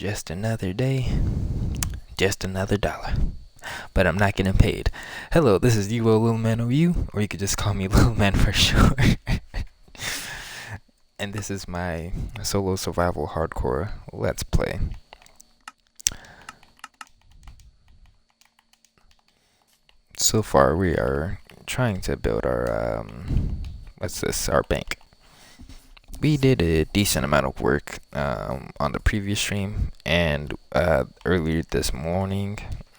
Just another day, just another dollar. But I'm not getting paid. Hello, this is UO Little Man OU, or you could just call me Little Man for short. And this is my solo survival hardcore let's play. So far, we are trying to build our our bank. We did a decent amount of work on the previous stream, and earlier this morning,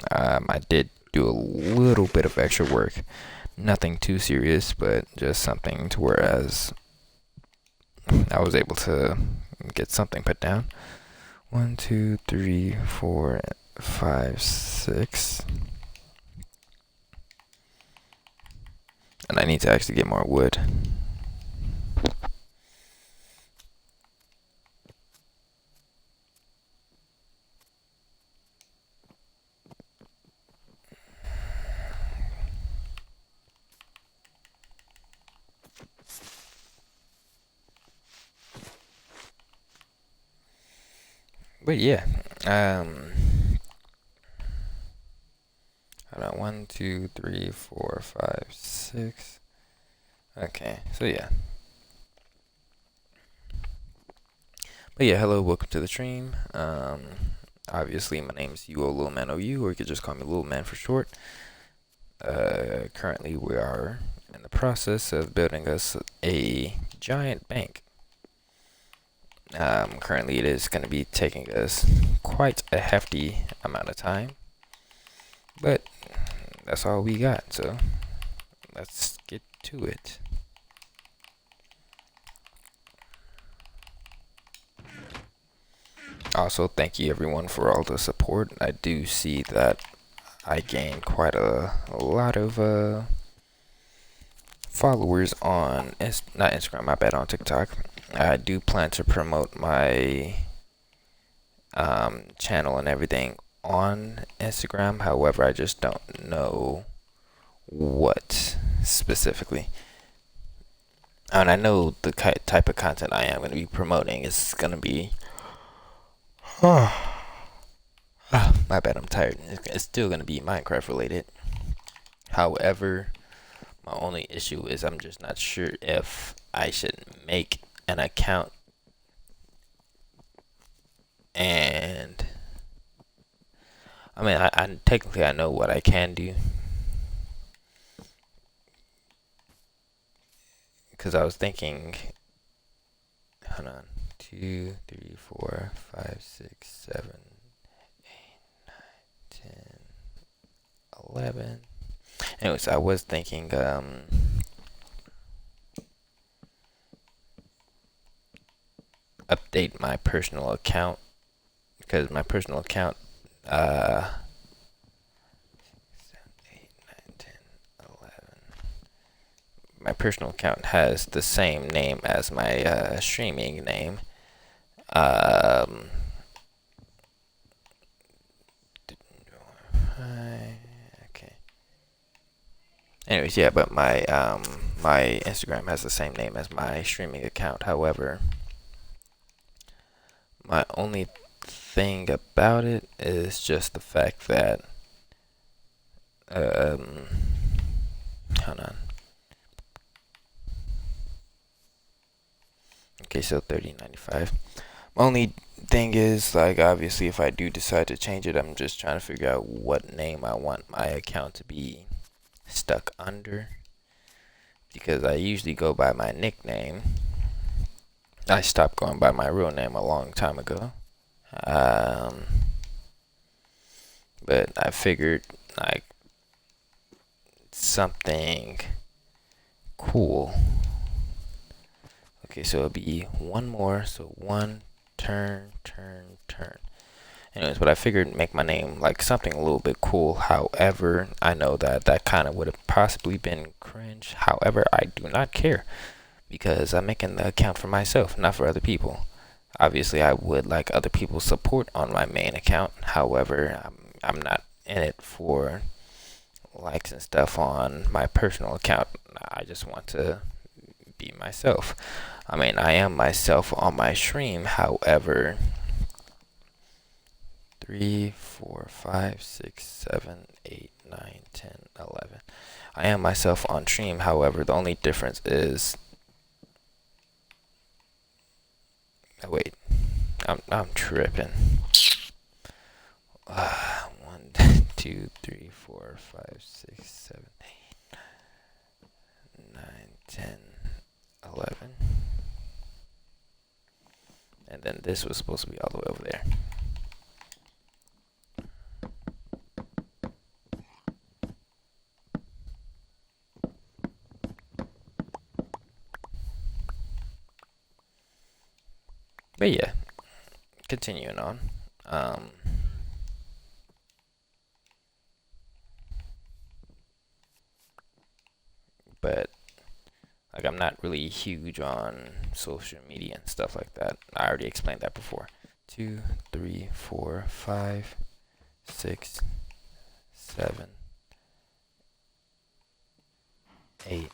I did do a little bit of extra work. Nothing too serious, but just something to whereas I was able to get something put down. 1, 2, 3, 4, 5, 6. And I need to actually get more wood. But yeah, hold on, 1, 2, 3, 4, 5, 6. Okay, so yeah. But yeah, hello, welcome to the stream. Obviously, my name's UO Little Man OU, or you could just call me Little Man for short. Currently, we are in the process of building us a giant bank. Currently, it is going to be taking us quite a hefty amount of time, but that's all we got, so let's get to it. Also, thank you everyone for all the support. I do see that I gained quite a lot of followers on not Instagram, my bad, on TikTok. I do plan to promote my channel and everything on Instagram. However, I just don't know what specifically. And I know the type of content I am going to be promoting is going to be my bad, I'm tired. It's still going to be Minecraft related. However, my only issue is I'm just not sure if I should make an account and I mean, I technically I know what I can do, because I was thinking, hold on, 2, 3, 4, 5, 6, 7, 8, 9, 10, 11. Anyways, I was thinking update my personal account, because my personal account 7, 8, 9, 10, 11. My personal account has the same name as my streaming name. Okay. Anyways, yeah, but my my Instagram has the same name as my streaming account. However, my only thing about it is just the fact that hold on. Okay, so 30.95. My only thing is, like, obviously if I do decide to change it, I'm just trying to figure out what name I want my account to be stuck under, because I usually go by my nickname. I stopped going by my real name a long time ago. But I figured, like, something cool. Okay, so it'll be one more, so 1 turn. Anyways, but I figured make my name like something a little bit cool. However, I know that kind of would have possibly been cringe. However, I do not care, because I'm making the account for myself, not for other people. Obviously, I would like other people's support on my main account. However, I'm not in it for likes and stuff on my personal account. I just want to be myself. I mean, I am myself on my stream. However, 3, 4, 5, 6, 7, 8, 9, 10, 11. I am myself on stream, however, the only difference is... Oh, wait. I'm tripping. 1, 2, 3, 4, 5, 6, 7, 8, 9, 10, 11. And then this was supposed to be all the way over there. But yeah, continuing on. But like, I'm not really huge on social media and stuff like that. I already explained that before. 2, 3, 4, 5, 6, 7, 8,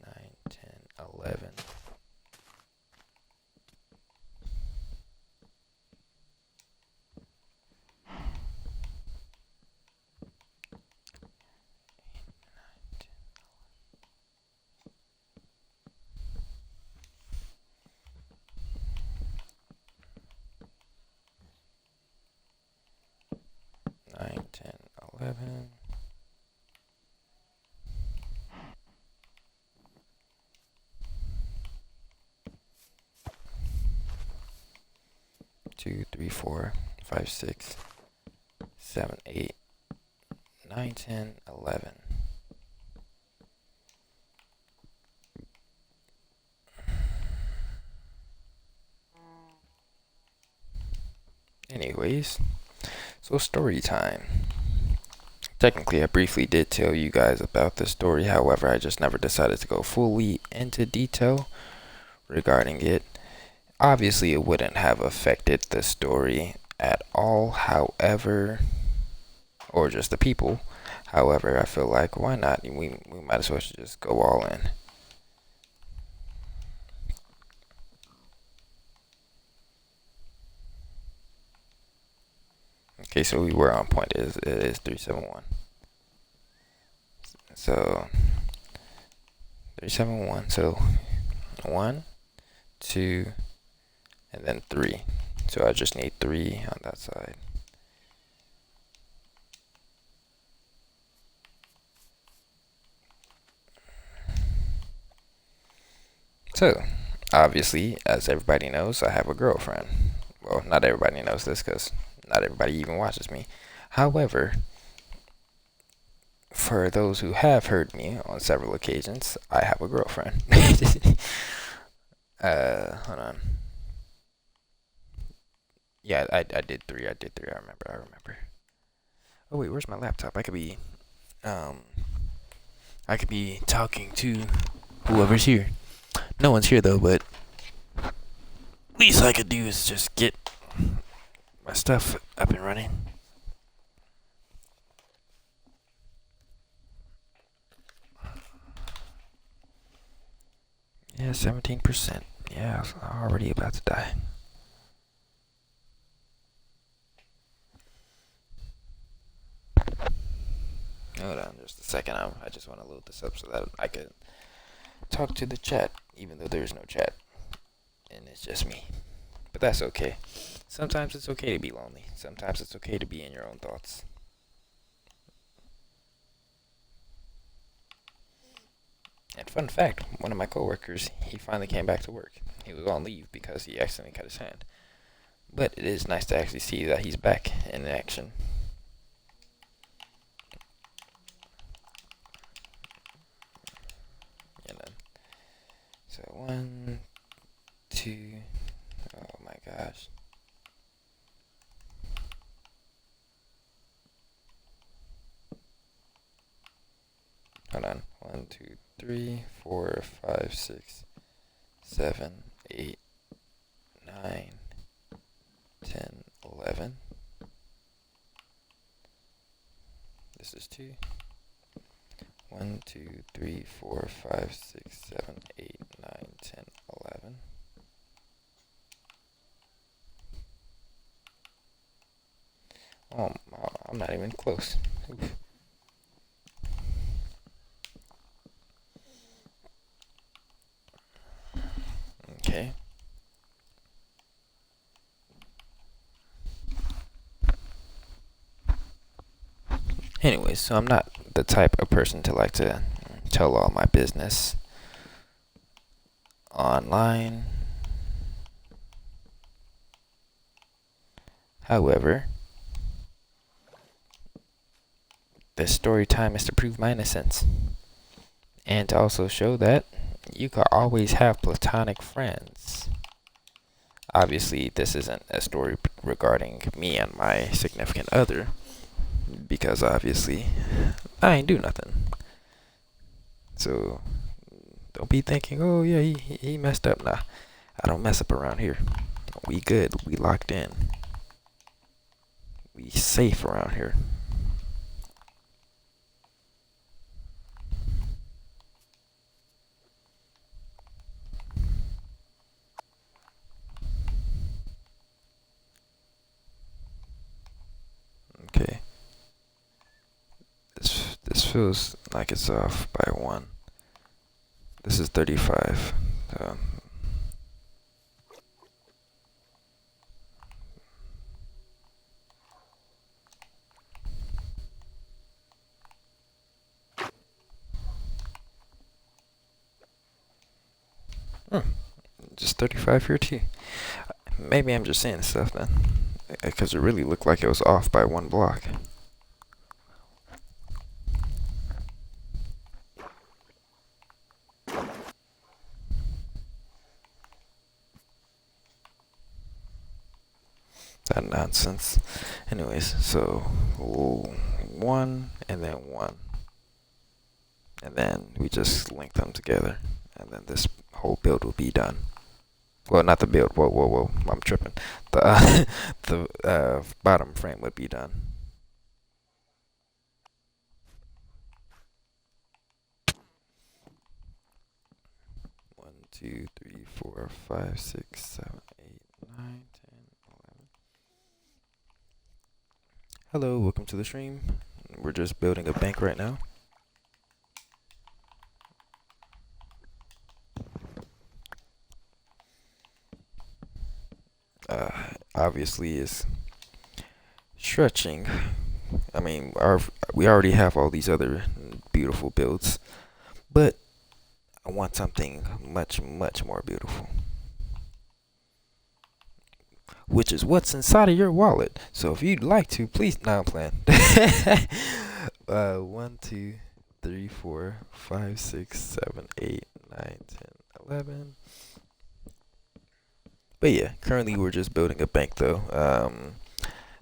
9, 10, 11. Nine, 10, 11. 2, 3, 4, 5, 6, 7, 8, 9, 10, 11. Anyways, so story time. Technically, I briefly did tell you guys about the story, however, I just never decided to go fully into detail regarding it. Obviously, it wouldn't have affected the story at all, however, or just the people. However, I feel like, why not? We might as well just go all in. Okay, so we were on point. It is 371. So 371. So 1, 2, and then 3. So I just need 3 on that side. So obviously, as everybody knows, I have a girlfriend. Well, not everybody knows this because not everybody even watches me. However, for those who have heard me on several occasions, I have a girlfriend. Hold on. Yeah, I did 3. I did 3. I remember. Oh wait, where's my laptop? I could be talking to whoever's here. No one's here though, but least I could do is just get my stuff up and running. Yeah, 17%. Yeah, I'm already about to die. Hold on just a second. I just want to load this up so that I could talk to the chat, even though there's no chat. And it's just me. But that's okay. Sometimes it's okay to be lonely. Sometimes it's okay to be in your own thoughts. And fun fact, one of my coworkers, he finally came back to work. He was on leave because he accidentally cut his hand. But it is nice to actually see that he's back in action. And then, so 1, 2, oh my gosh. Hold on. 1, 2, 3, 4, 5, 6, 7, 8, 9, 10, 11. This is 2. 1, 2, 3, 4, 5, 6, 7, 8, 9, 10, 11. Oh, I'm not even close. Okay. Anyways, so I'm not the type of person to like to tell all my business online. However, this story time is to prove my innocence and to also show that you can always have platonic friends. Obviously, this isn't a story regarding me and my significant other because obviously I ain't do nothing. So don't be thinking, oh yeah, he messed up. Nah, I don't mess up around here. We good. We locked in. We safe around here. Okay. This feels like it's off by one. This is 35. Um, hmm, just 35 here too. Maybe I'm just saying stuff then, because it really looked like it was off by one block. That nonsense. Anyways, so one and then one, and then we just link them together, and then this whole build will be done. Well, not the build. Whoa, whoa, whoa! I'm tripping. The the bottom frame would be done. 1, 2, 3, 4, 5, 6, 7, 8, 9, 10, 11. Hello, welcome to the stream. We're just building a bank right now. Obviously, is stretching. I mean, we already have all these other beautiful builds, but I want something much, much more beautiful, which is what's inside of your wallet. So if you'd like to, please. Now I'm playing. 1, 2, 3, 4, 5, 6, 7, 8, 9, 10, 11. But yeah, currently we're just building a bank though.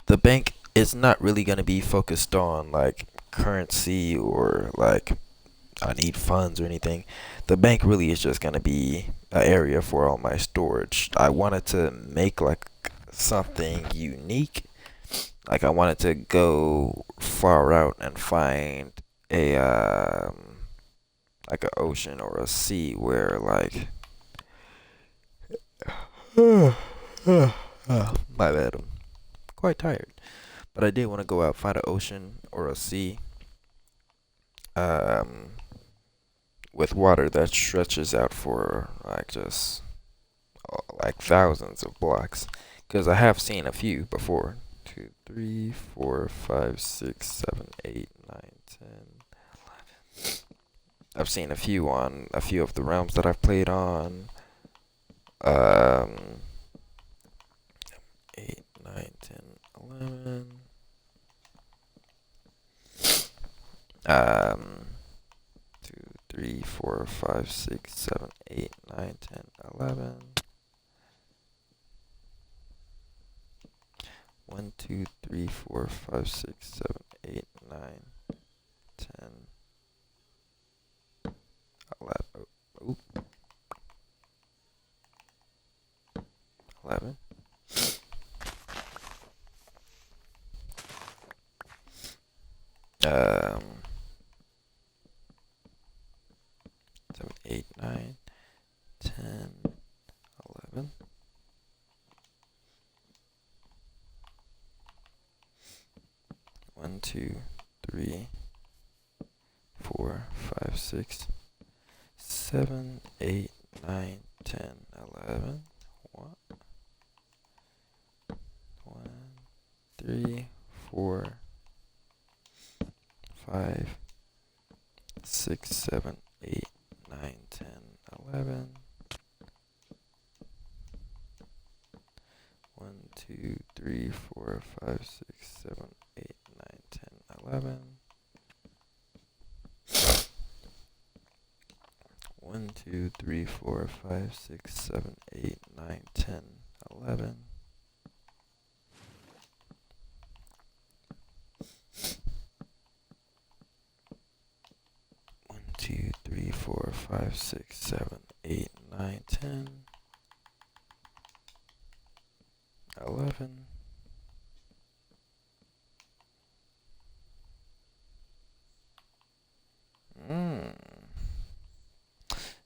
The bank is not really gonna be focused on like currency or like I need funds or anything. The bank really is just gonna be an area for all my storage. I wanted to make like something unique. Like I wanted to go far out and find a like an ocean or a sea where like my bad, I'm quite tired. But I did want to go out find an ocean or a sea um with water that stretches out for like just like thousands of blocks. Because I have seen a few before. 2, 3, 4, 5, 6, 7, 8, 9, 10. I've seen a few on a few of the realms that I've played on. Um, 8, 9, 10, 11. 2, 3, 4, 5, 6, 7, 8, 9, 10, 11. 1, 2, 3, 4, 5, 6, 7, 8, 9, 10, 11. Oh, 11. Um, 7, 8, 9, 10, 11. 1, 2, 3, 4, 5, 6, 7, 8, 9, 10, 11. 1, 3, 4, 5, 6, 7, 8, 9, 10, 11. 1, 2, 3, 4, 5, 6, 7, 8, 9, 10, 11. 1, 2, 3, 4, 5, 6, 7, 8, 9, 10, 11. 1, 2, 3, 4, 5, 6, 7, 8, 9, 10, 11.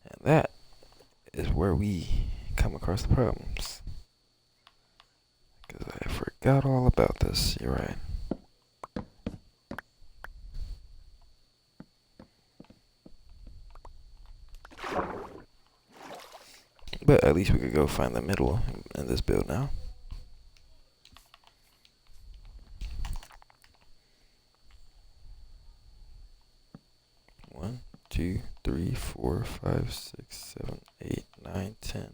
And that is where we come across the problems. Because I forgot all about this. You're right. But at least we could go find the middle in this build now. One, 2, 3, 4, 5, 6, 7, 8, 9, 10.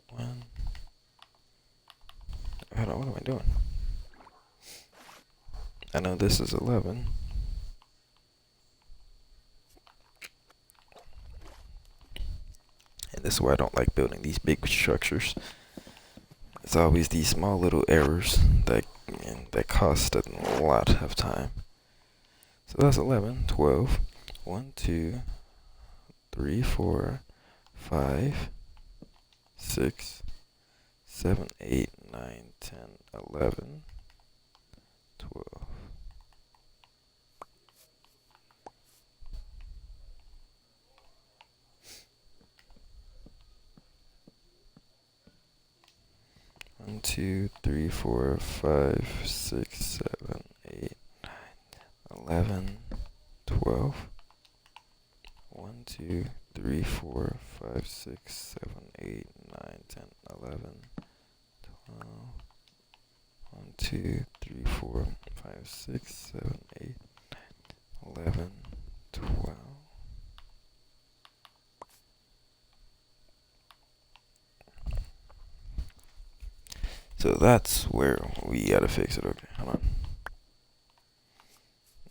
One. Hold on, what am I doing? I know this is 11. And this is why I don't like building these big structures. It's always these small little errors that cost a lot of time. So that's 11, 12. 1, 2, 3, 4, 5, 6, 7, 8, 9, 10, 11, 12. 1, 2, 3, 4, 5, 6, 7, 8, 9, 11, 12. 1, 2, 3, 4, 5, 6, 7, 8, 9, 10, 11, 12. 1, 2, 3, 4, 5, 6, 7, 8, 11, 12. So that's where we gotta fix it. Okay, hold on.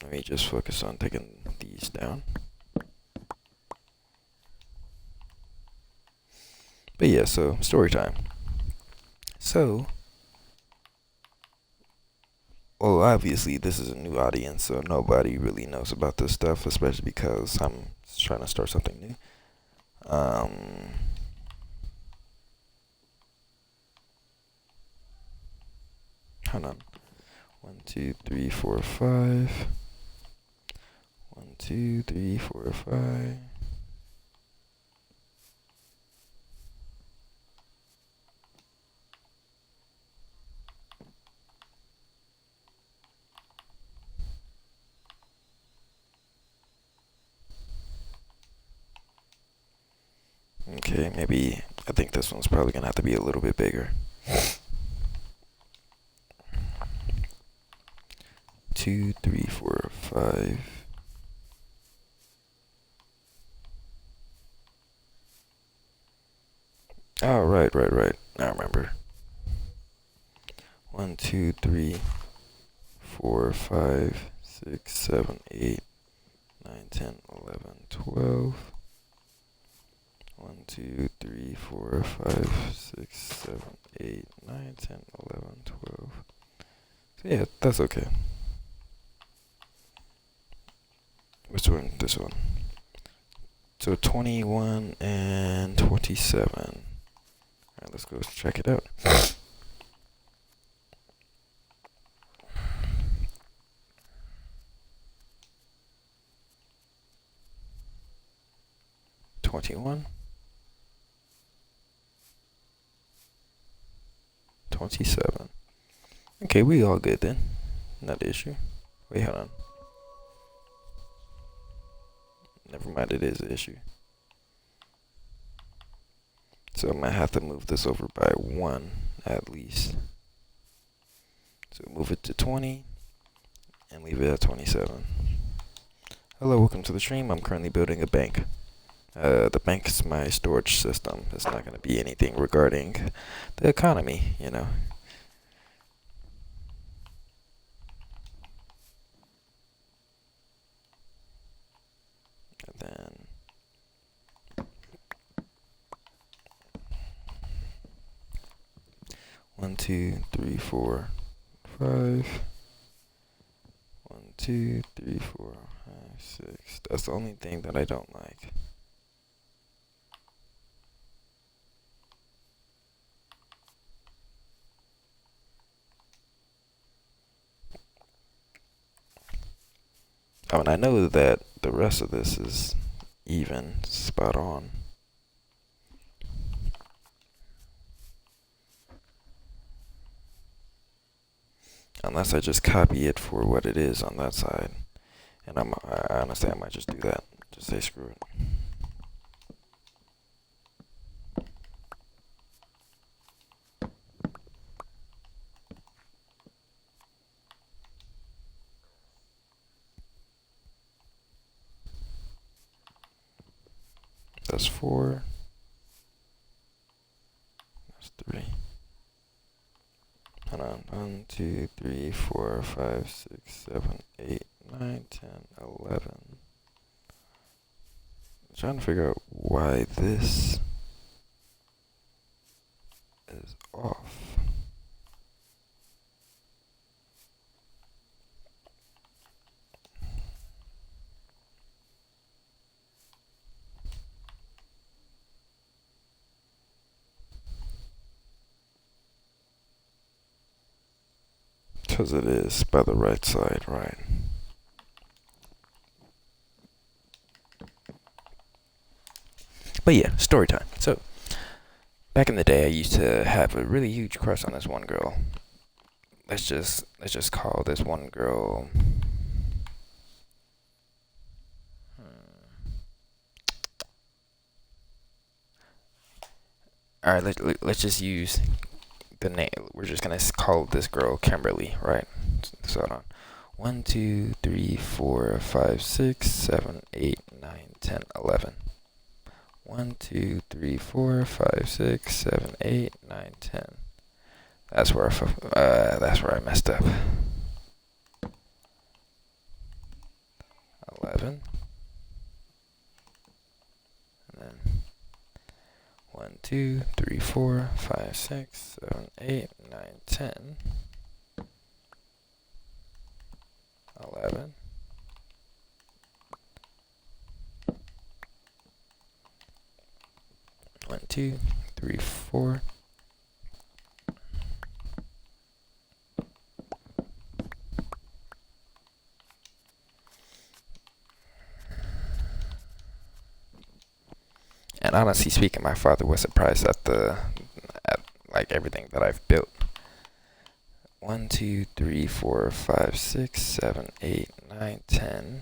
Let me just focus on taking these down. But yeah, so story time. So, well, obviously this is a new audience, so nobody really knows about this stuff, especially because I'm trying to start something new. Hold on. 1, 2, 3, 4, 5. 1, 2, 3, 4, 5. Okay, maybe I think this one's probably gonna have to be a little bit bigger. 2, 3, 4, 5. Oh, right. I remember. 1, 2, 3, 4, 5, 6, 7, 8, 9, 10, 11, 12. 1, 2, 3, 4, 5, 6, 7, 8, 9, 10, 11, 12. So yeah, that's okay. Which one? This one. So 21 and 27. Alright, let's go check it out. 21, 27. Okay, we all good then. Not an issue. Wait, hold on. Never mind, it is an issue. So I might have to move this over by 1 at least. So move it to 20 and leave it at 27. Hello, welcome to the stream. I'm currently building a bank. The bank is my storage system. It's not going to be anything regarding the economy, you know. And then 1, 2, 3, 4, 5. 1, 2, 3, 4, 5, 6. That's the only thing that I don't like. Oh, and I know that the rest of this is even, spot on. Unless I just copy it for what it is on that side. And I honestly, I might just do that. Just say screw it. That's 4. That's 3. Hold on. 1, 2, 3, 4, 5, 6, 7, 8, 9, 10, 11. I'm trying to figure out why this is off. Because it is by the right side, right? But yeah, story time. So, back in the day, I used to have a really huge crush on this one girl. Let's just call this one girl. All right, let's just use the name. We're just gonna call this girl Kimberly, right? So hold on. 1, 2, 3, 4, 5, 6, 7, 8, 9, 10, 11. 1, 2, 3, 4, 5, 6, 7, 8, 9, 10. That's where I messed up. 11. And then 1, 2, 3, 4, 5, 6, 7, 8, 9, 10. 11. One, 2, 3, 4. And honestly speaking, my father was surprised at like everything that I've built. 1, 2, 3, 4, 5, 6, 7, 8, 9, 10.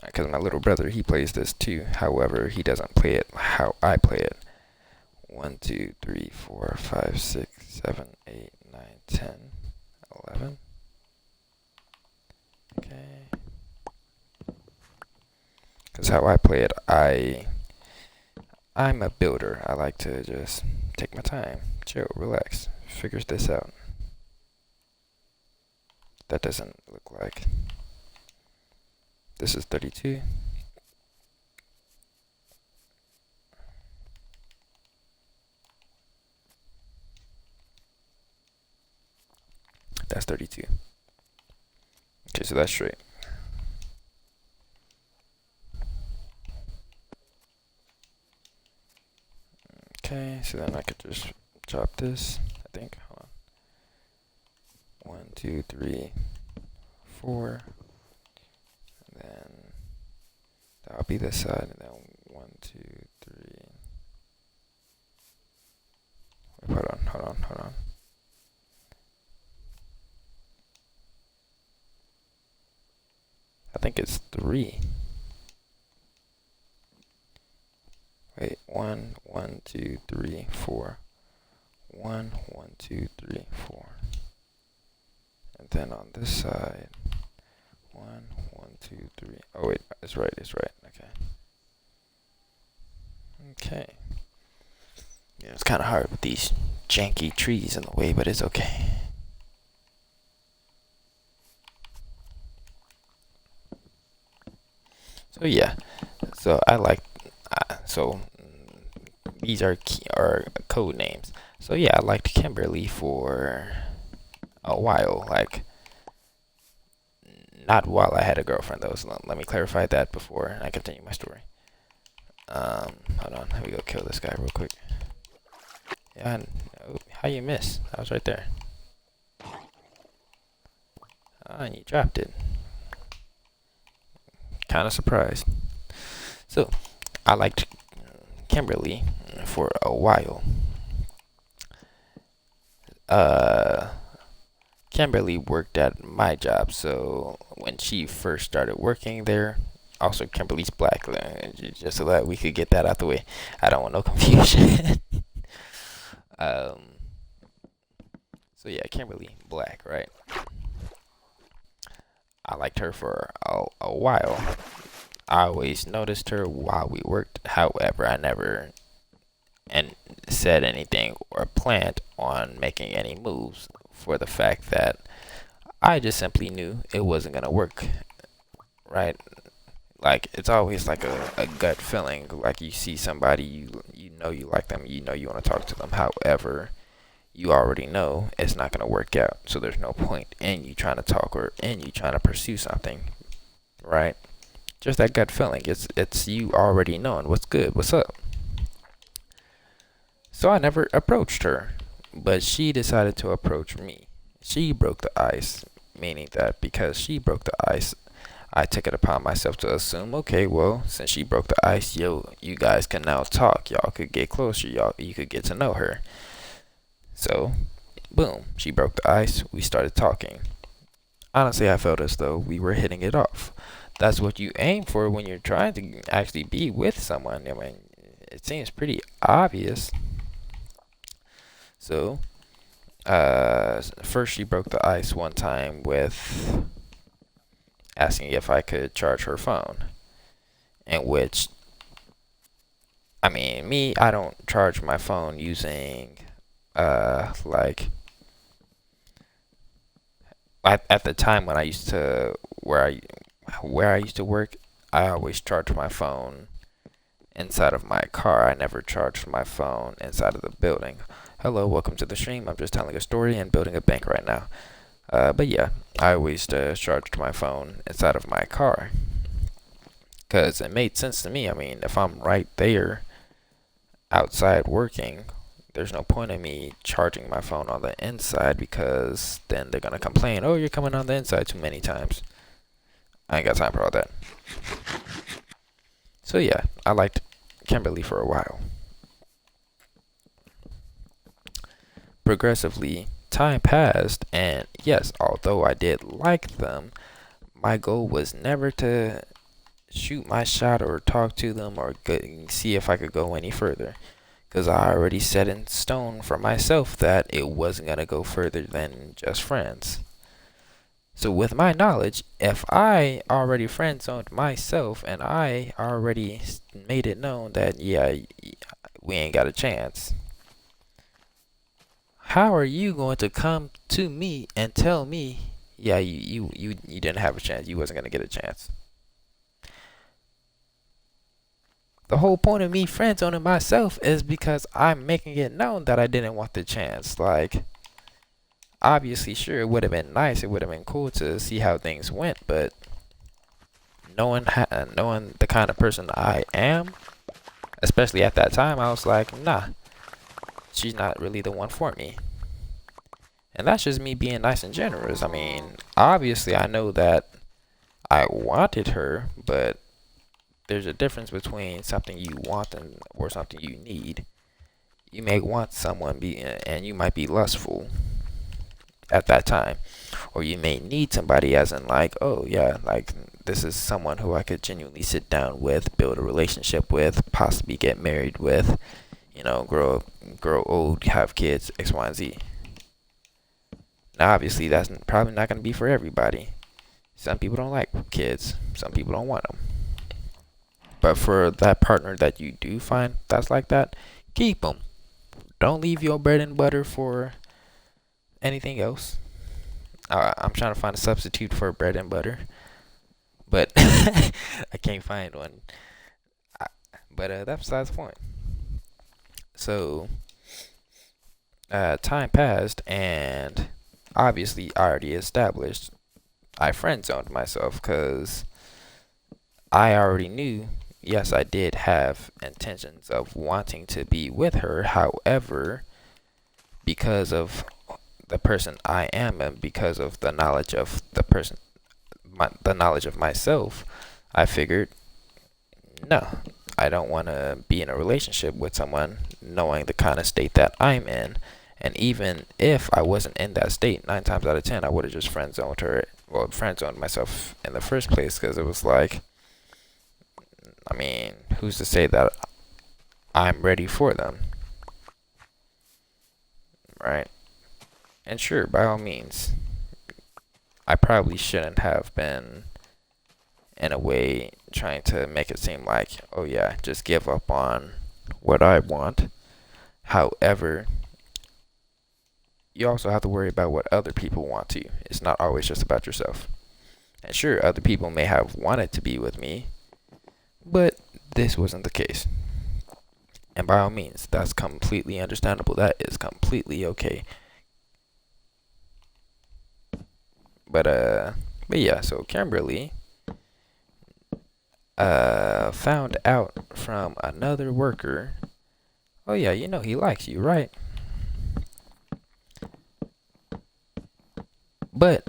Because my little brother, he plays this too. However, he doesn't play it how I play it. 1, 2, 3, 4, 5, 6, 7, 8, 9, 10, 11. Okay. Because how I play it, I'm a builder. I like to just take my time, chill, relax, figure this out. That doesn't look like. This is 32. That's 32. Okay, so that's straight. Okay, so then I could just chop this, I think. Hold on. 1, 2, 3, 4. copy this side, and then 1, 2, 3. Wait, hold on. I think it's 3. Wait, 1, 1, 2, 3, 4. 1, 1, 2, 3, 4. And then on this side, 1, 1, 2, 3. Oh wait, it's right. Okay. Okay. Yeah, it's kind of hard with these janky trees in the way, but it's okay. So yeah, so I like these are code names. So yeah, I liked Kimberly for a while, like not while I had a girlfriend though. So let me clarify that before I continue my story. Hold on, let me go kill this guy real quick. Yeah, how you miss? I was right there. And you dropped it. Kind of surprised. So, I liked Kimberly for a while. Kimberly worked at my job, so when she first started working there, also Kimberly's black, just so that we could get that out the way. I don't want no confusion. So yeah, Kimberly black, right? I liked her for a while. I always noticed her while we worked. However, I never said anything or planned on making any moves for the fact that I just simply knew it wasn't gonna work, right? Like it's always like a gut feeling. Like you see somebody, you know you like them, you know you want to talk to them. However, you already know it's not gonna work out. So there's no point in you trying to talk or in you trying to pursue something, right? Just that gut feeling. It's you already knowing what's good, what's up. So I never approached her, but she decided to approach me. She broke the ice, meaning that because she broke the ice, I took it upon myself to assume, okay, well, since she broke the ice, you guys can now talk. Y'all could get closer. You could get to know her. So, boom, she broke the ice. We started talking. Honestly, I felt as though we were hitting it off. That's what you aim for when you're trying to actually be with someone. I mean, it seems pretty obvious. So, first she broke the ice one time with asking if I could charge her phone. In which, I mean, I don't charge my phone using, like, at the time when I used to, where I used to work, I always charged my phone inside of my car. I never charged my phone inside of the building. Hello, welcome to the stream. I'm just telling a story and building a bank right now. But yeah, I always charged my phone inside of my car. Because it made sense to me. I mean, if I'm right there outside working, there's no point in me charging my phone on the inside because then they're going to complain, oh, you're coming on the inside too many times. I ain't got time for all that. So yeah, I liked Kimberly for a while. Progressively, time passed, and yes, although I did like them, my goal was never to shoot my shot or talk to them or see if I could go any further. Because I already set in stone for myself that it wasn't going to go further than just friends. So with my knowledge, if I already friend zoned myself and I already made it known that, yeah, we ain't got a chance, how are you going to come to me and tell me, yeah, you didn't have a chance, you wasn't going to get a chance? The whole point of me friend zoning myself is because I'm making it known that I didn't want the chance. Like, obviously, sure, it would have been nice, it would have been cool to see how things went, but knowing the kind of person I am, especially at that time, I was like, nah, she's not really the one for me. And that's just me being nice and generous. I mean, obviously, I know that I wanted her, but there's a difference between something you want or something you need. You may want someone and you might be lustful at that time, or you may need somebody as in like, oh yeah, like this is someone who I could genuinely sit down with, build a relationship with, possibly get married with, grow old, have kids, X, Y, and Z. Now obviously that's probably not going to be for everybody. Some people don't like kids, some people don't want them. But for that partner that you do find that's like that, keep them. Don't leave your bread and butter for anything else. I'm trying to find a substitute for bread and butter, but I can't find one. But that's besides the point. So, time passed, and obviously, I already established I friend zoned myself because I already knew. Yes, I did have intentions of wanting to be with her. However, because of the person I am and because of the knowledge of the knowledge of myself, I figured, no, I don't want to be in a relationship with someone knowing the kind of state that I'm in. And even if I wasn't in that state, 9 times out of 10, I would have just friend zoned her, well, friend zoned myself in the first place, because it was like, I mean, who's to say that I'm ready for them, right? And sure, by all means, I probably shouldn't have been, in a way, trying to make it seem like, oh yeah, just give up on what I want. However, you also have to worry about what other people want to. It's not always just about yourself. And sure, other people may have wanted to be with me, but this wasn't the case. And by all means, that's completely understandable. That is completely okay. But yeah, so Kimberly found out from another worker, oh yeah, he likes you, right? But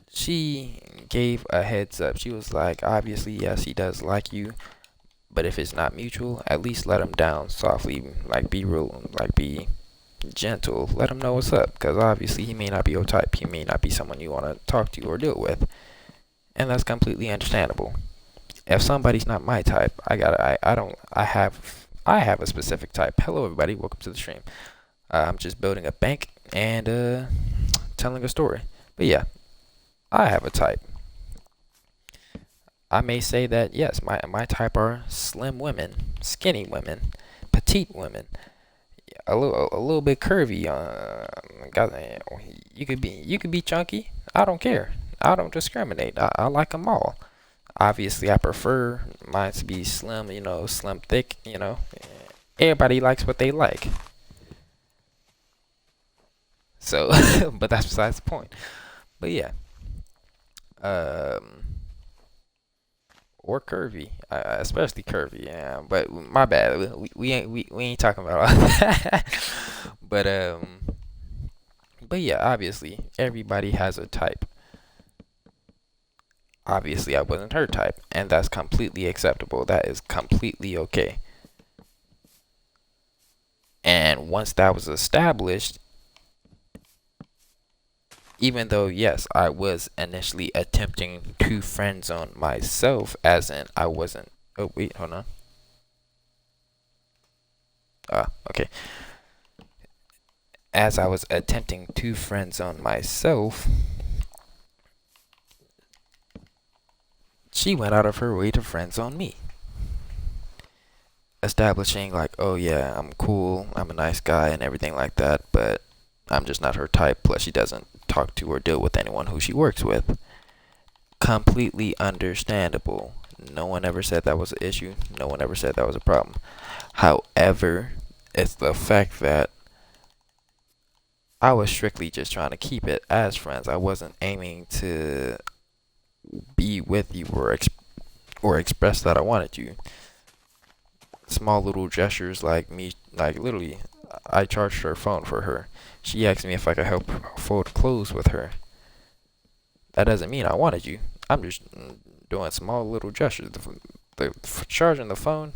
she gave a heads up. She was like, obviously, yes, he does like you, but if it's not mutual, at least let him down softly, like be real, like be gentle. Let him know what's up, because obviously he may not be your type. He may not be someone you want to talk to or deal with, and that's completely understandable. If somebody's not my type, I have a specific type. Hello, everybody. Welcome to the stream. I'm just building a bank and telling a story. But yeah, I have a type. I may say that yes, my type are slim women, skinny women, petite women, a little bit curvy. You could be chunky. I don't care. I don't discriminate. I like them all. Obviously, I prefer mine to be slim. Slim, thick. Everybody likes what they like. So, but that's besides the point. But yeah, or curvy, especially curvy. Yeah, but my bad. We ain't talking about all that. But yeah, obviously everybody has a type. Obviously, I wasn't her type, and that's completely acceptable. That is completely okay. And once that was established, even though, yes, I was initially attempting to friend zone myself, as in I wasn't. Oh, wait, hold on. Okay. As I was attempting to friend zone myself, she went out of her way to friend zone me. Establishing, like, oh yeah, I'm cool, I'm a nice guy, and everything like that, but I'm just not her type. Plus, she doesn't talk to or deal with anyone who she works with. Completely understandable. No one ever said that was an issue. No one ever said that was a problem. However, it's the fact that I was strictly just trying to keep it as friends. I wasn't aiming to be with you or express that I wanted you. Small little gestures like me, like literally, I charged her phone for her. She asked me if I could help fold clothes with her. That doesn't mean I wanted you. I'm just doing small little gestures. charging the phone,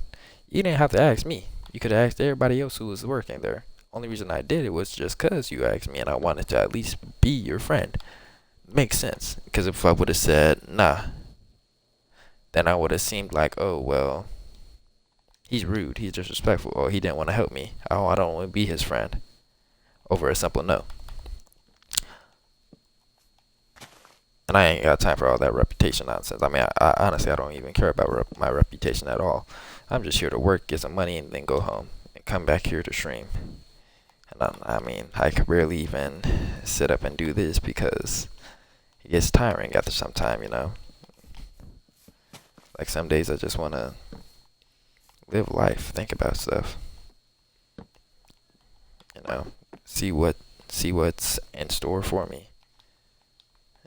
you didn't have to ask me. You could have asked everybody else who was working there. Only reason I did it was just 'cause you asked me and I wanted to at least be your friend. Makes sense. Because if I would have said, nah, then I would have seemed like, oh, well, he's rude, he's disrespectful, or he didn't want to help me. Oh, I don't want to be his friend. Over a simple no. And I ain't got time for all that reputation nonsense. I mean, I honestly, I don't even care about my reputation at all. I'm just here to work, get some money, and then go home and come back here to stream. And I mean, I could barely even sit up and do this because it gets tiring after some time, you know. Like some days I just want to live life, think about stuff, you know, see what's in store for me.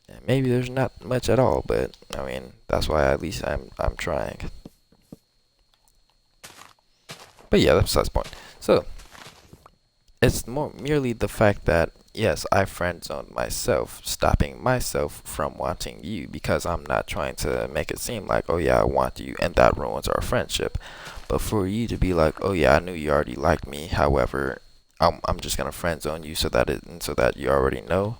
And maybe there's not much at all, but I mean, that's why at least I'm trying. But yeah, that's the point. So it's more merely the fact that yes, I friend zoned myself, stopping myself from wanting you because I'm not trying to make it seem like, oh yeah, I want you, and that ruins our friendship. But for you to be like, oh yeah, I knew you already liked me. However, I'm just gonna friend zone you so that you already know.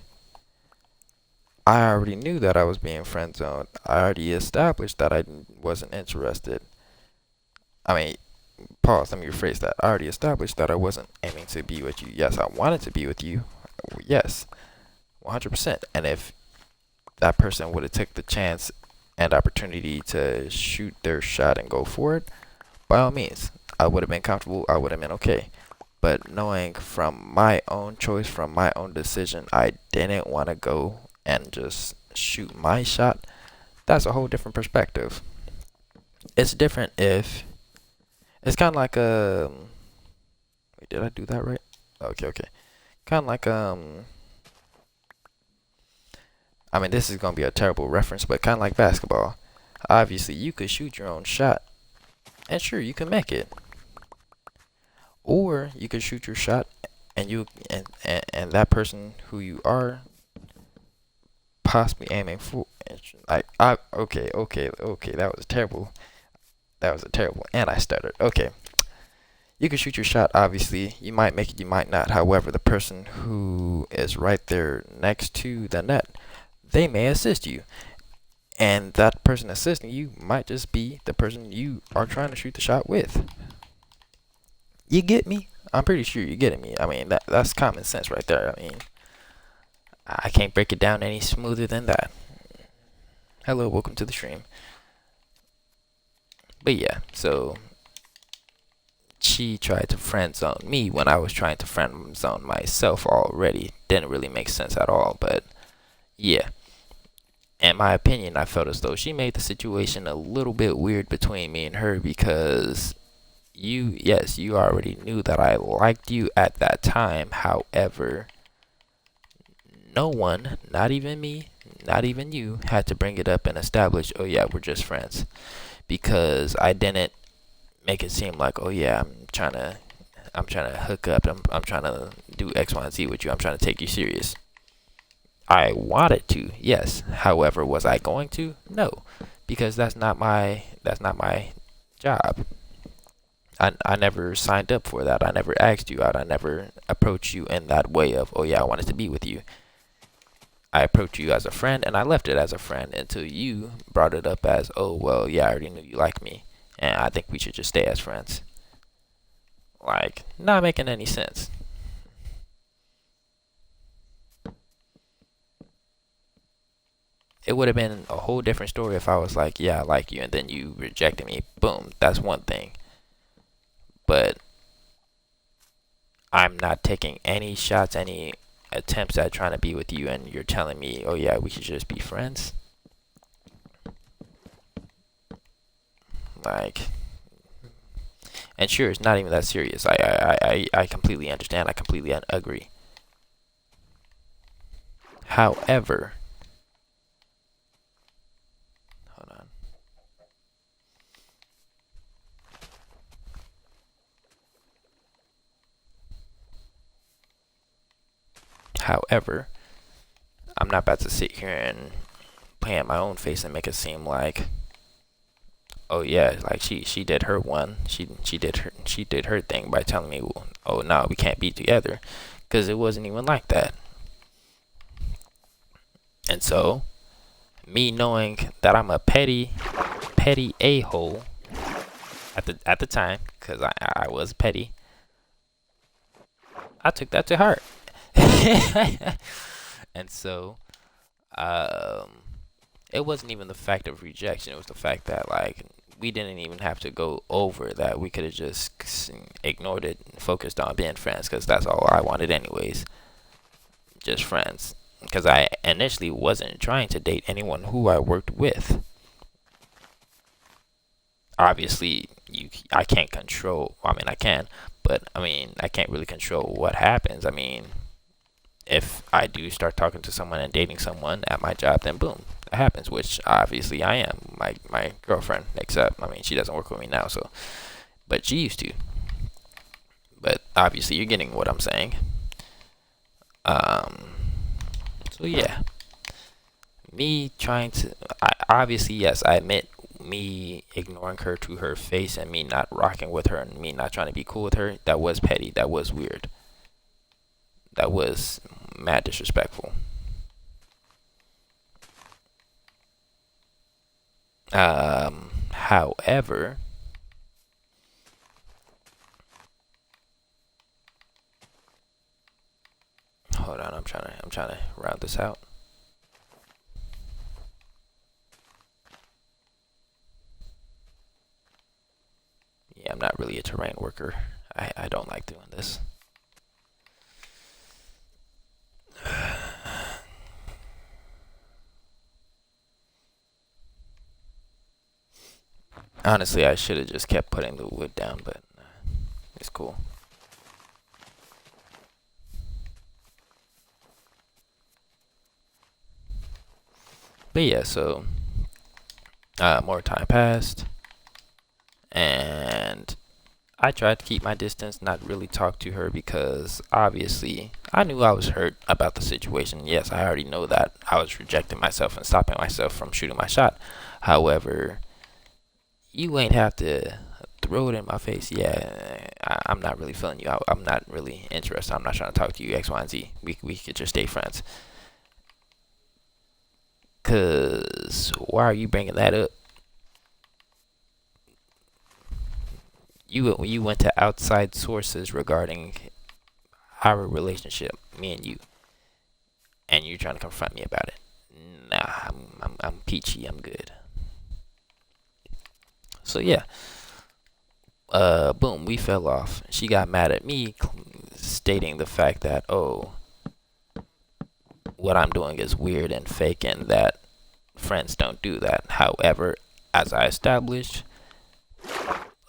I already knew that I was being friend zoned. I already established that I wasn't interested. I mean, pause. Let me rephrase that. I already established that I wasn't aiming to be with you. Yes, I wanted to be with you. Yes, 100%. And if that person would have took the chance and opportunity to shoot their shot and go for it, by all means, I would have been comfortable. I would have been okay. But knowing from my own choice, from my own decision, I didn't want to go and just shoot my shot. That's a whole different perspective. It's different if it's kind of like wait, did I do that right? Okay. Kind of like I mean, this is gonna be a terrible reference, but kind of like basketball. Obviously, you could shoot your own shot, and sure, you can make it. Or you could shoot your shot, and and that person who you are possibly aiming for, like okay, that was terrible. That was a terrible, and I stuttered. Okay, you can shoot your shot. Obviously, you might make it, you might not. However, the person who is right there next to the net, they may assist you. And that person assisting you might just be the person you are trying to shoot the shot with. You get me? I'm pretty sure you're getting me. I mean, that's common sense right there. I mean, I can't break it down any smoother than that. Hello, welcome to the stream. But yeah, so she tried to friend zone me when I was trying to friend zone myself already. Didn't really make sense at all, but yeah. In my opinion, I felt as though she made the situation a little bit weird between me and her because you already knew that I liked you at that time. However, no one, not even me, not even you, had to bring it up and establish, oh yeah, we're just friends. Because I didn't make it seem like, oh yeah, I'm trying to hook up, I'm trying to do X, Y, and Z with you, I'm trying to take you serious. I wanted to, yes. However, was I going to? No. Because that's not my job. I never signed up for that. I never asked you out. I never approached you in that way of, oh yeah, I wanted to be with you. I approached you as a friend, and I left it as a friend until you brought it up as, oh, well, yeah, I already knew you liked me, and I think we should just stay as friends. Like, not making any sense. It would have been a whole different story if I was like, yeah, I like you, and then you rejected me. Boom, that's one thing. But I'm not taking any shots, any attempts at trying to be with you, and you're telling me, oh yeah, we should just be friends. Like, and sure, it's not even that serious. I completely understand. I completely agree. However, hold on. However, I'm not about to sit here and play at my own face and make it seem like oh yeah, like she did her one. She did her thing by telling me, well, oh no, we can't be together, because it wasn't even like that. And so, me knowing that I'm a petty a hole at the time, because I was petty, I took that to heart. And so, um, it wasn't even the fact of rejection. It was the fact that like we didn't even have to go over that. We could have just ignored it and focused on being friends, because that's all I wanted anyways. Just friends. Because I initially wasn't trying to date anyone who I worked with. Obviously, I can't control. I mean, I can, but I mean, I can't really control what happens. I mean, if I do start talking to someone and dating someone at my job, then boom, that happens. Which obviously I am. My girlfriend, except I mean, she doesn't work with me now, so but she used to. But obviously, you're getting what I'm saying. Um. So yeah, me trying to. Obviously, yes, I admit me ignoring her to her face and me not rocking with her and me not trying to be cool with her. That was petty. That was weird. That was mad disrespectful. However, hold on, I'm trying to round this out. Yeah, I'm not really a terrain worker. I don't like doing this. Honestly, I should have just kept putting the wood down, but it's cool. But yeah, so more time passed, and I tried to keep my distance, not really talk to her, because obviously I knew I was hurt about the situation. Yes, I already know that I was rejecting myself and stopping myself from shooting my shot. However, you ain't have to throw it in my face. Yeah, I'm not really feeling you. I'm not really interested. I'm not trying to talk to you. X, Y, and Z. We could just stay friends. Cause why are you bringing that up? You went to outside sources regarding our relationship, me and you, and you're trying to confront me about it. Nah, I'm peachy. I'm good. So yeah, boom, we fell off. She got mad at me, stating the fact that, oh, what I'm doing is weird and fake, and that friends don't do that. However, as I established,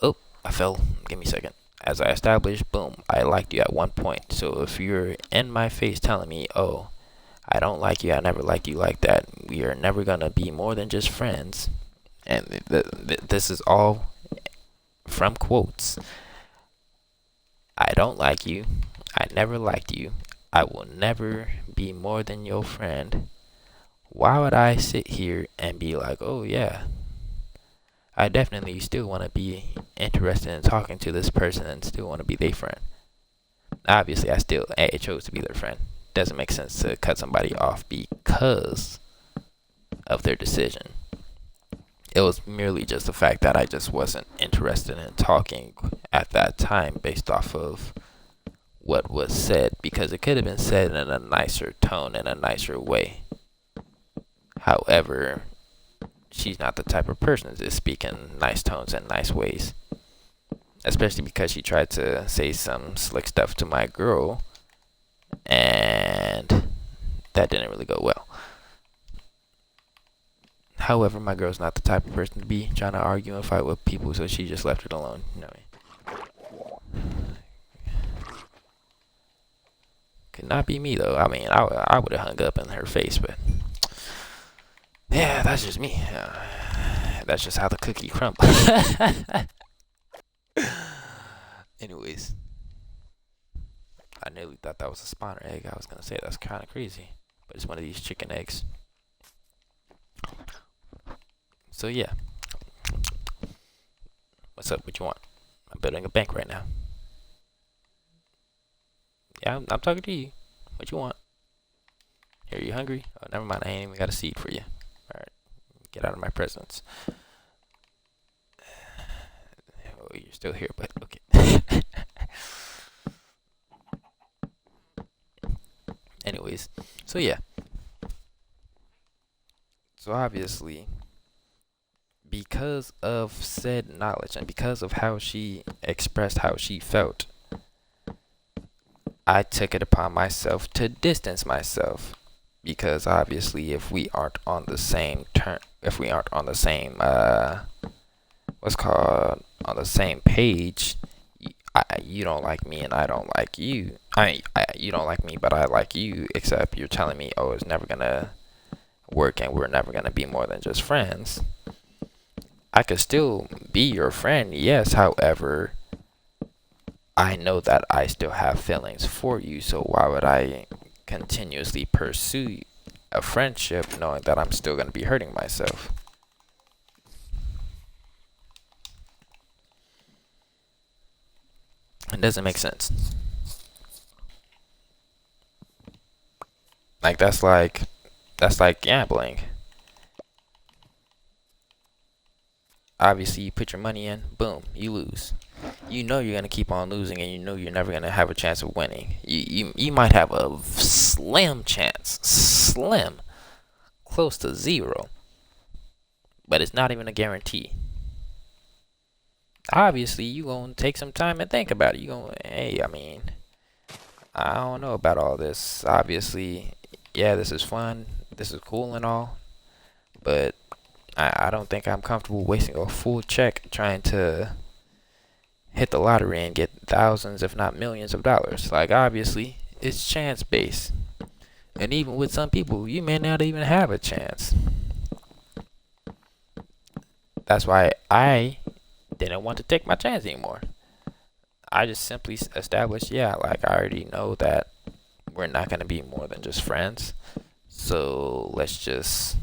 oh, I fell. Give me a second. As I established, boom, I liked you at one point. So if you're in my face telling me, oh, I don't like you, I never liked you like that, we are never gonna be more than just friends, and this is all from quotes. I don't like you. I never liked you. I will never be more than your friend. Why would I sit here and be like, oh yeah, I definitely still want to be interested in talking to this person and still want to be their friend? Obviously, I chose to be their friend. Doesn't make sense to cut somebody off because of their decision. It was merely just the fact that I just wasn't interested in talking at that time based off of what was said, because it could have been said in a nicer tone, in a nicer way. However, she's not the type of person to speak in nice tones and nice ways. Especially because she tried to say some slick stuff to my girl, and that didn't really go well. However, my girl's not the type of person to be trying to argue and fight with people, so she just left it alone. You know what I mean? Could not be me though. I mean, I would have hung up in her face, but yeah, that's just me. That's just how the cookie crumbles. Anyways, I nearly thought that was a spawner egg. I was gonna say that's kind of crazy, but it's one of these chicken eggs. So yeah, What's up? What you want? I'm building a bank right now. Yeah, I'm talking to you. What you want? Here, you hungry? Oh, never mind. I ain't even got a seed for you. All right, get out of my presence. Oh, you're still here, but okay. Anyways, so yeah. So obviously, because of said knowledge and because of how she expressed how she felt, I took it upon myself to distance myself. Because obviously, if we aren't on the same if we aren't on the same what's called on the same page, you don't like me and I don't like you. You don't like me, but I like you. Except you're telling me, oh, it's never gonna work and we're never gonna be more than just friends. I could still be your friend, yes. However, I know that I still have feelings for you. So why would I continuously pursue a friendship knowing that I'm still gonna be hurting myself? It doesn't make sense. Like that's like gambling. Obviously, you put your money in, boom, you lose. You know you're gonna keep on losing, and you know you're never gonna have a chance of winning. You might have a slim chance, slim, close to zero, but it's not even a guarantee. Obviously, you gonna take some time and think about it. You gonna, hey, I mean, I don't know about all this. Obviously, yeah, this is fun, this is cool and all, but I don't think I'm comfortable wasting a full check trying to hit the lottery and get thousands, if not millions of dollars. Like, obviously, it's chance based. And even with some people, you may not even have a chance. That's why I didn't want to take my chance anymore. I just simply established, yeah, like I already know that we're not going to be more than just friends. So let's just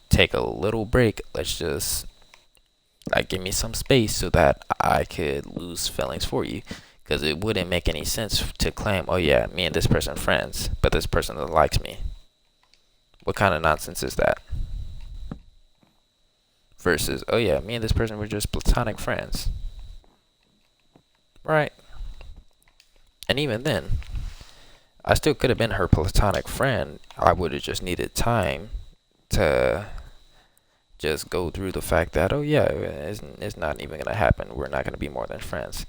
take a little break. Let's just like give me some space so that I could lose feelings for you. Because it wouldn't make any sense to claim, oh yeah, me and this person friends, but this person likes me. What kind of nonsense is that? Versus, oh yeah, me and this person were just platonic friends. Right? And even then, I still could have been her platonic friend. I would have just needed time to just go through the fact that, oh yeah, it's not even going to happen. We're not going to be more than friends.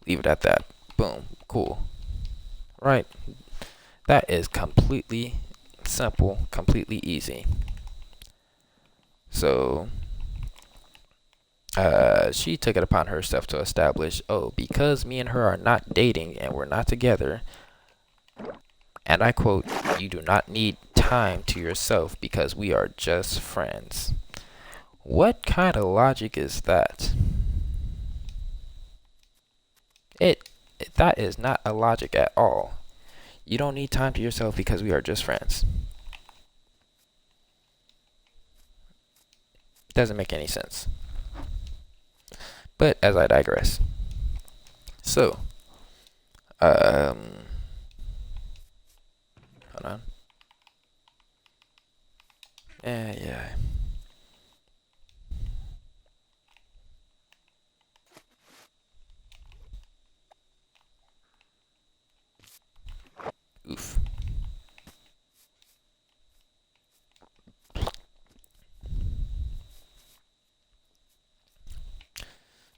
Leave it at that. Boom. Cool. Right? That is completely simple, completely easy. So, she took it upon herself to establish, oh, because me and her are not dating and we're not together, and I quote, you do not need time to yourself because we are just friends. What kind of logic is that? That is not a logic at all. You don't need time to yourself because we are just friends. Doesn't make any sense. But as I digress. So, hold on. Yeah. Oof.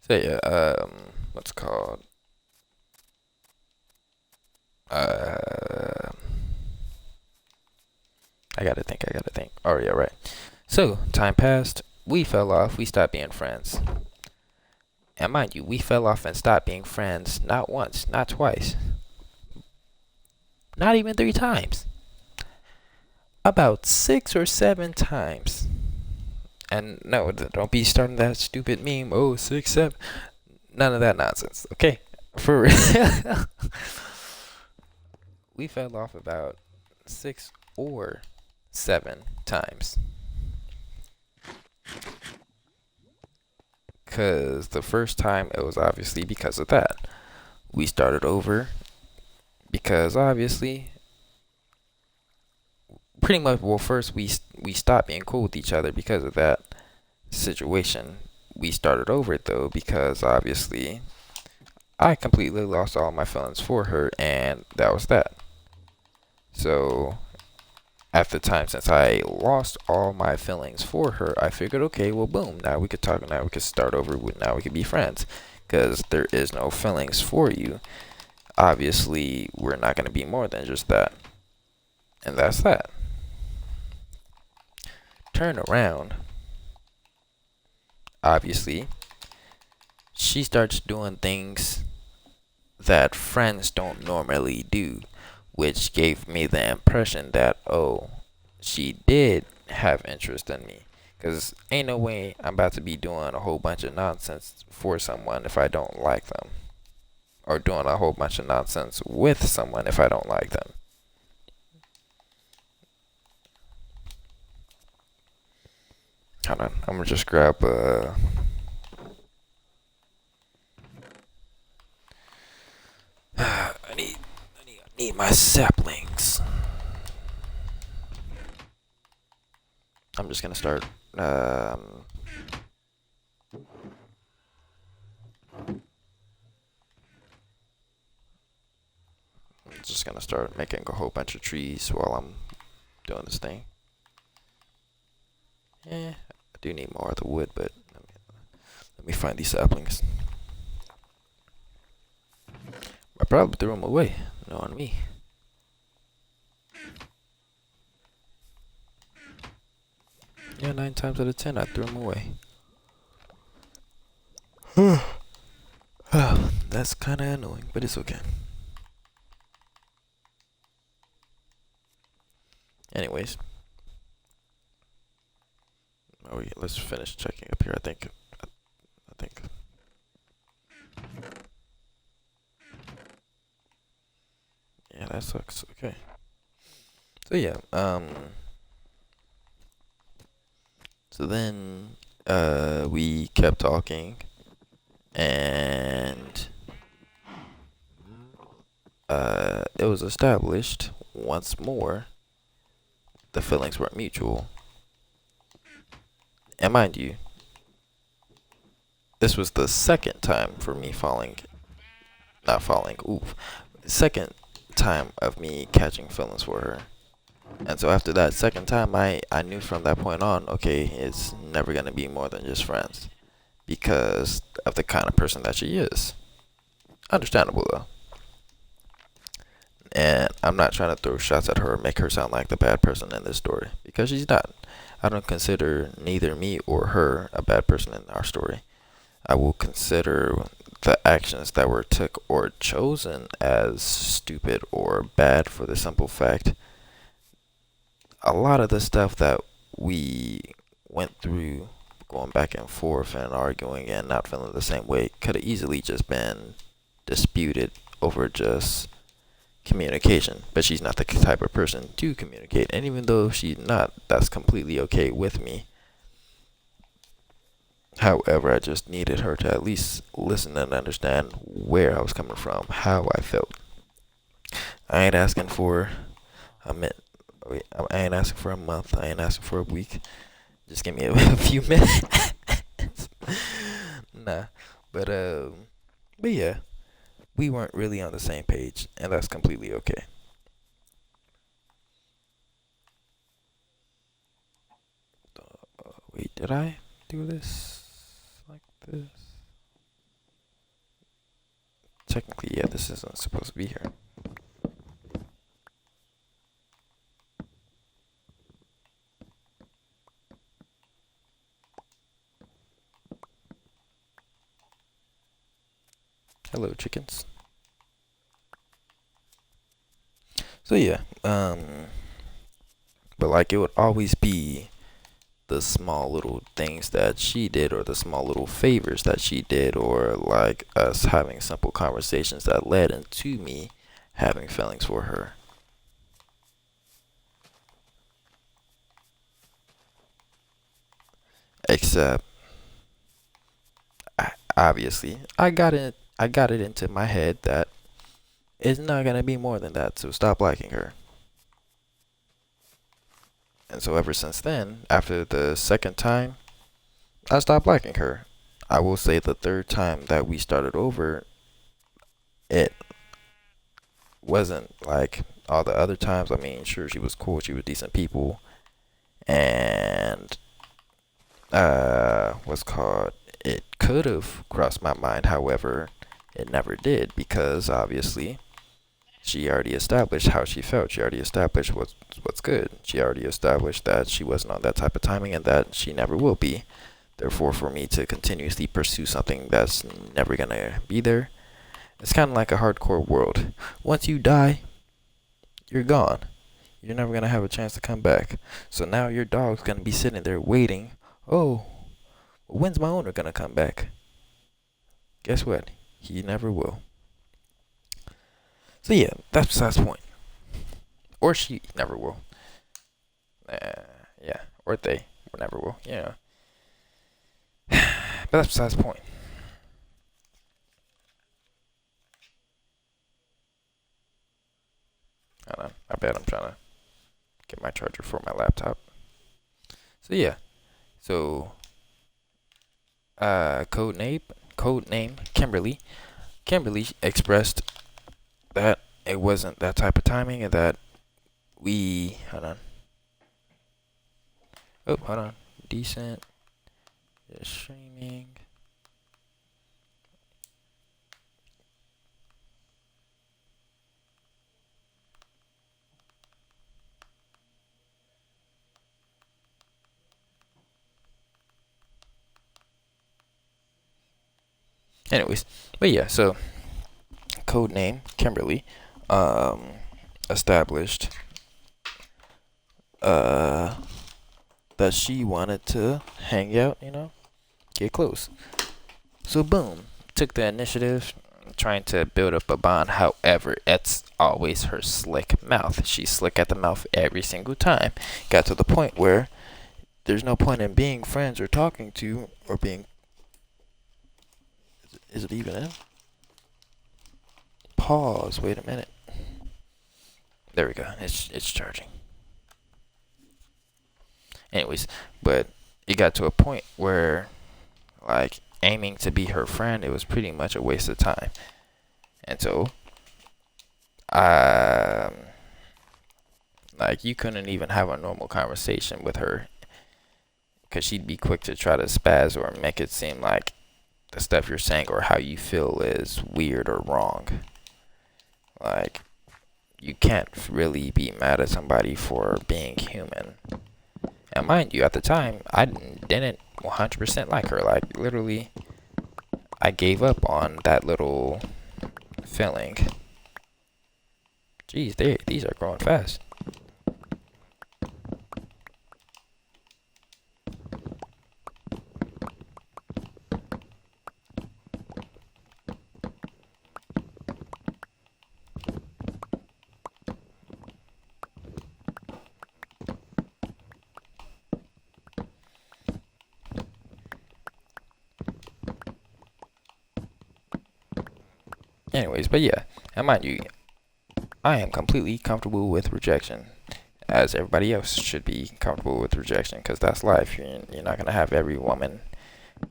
So yeah, what's it called? I gotta think. Oh yeah, right. So, time passed. We fell off. We stopped being friends. And mind you, we fell off and stopped being friends not once, not twice, not even 3 times. About 6 or 7 times. And no, don't be starting that stupid meme. Oh, 6, 7. None of that nonsense. Okay? For real. We fell off about 6 or 7 times. because the first time it was obviously because of that. We started over because obviously, pretty much, well, first we stopped being cool with each other because of that situation. We started over though because obviously I completely lost all my feelings for her, and that was that. So at the time, since I lost all my feelings for her, I figured, okay, well, boom, now we could talk, now we could start over, now we could be friends, because there is no feelings for you. Obviously, we're not going to be more than just that, and that's that. Turn around. Obviously, she starts doing things that friends don't normally do, which gave me the impression that, oh, she did have interest in me. Because ain't no way I'm about to be doing a whole bunch of nonsense for someone if I don't like them. Or doing a whole bunch of nonsense with someone if I don't like them. Hold on, I'm gonna just grab I need my saplings. I'm just gonna start making a whole bunch of trees while I'm doing this thing. I do need more of the wood, but let me find these saplings. I probably threw them away, knowing me. Yeah, 9 times out of 10, I threw them away. That's kind of annoying, but it's okay. Anyways. Oh yeah, let's finish checking up here. I think. Yeah, that sucks. Okay. So yeah, so then we kept talking, and it was established once more the feelings weren't mutual. And mind you, this was the second time for me not falling, oof, second time of me catching feelings for her. And so after that second time, I knew from that point on, okay, it's never going to be more than just friends because of the kind of person that she is. Understandable though. And I'm not trying to throw shots at her or make her sound like the bad person in this story because she's not. I don't consider neither me or her a bad person in our story. I will consider the actions that were took or chosen as stupid or bad for the simple fact a lot of the stuff that we went through going back and forth and arguing and not feeling the same way could have easily just been disputed over just communication. But she's not the type of person to communicate. And even though she's not, that's completely okay with me. However, I just needed her to at least listen and understand where I was coming from, how I felt. I ain't asking for a minute. I ain't asking for a month. I ain't asking for a week. Just give me a few minutes. Nah, but yeah, we weren't really on the same page, and that's completely okay. Wait, did I do this like this? Technically, yeah, this isn't supposed to be here. Hello, chickens. So yeah, but like it would always be the small little things that she did or the small little favors that she did or like us having simple conversations that led into me having feelings for her. Except obviously, I got it into my head that it's not gonna be more than that, so stop liking her. And so ever since then, after the second time, I stopped liking her. I will say the third time that we started over, it wasn't like all the other times. I mean, sure, she was cool, she was decent people, and what's called, it could have crossed my mind. However, it never did because obviously she already established how she felt. She already established what's good. She already established that she wasn't on that type of timing and that she never will be. Therefore, for me to continuously pursue something that's never gonna be there, it's kind of like a hardcore world. Once you die, you're gone. You're never gonna have a chance to come back. So now your dog's gonna be sitting there waiting. Oh, when's my owner gonna come back? Guess what? He never will. So yeah, that's besides the point. Or she never will. Yeah, or they never will. Yeah, but that's besides the point. Hold on, I bet I'm trying to get my charger for my laptop. So yeah, so code name Kimberly. Kimberly expressed that it wasn't that type of timing and that we hold on. Oh, hold on. Decent. Streaming. Anyways, but yeah, so code name Kimberly um established uh that she wanted to hang out, get close. So boom, took the initiative, trying to build up a bond. However, it's always her slick mouth. She's slick at the mouth every single time. Got to the point where there's no point in being friends or talking to or being. Is it even in? Pause. Wait a minute. There we go. It's charging. Anyways, but it got to a point where, like, aiming to be her friend, it was pretty much a waste of time. And so, um, like, you couldn't even have a normal conversation with her because she'd be quick to try to spaz or make it seem like the stuff you're saying or how you feel is weird or wrong. Like, you can't really be mad at somebody for being human. And mind you, at the time, I didn't 100% like her. Like, literally, I gave up on that little feeling. Jeez, these are growing fast. Anyways, but yeah, and mind you, I am completely comfortable with rejection, as everybody else should be comfortable with rejection, because that's life. You're not gonna have every woman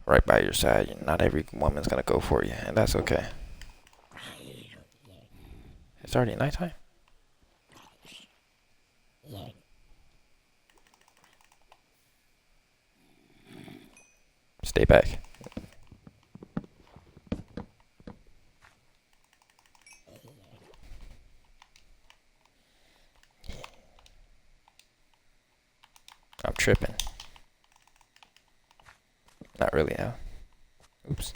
right by your side. Not every woman's gonna go for you, and that's okay. It's already nighttime. Stay back. I'm tripping. Not really now. Oops.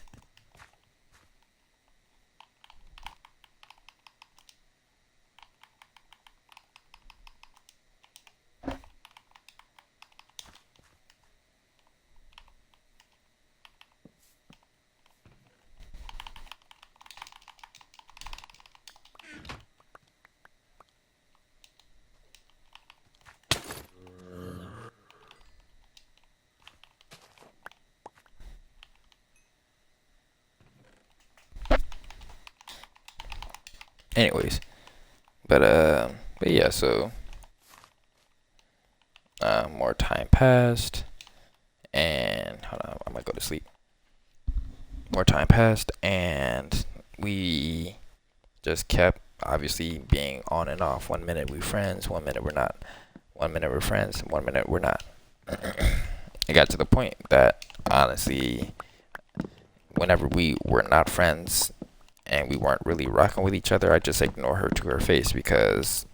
Anyways, but yeah. So more time passed, and hold on, I might go to sleep. More time passed, and we just kept obviously being on and off. 1 minute we friends, 1 minute we're not. 1 minute we're friends, 1 minute we're not. It got to the point that honestly, whenever we were not friends and we weren't really rocking with each other, I just ignore her to her face because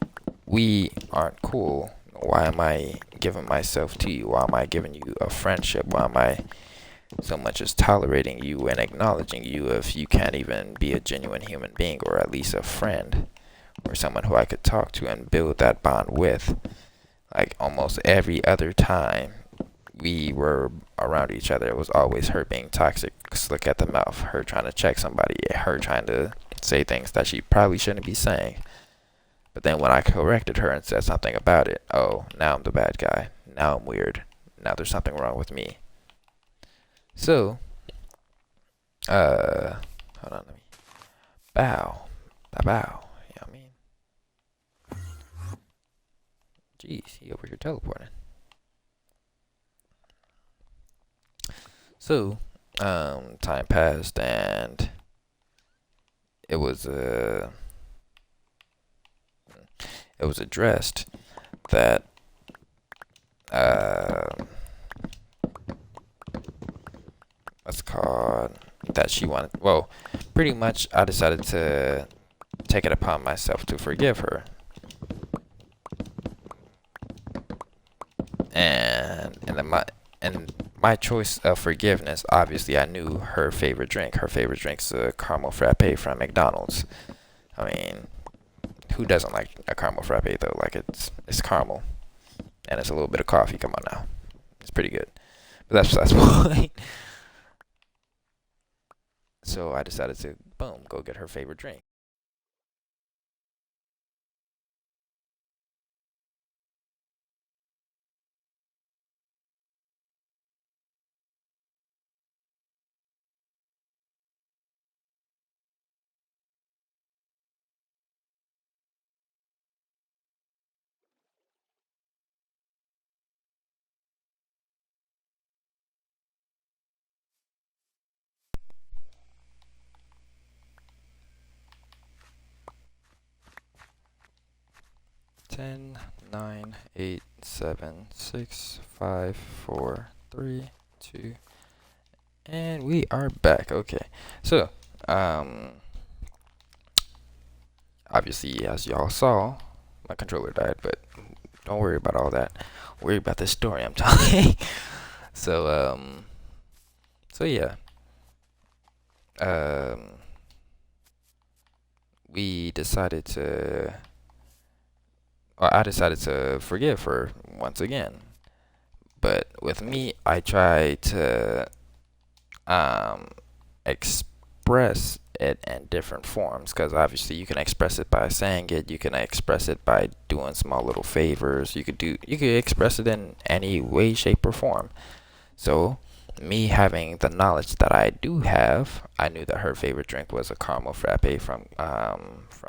we aren't cool. Why am I giving myself to you? Why am I giving you a friendship? Why am I so much as tolerating you and acknowledging you if you can't even be a genuine human being or at least a friend or someone who I could talk to and build that bond with? Like almost every other time we were around each other, it was always her being toxic, slick at the mouth, her trying to check somebody, her trying to say things that she probably shouldn't be saying. But then when I corrected her and said something about it, oh, now I'm the bad guy. Now I'm weird. Now there's something wrong with me. So, hold on, let me bow. Bow. You know what I mean? Jeez, he over here teleporting. So, time passed and it was addressed that what's it called, that she wanted, well, pretty much I decided to take it upon myself to forgive her. And my choice of forgiveness, obviously I knew her favorite drink. Her favorite drink's a caramel frappe from McDonald's. I mean, who doesn't like a caramel frappe though? Like it's caramel and it's a little bit of coffee. Come on now, it's pretty good. But that's the point. So I decided to boom go get her favorite drink. Ten, 9, 8, 7, 6, 5, 4, 3, 2, and we are back. Okay, so obviously as y'all saw, my controller died, but don't worry about all that. Worry about the story I'm telling. so so yeah, um, we decided to, or I decided to forgive her once again. But with me, I try to um, express it in different forms because obviously you can express it by saying it, you can express it by doing small little favors, you could express it in any way, shape, or form. So me having the knowledge that I do have, I knew that her favorite drink was a caramel frappe from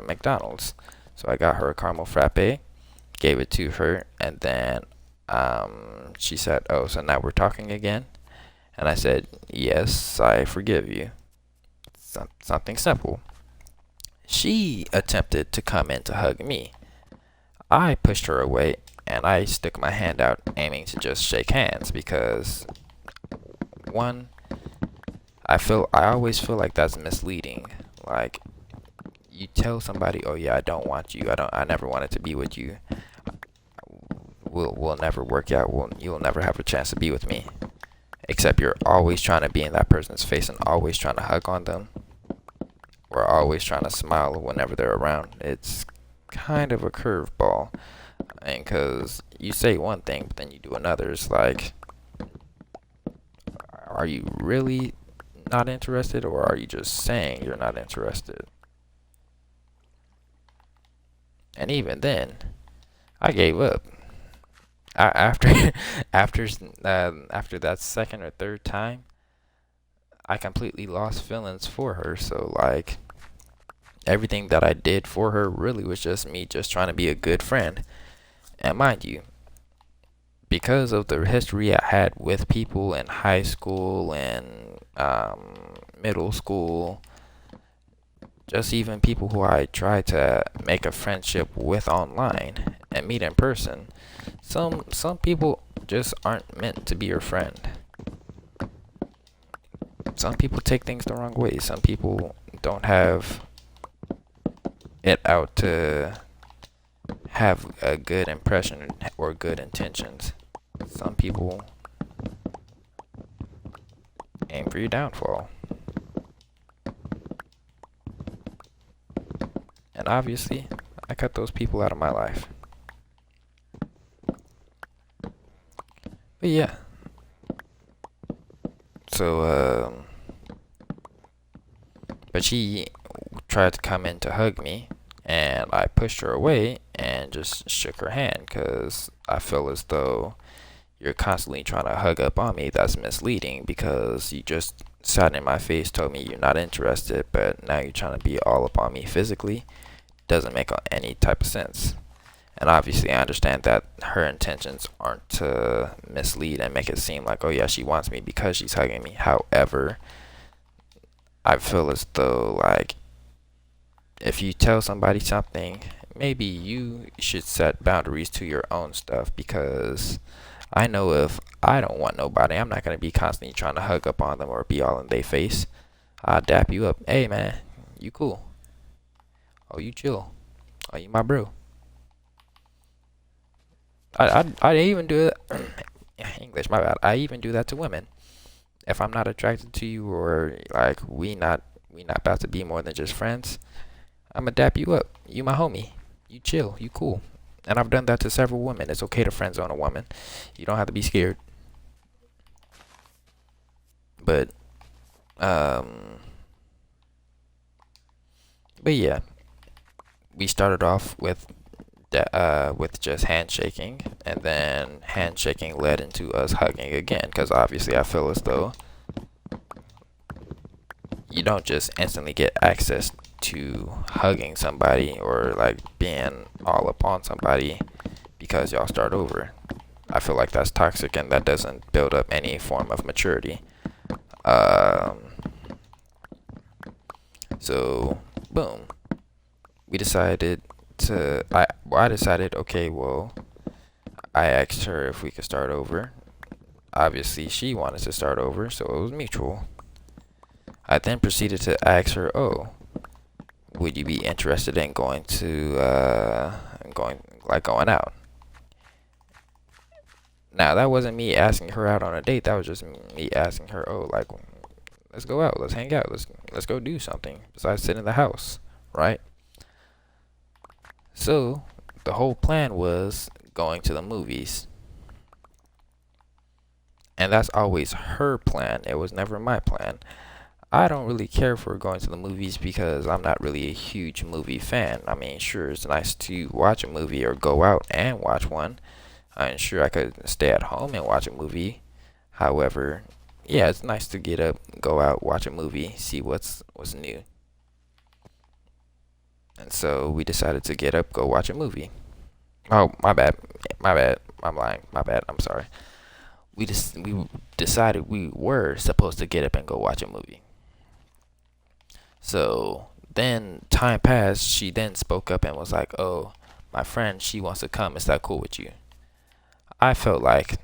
McDonald's. So I got her a caramel frappe, gave it to her, and then she said, "Oh, so now we're talking again?" And I said, "Yes, I forgive you." Something simple. She attempted to come in to hug me. I pushed her away and I stuck my hand out, aiming to just shake hands because one, I always feel like that's misleading. Like you tell somebody, "Oh yeah, I don't want you. I never wanted to be with you. We'll never work out. You'll never have a chance to be with me." Except you're always trying to be in that person's face and always trying to hug on them or always trying to smile whenever they're around. It's kind of a curveball. And because you say one thing, but then you do another. It's like, are you really not interested or are you just saying you're not interested? And even then, I gave up. After after that second or third time, I completely lost feelings for her. So like, everything that I did for her really was just me just trying to be a good friend. And mind you, because of the history I had with people in high school and middle school, just even people who I tried to make a friendship with online and meet in person, some people just aren't meant to be your friend. Some people take things the wrong way. Some people don't have it out to have a good impression or good intentions. Some people aim for your downfall. And obviously, I cut those people out of my life. But yeah. So, but she tried to come in to hug me, and I pushed her away and just shook her hand because I feel as though you're constantly trying to hug up on me. That's misleading because you just sat in my face, told me you're not interested, but now you're trying to be all up on me physically. Doesn't make any type of sense. And obviously, I understand that her intentions aren't to mislead and make it seem like, oh yeah, she wants me because she's hugging me. However, I feel as though, like, if you tell somebody something, maybe you should set boundaries to your own stuff because I know if I don't want nobody, I'm not going to be constantly trying to hug up on them or be all in their face. I'll dap you up. Hey, man, you cool. Oh, you chill. Oh, you my bro. I even do it. English, my bad. I even do that to women. If I'm not attracted to you or like we not about to be more than just friends, I'ma dap you up. You my homie. You chill. You cool. And I've done that to several women. It's okay to friend zone a woman. You don't have to be scared. But um but yeah, we started off with just handshaking, and then handshaking led into us hugging again. Because obviously, I feel as though you don't just instantly get access to hugging somebody or like being all up on somebody because y'all start over. I feel like that's toxic and that doesn't build up any form of maturity. Um, so, boom. We decided I decided, okay, well, I asked her if we could start over. Obviously, she wanted to start over, so it was mutual. I then proceeded to ask her, oh, would you be interested in going out? Now, that wasn't me asking her out on a date. That was just me asking her, oh, like, let's go out, let's hang out, let's go do something besides sit in the house, right? So, the whole plan was going to the movies. And that's always her plan. It was never my plan. I don't really care for going to the movies because I'm not really a huge movie fan. I mean, sure, it's nice to watch a movie or go out and watch one. I'm sure I could stay at home and watch a movie. However, yeah, it's nice to get up, go out, watch a movie, see what's new. And so we decided to get up, go watch a movie. Oh, my bad. My bad. I'm lying. My bad. I'm sorry. We decided we were supposed to get up and go watch a movie. So then time passed. She then spoke up and was like, "Oh, my friend, she wants to come. Is that cool with you?" I felt like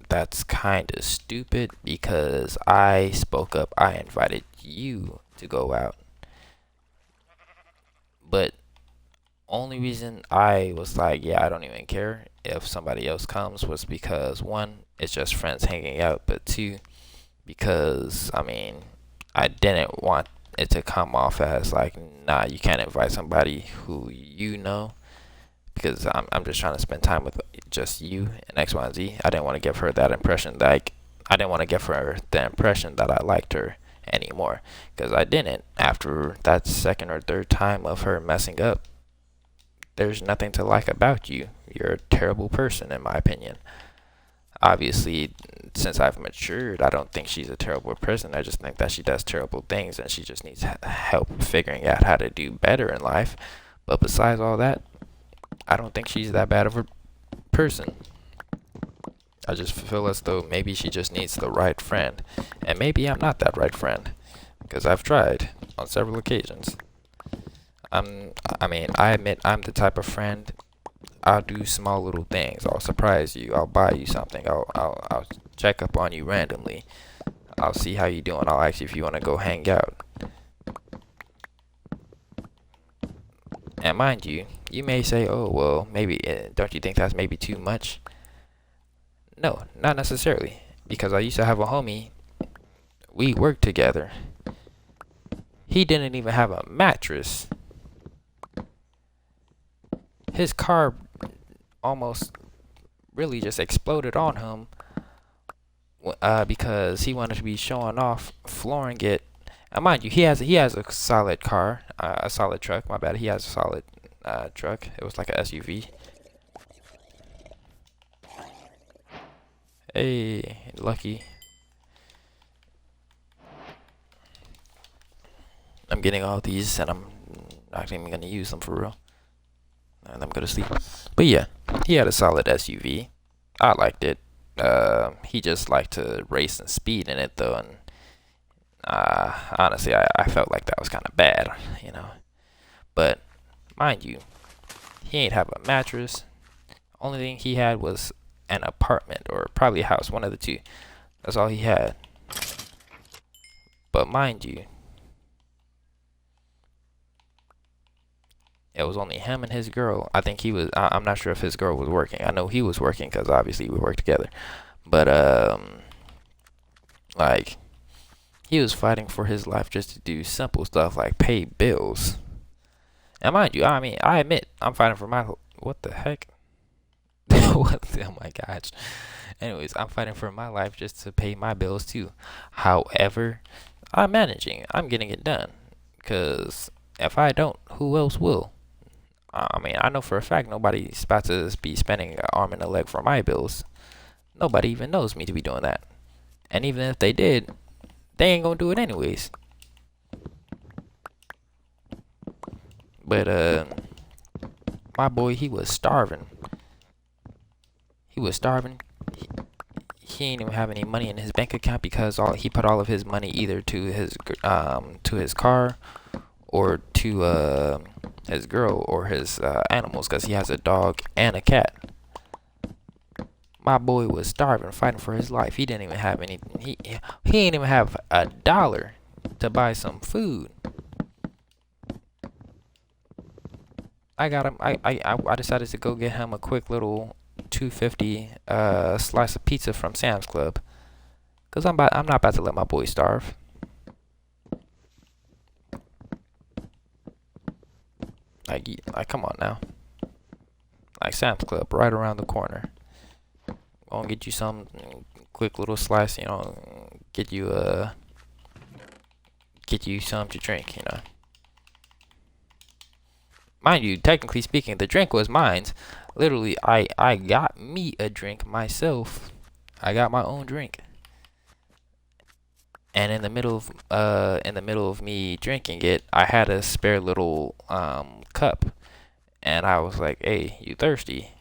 that's kind of stupid because I spoke up. I invited you to go out. But only reason I was like, yeah, I don't even care if somebody else comes was because one, it's just friends hanging out, but two, because I mean, I didn't want it to come off as like, nah, you can't invite somebody who you know because I'm just trying to spend time with just you and X, Y, and Z. I didn't want to give her that impression like I didn't want to give her the impression that I liked her anymore because I didn't after that second or third time of her messing up. There's nothing to like about you. You're a terrible person, in my opinion. Obviously, since I've matured, I don't think she's a terrible person. I just think that she does terrible things and she just needs help figuring out how to do better in life. But besides all that, I don't think she's that bad of a person. I just feel as though maybe she just needs the right friend. And maybe I'm not that right friend. Because I've tried on several occasions. I admit I'm the type of friend. I'll do small little things. I'll surprise you. I'll buy you something. I'll check up on you randomly. I'll see how you doing. I'll ask you if you want to go hang out. And mind you, you may say, "Oh, well, maybe don't you think that's maybe too much?" No, not necessarily. Because I used to have a homie. We worked together. He didn't even have a mattress. His car almost really just exploded on him because he wanted to be showing off, flooring it. And mind you, he has a solid car, a solid truck. My bad, he has a solid truck. It was like a SUV. Hey, lucky. I'm getting all these, and I'm not even gonna use them for real. And I'm gonna sleep. But yeah, he had a solid SUV. I liked it. He just liked to race and speed in it though, and honestly, I felt like that was kind of bad, you know. But mind you, he ain't have a mattress. Only thing he had was an apartment or probably a house, one of the two. That's all he had. But mind you, it was only him and his girl. I think he was. I'm not sure if his girl was working. I know he was working because obviously we worked together. But like he was fighting for his life just to do simple stuff like pay bills. And mind you, I admit I'm fighting for my. What the heck? Oh my gosh. Anyways, I'm fighting for my life just to pay my bills too. However, I'm managing. I'm getting it done. Cause if I don't, who else will? I know for a fact nobody's about to be spending an arm and a leg for my bills. Nobody even knows me to be doing that. And even if they did, they ain't gonna do it anyways. But my boy, he was starving. He was starving. He ain't even have any money in his bank account because he put all of his money either to his car or to his girl or his animals because he has a dog and a cat. My boy was starving, fighting for his life. He didn't even have any. He ain't even have $1 to buy some food. I got him. I decided to go get him a quick little 250 slice of pizza from Sam's Club. Cause I'm not about to let my boy starve. Like come on now. Like Sam's Club right around the corner. Gonna get you some quick little slice, you know, get you some to drink, you know. Mind you, technically speaking, the drink was mine. Literally, I got me a drink myself. I got my own drink. And in the middle of me drinking it, I had a spare little cup, and I was like, "Hey, you thirsty?"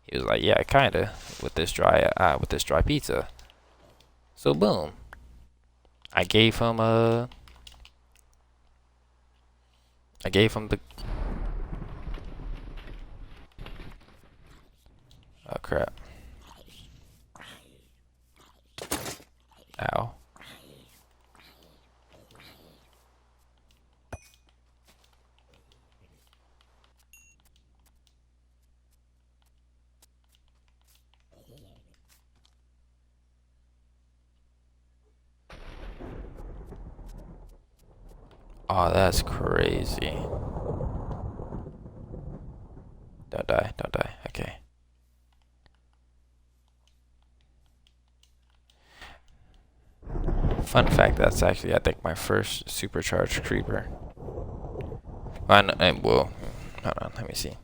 He was like, "Yeah, kinda." With this dry pizza. So boom, I gave him the. Oh crap! Ow. Oh, that's crazy. Don't die, don't die. Okay. Fun fact, that's actually, I think, my first supercharged creeper. Well, hold on, let me see.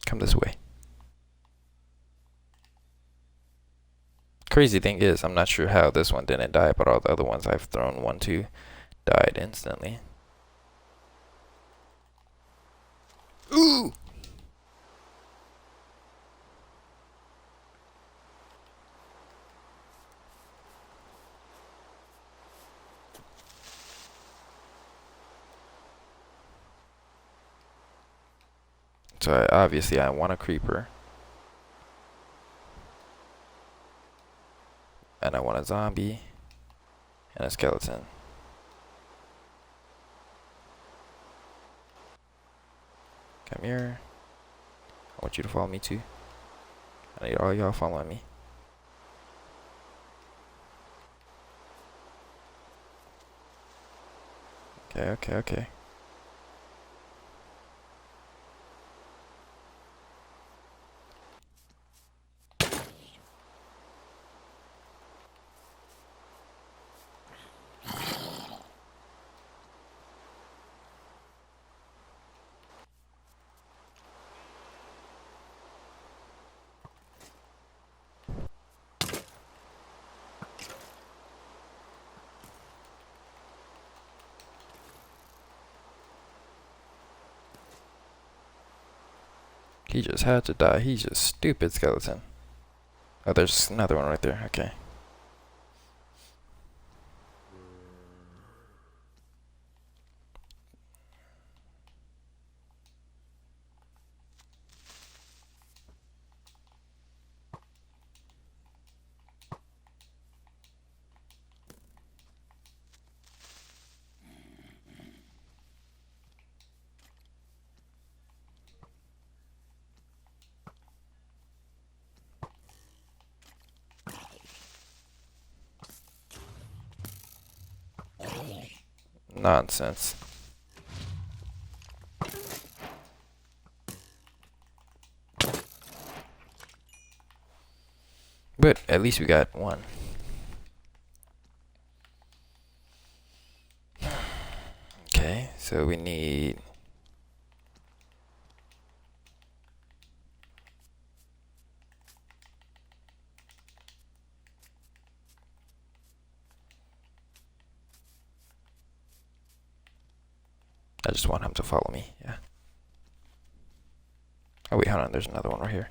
Come this way. Crazy thing is, I'm not sure how this one didn't die, but all the other ones I've thrown one to died instantly. Ooh! So obviously I want a creeper. And I want a zombie. And a skeleton. Come here. I want you to follow me too. I need all y'all following me. Okay. He just had to die. He's just stupid skeleton. Oh, there's another one right there. Okay. Nonsense. But at least we got one. Okay, so we need... I just want him to follow me, yeah. Oh wait, hold on, there's another one right here.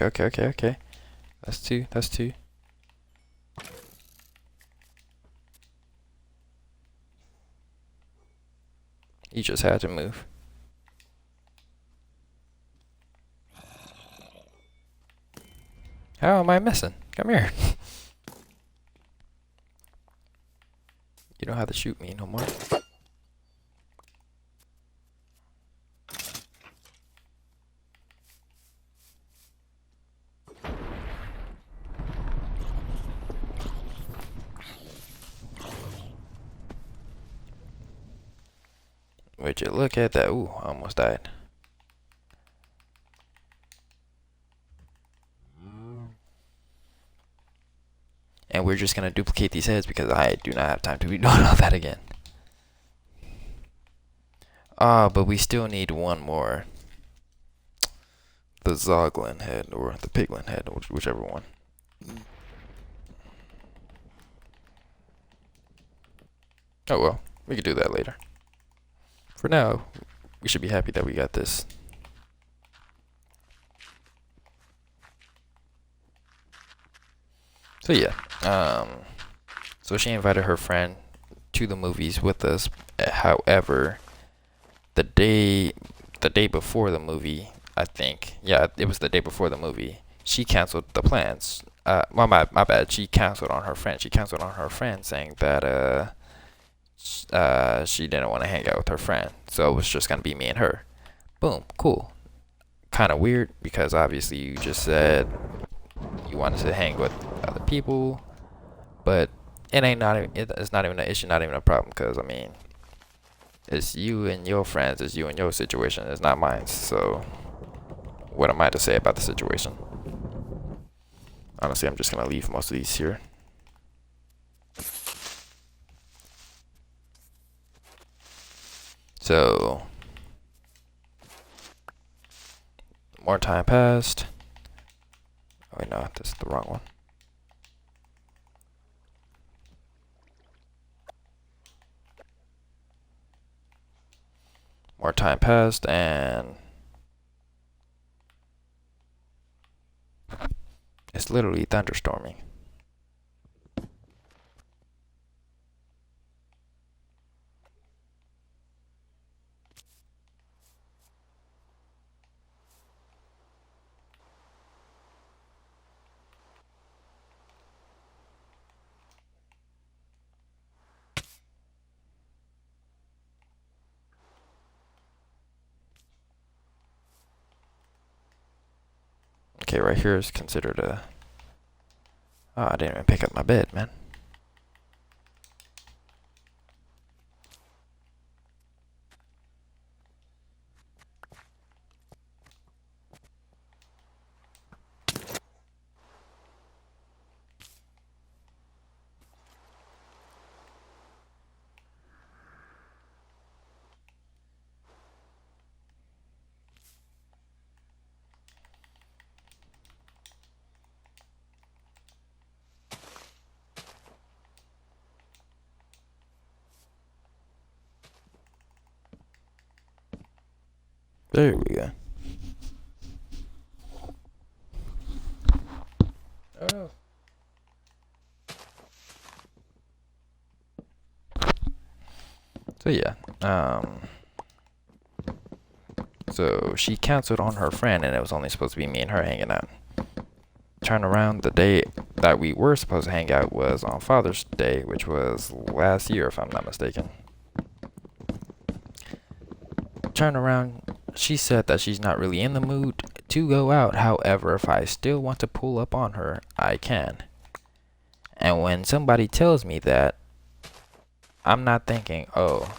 Okay. That's two. You just had to move. How am I missing? Come here. You don't have to shoot me no more. Would you look at that? Ooh, I almost died. And we're just gonna duplicate these heads because I do not have time to be doing all that again. But we still need one more. The Zoglin head or the Piglin head, whichever one. Oh well, we could do that later. For now, we should be happy that we got this. So yeah, so she invited her friend to the movies with us. However, the day before the movie, I think, yeah, it was the day before the movie, she canceled the plans. My bad. She canceled on her friend. She canceled on her friend, saying that she didn't want to hang out with her friend, so it was just gonna be me and her. Boom, cool. Kind of weird because obviously you just said you wanted to hang with other people, but it's not even an issue, not even a problem, because I mean, it's you and your friends, it's you and your situation, it's not mine. So what am I to say about the situation? Honestly, I'm just gonna leave most of these here. So more time passed. Oh wait, no, this is the wrong one. More time passed, and it's literally thunderstorming. Okay, right here is considered a... Oh, I didn't even pick up my bed, man. There we go. Oh no. So yeah, so she canceled on her friend, and it was only supposed to be me and her hanging out. Turn around, the day that we were supposed to hang out was on Father's Day, which was last year, if I'm not mistaken. Turn around, she said that she's not really in the mood to go out. However, if I still want to pull up on her, I can. And when somebody tells me that, I'm not thinking, oh,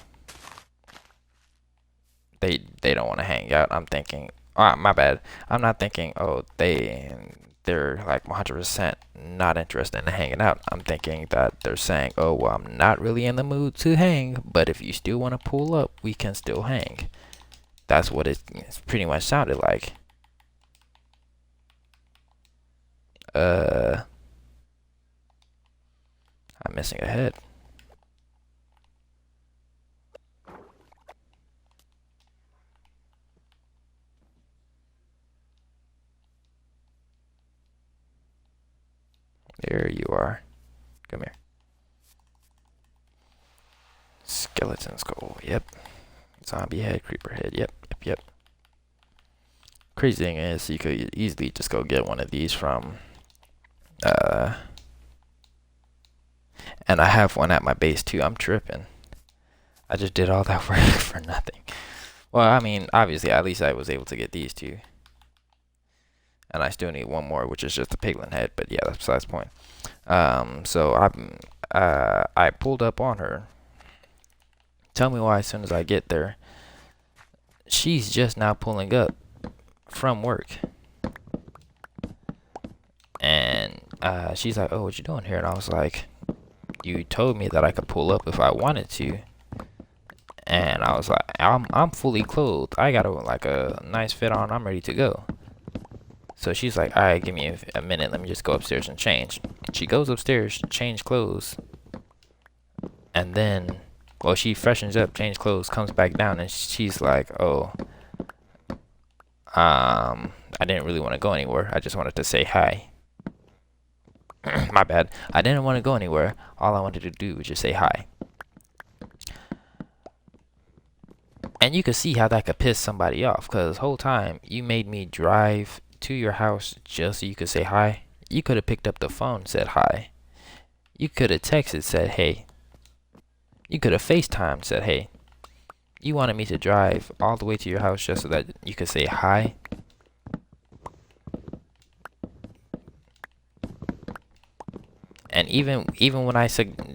they don't want to hang out. I'm thinking, my bad. I'm not thinking, oh, they're like 100% not interested in hanging out. I'm thinking that they're saying, oh, well, I'm not really in the mood to hang, but if you still want to pull up, we can still hang. That's what it's pretty much sounded like. I'm missing a head. There you are. Come here. Skeleton skull. Yep. Zombie head, creeper head. Yep. Crazy thing is, you could easily just go get one of these from, and I have one at my base too. I'm tripping. I just did all that work for nothing. Well, I mean, obviously, at least I was able to get these two. And I still need one more, which is just a piglin head. But yeah, that's besides the point. So I pulled up on her. Tell me why as soon as I get there, she's just now pulling up from work. And she's like, oh, what you doing here? And I was like, you told me that I could pull up if I wanted to. And I was like, I'm fully clothed. I got a nice fit on. I'm ready to go. So she's like, all right, give me a minute. Let me just go upstairs and change. She goes upstairs, change clothes. And then, well, she freshens up, change clothes, comes back down, and she's like, oh, I didn't really want to go anywhere. I just wanted to say hi. My bad. I didn't want to go anywhere. All I wanted to do was just say hi. And you could see how that could piss somebody off, because the whole time you made me drive to your house just so you could say hi. You could have picked up the phone, said hi. You could have texted, said hey. You could have FaceTimed, said hey. You wanted me to drive all the way to your house just so that you could say hi? And even when I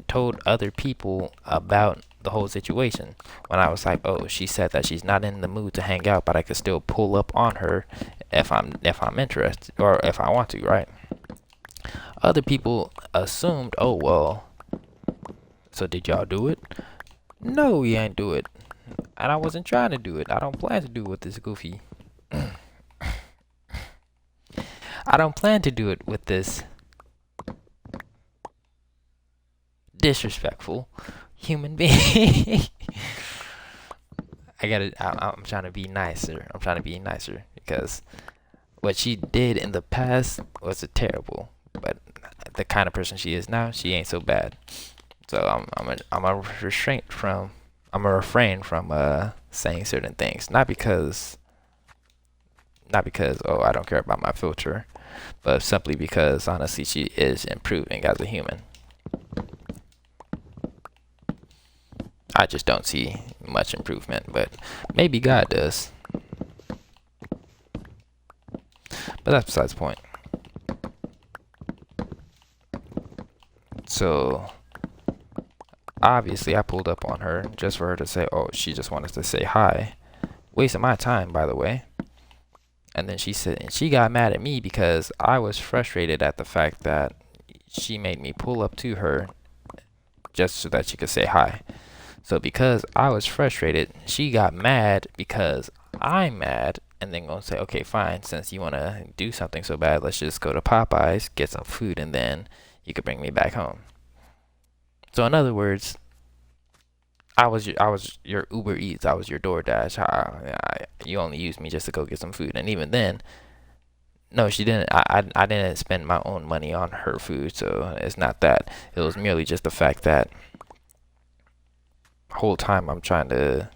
told other people about the whole situation, when I was like, oh, she said that she's not in the mood to hang out, but I could still pull up on her if I'm interested or if I want to, right? Other people assumed, oh well, so did y'all do it? No, we ain't do it, and I wasn't trying to do it. I don't plan to do it with this goofy. I don't plan to do it with this disrespectful human being. I'm trying to be nicer. I'm trying to be nicer because what she did in the past was terrible. But the kind of person she is now, she ain't so bad. So I'm a refrain from saying certain things. Not because oh I don't care about my filter, but simply because honestly she is improving as a human. I just don't see much improvement, but maybe God does. But that's besides the point. So obviously I pulled up on her just for her to say, oh, she just wanted to say hi. Wasting my time, by the way. And then she got mad at me because I was frustrated at the fact that she made me pull up to her just so that she could say hi. So because I was frustrated, she got mad because I'm mad, and then gonna say, okay, fine, since you wanna do something so bad, let's just go to Popeyes, get some food, and then you could bring me back home. So in other words, I was your Uber Eats, I was your DoorDash. You only used me just to go get some food, and even then, no, she didn't. I didn't spend my own money on her food, so it's not that. It was merely just the fact that whole time I'm trying to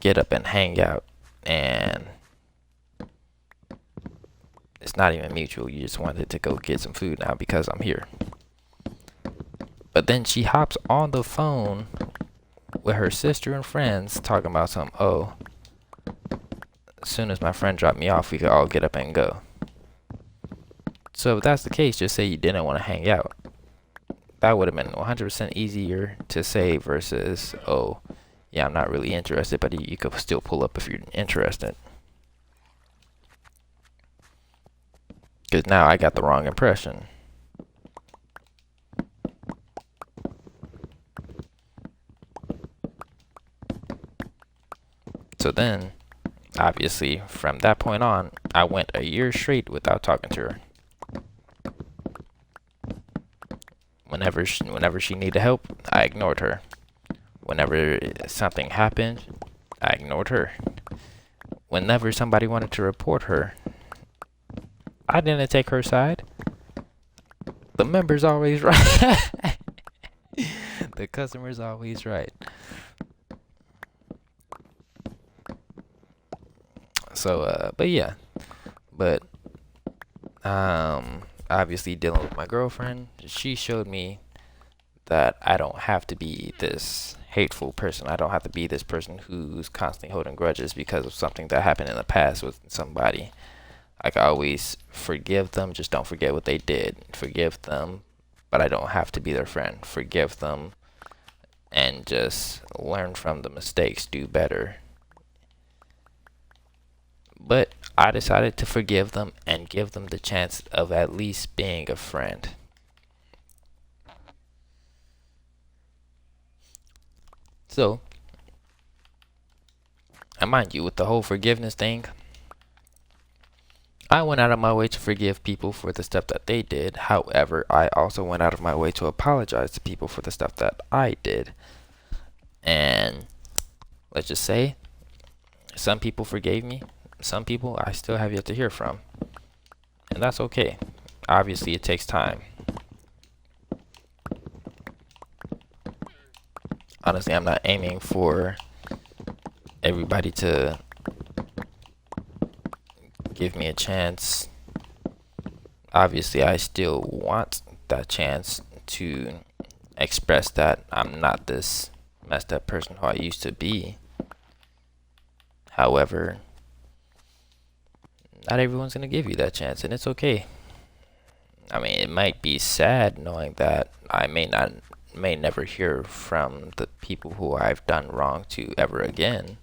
get up and hang out, and it's not even mutual. You just wanted to go get some food now because I'm here. But then she hops on the phone with her sister and friends talking about some, oh, as soon as my friend dropped me off, we could all get up and go. So if that's the case, just say you didn't want to hang out. That would have been 100% easier to say versus, oh, yeah, I'm not really interested, but you could still pull up if you're interested. Because now I got the wrong impression. So then, obviously, from that point on, I went a year straight without talking to her. Whenever she needed help, I ignored her. Whenever something happened, I ignored her. Whenever somebody wanted to report her, I didn't take her side. The member's always right. The customer's always right. So, but yeah. But, obviously dealing with my girlfriend, she showed me that I don't have to be this hateful person. I don't have to be this person who's constantly holding grudges because of something that happened in the past with somebody. I can always forgive them, just don't forget what they did. Forgive them, but I don't have to be their friend. Forgive them and just learn from the mistakes, do better. But I decided to forgive them and give them the chance of at least being a friend. So, and mind you, with the whole forgiveness thing, I went out of my way to forgive people for the stuff that they did. However, I also went out of my way to apologize to people for the stuff that I did. And let's just say, some people forgave me. Some people I still have yet to hear from. And that's okay. Obviously, it takes time. Honestly, I'm not aiming for everybody to give me a chance. Obviously, I still want that chance to express that I'm not this messed up person who I used to be. However, not everyone's going to give you that chance, and it's okay. I mean, it might be sad knowing that I may never hear from the people who I've done wrong to ever again,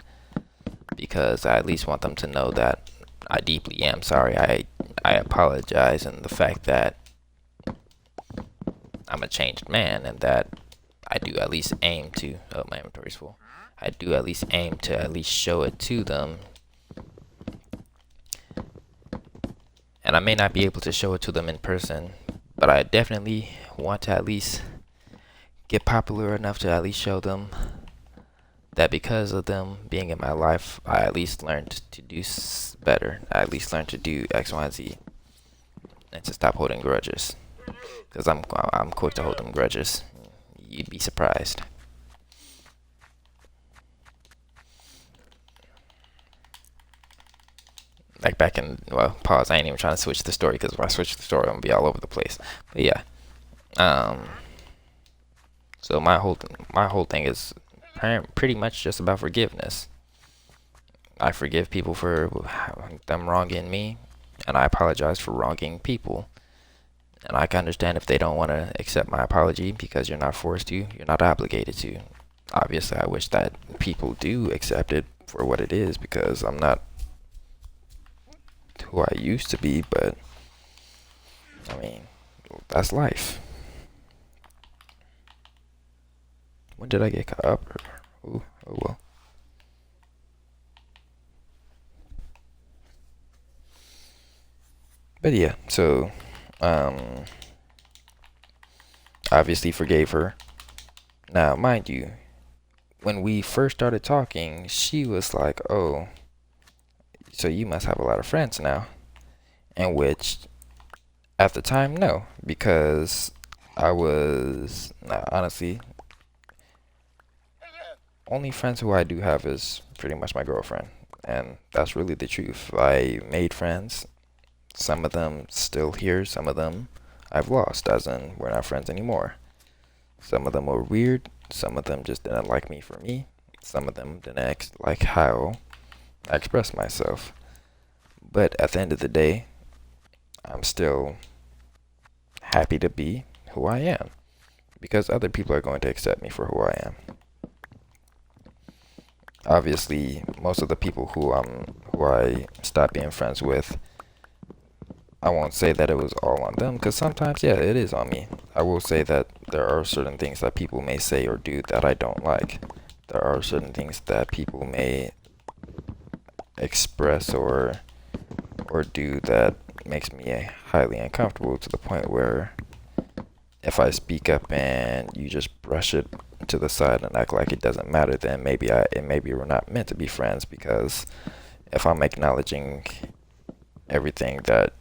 because I at least want them to know that I deeply am sorry. I apologize, and the fact that I'm a changed man, and that I do at least aim to. Oh, my inventory's full. I do at least aim to at least show it to them. And I may not be able to show it to them in person, but I definitely want to at least get popular enough to at least show them that because of them being in my life, I at least learned to do better. I at least learned to do X, Y, and Z, and to stop holding grudges. Because I'm quick to hold them grudges. You'd be surprised. Like back in, well, pause. I ain't even trying to switch the story, because if I switch the story, I'm gonna be all over the place. But yeah, so my whole thing is pretty much just about forgiveness. I forgive people for them wronging me, and I apologize for wronging people. And I can understand if they don't want to accept my apology, because you're not forced to, you're not obligated to. Obviously, I wish that people do accept it for what it is, because I'm not who I used to be, but I mean, that's life. When did I get caught up? Ooh, oh well. But yeah, so obviously forgave her. Now, mind you, when we first started talking, she was like, "Oh, so you must have a lot of friends now." And which, at the time, no, because I was honestly only friends who I do have is pretty much my girlfriend, and that's really the truth. I made friends. Some of them still here. Some of them I've lost, as in we're not friends anymore. Some of them were weird. Some of them just didn't like me for me. Some of them didn't like how I expressed myself. But at the end of the day, I'm still happy to be who I am, because other people are going to accept me for who I am. Obviously, most of the people who I stopped being friends with, I won't say that it was all on them, because sometimes, yeah, it is on me. I will say that there are certain things that people may say or do that I don't like. There are certain things that people may express or do that makes me highly uncomfortable, to the point where if I speak up and you just brush it to the side and act like it doesn't matter, then maybe we're not meant to be friends, because if I'm acknowledging everything that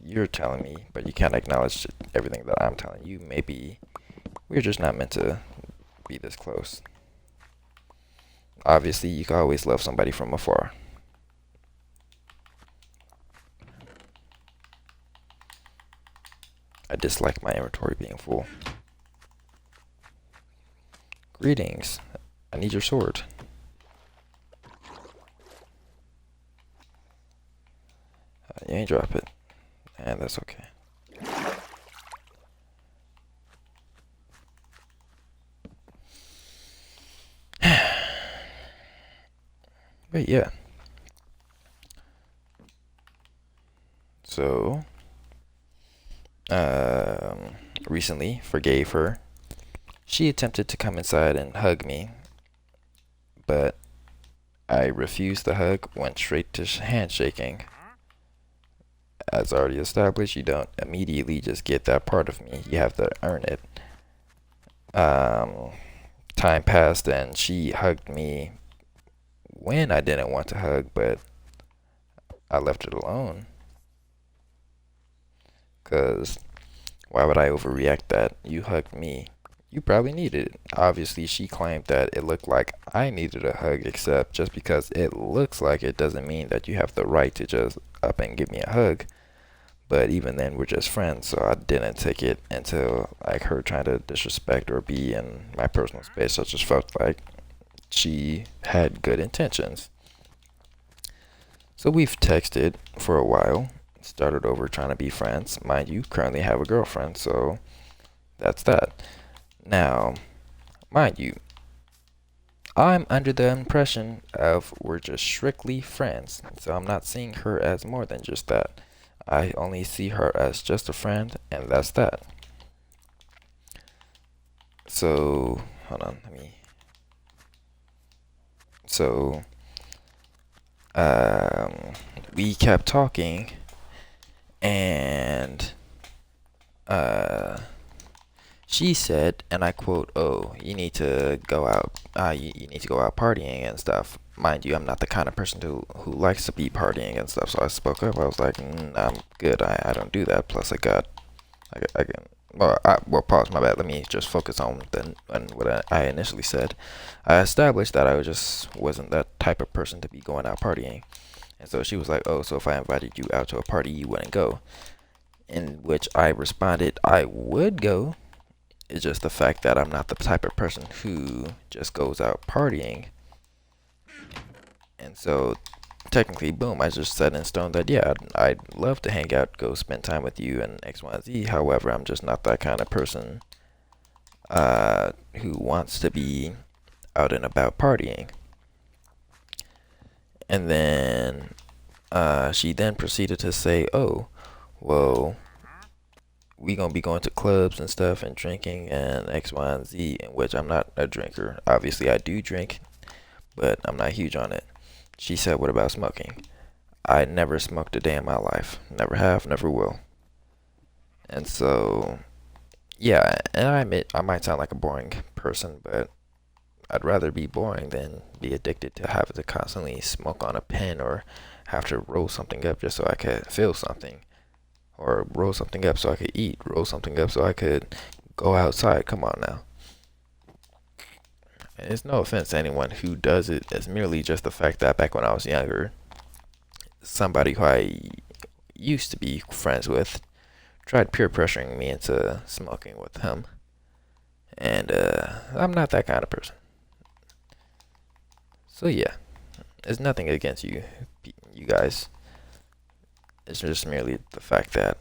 you're telling me, but you can't acknowledge everything that I'm telling you, maybe we're just not meant to be this close. Obviously, you can always love somebody from afar. I dislike my inventory being full. Greetings. I need your sword. You ain't drop it. And that's okay. But yeah. So, recently forgave her. She attempted to come inside and hug me, but I refused the hug, went straight to handshaking. As already established, you don't immediately just get that part of me. You have to earn it. Time passed and she hugged me when I didn't want to hug, but I left it alone. Because why would I overreact that you hugged me? You probably needed it. Obviously, she claimed that it looked like I needed a hug, except just because it looks like it doesn't mean that you have the right to just up and give me a hug. But even then, we're just friends, so I didn't take it into like her trying to disrespect or be in my personal space. I just felt like she had good intentions. So we've texted for a while, started over trying to be friends. Mind you, currently have a girlfriend, so that's that. Now, mind you, I'm under the impression of we're just strictly friends, so I'm not seeing her as more than just that. I only see her as just a friend, and that's that. So, hold on, let me. So, um, we kept talking, and she said, and I quote, "Oh, you need to go out. You need to go out partying and stuff." Mind you, I'm not the kind of person who likes to be partying and stuff. So I spoke up. I was like, "I'm good. I don't do that. Plus, I can." Well, pause. My bad. Let me just focus on what I initially said. I established that I just wasn't that type of person to be going out partying, and so she was like, "Oh, so if I invited you out to a party, you wouldn't go?" In which I responded, "I would go. It's just the fact that I'm not the type of person who just goes out partying." And so technically, boom, I just set in stone that, yeah, I'd love to hang out, go spend time with you and X, Y, and Z. However, I'm just not that kind of person who wants to be out and about partying. And then she then proceeded to say, "Oh, well, we gonna be going to clubs and stuff and drinking and X, Y, and Z," in which I'm not a drinker. Obviously, I do drink, but I'm not huge on it. She said, "What about smoking?" I never smoked a day in my life. Never have, never will. And so, yeah, and I admit I might sound like a boring person, but I'd rather be boring than be addicted to having to constantly smoke on a pen or have to roll something up just so I could feel something. Or roll something up so I could eat. Roll something up so I could go outside. Come on now. And it's no offense to anyone who does it. It's merely just the fact that back when I was younger, somebody who I used to be friends with tried peer pressuring me into smoking with him. And I'm not that kind of person. So yeah, it's nothing against you guys. It's just merely the fact that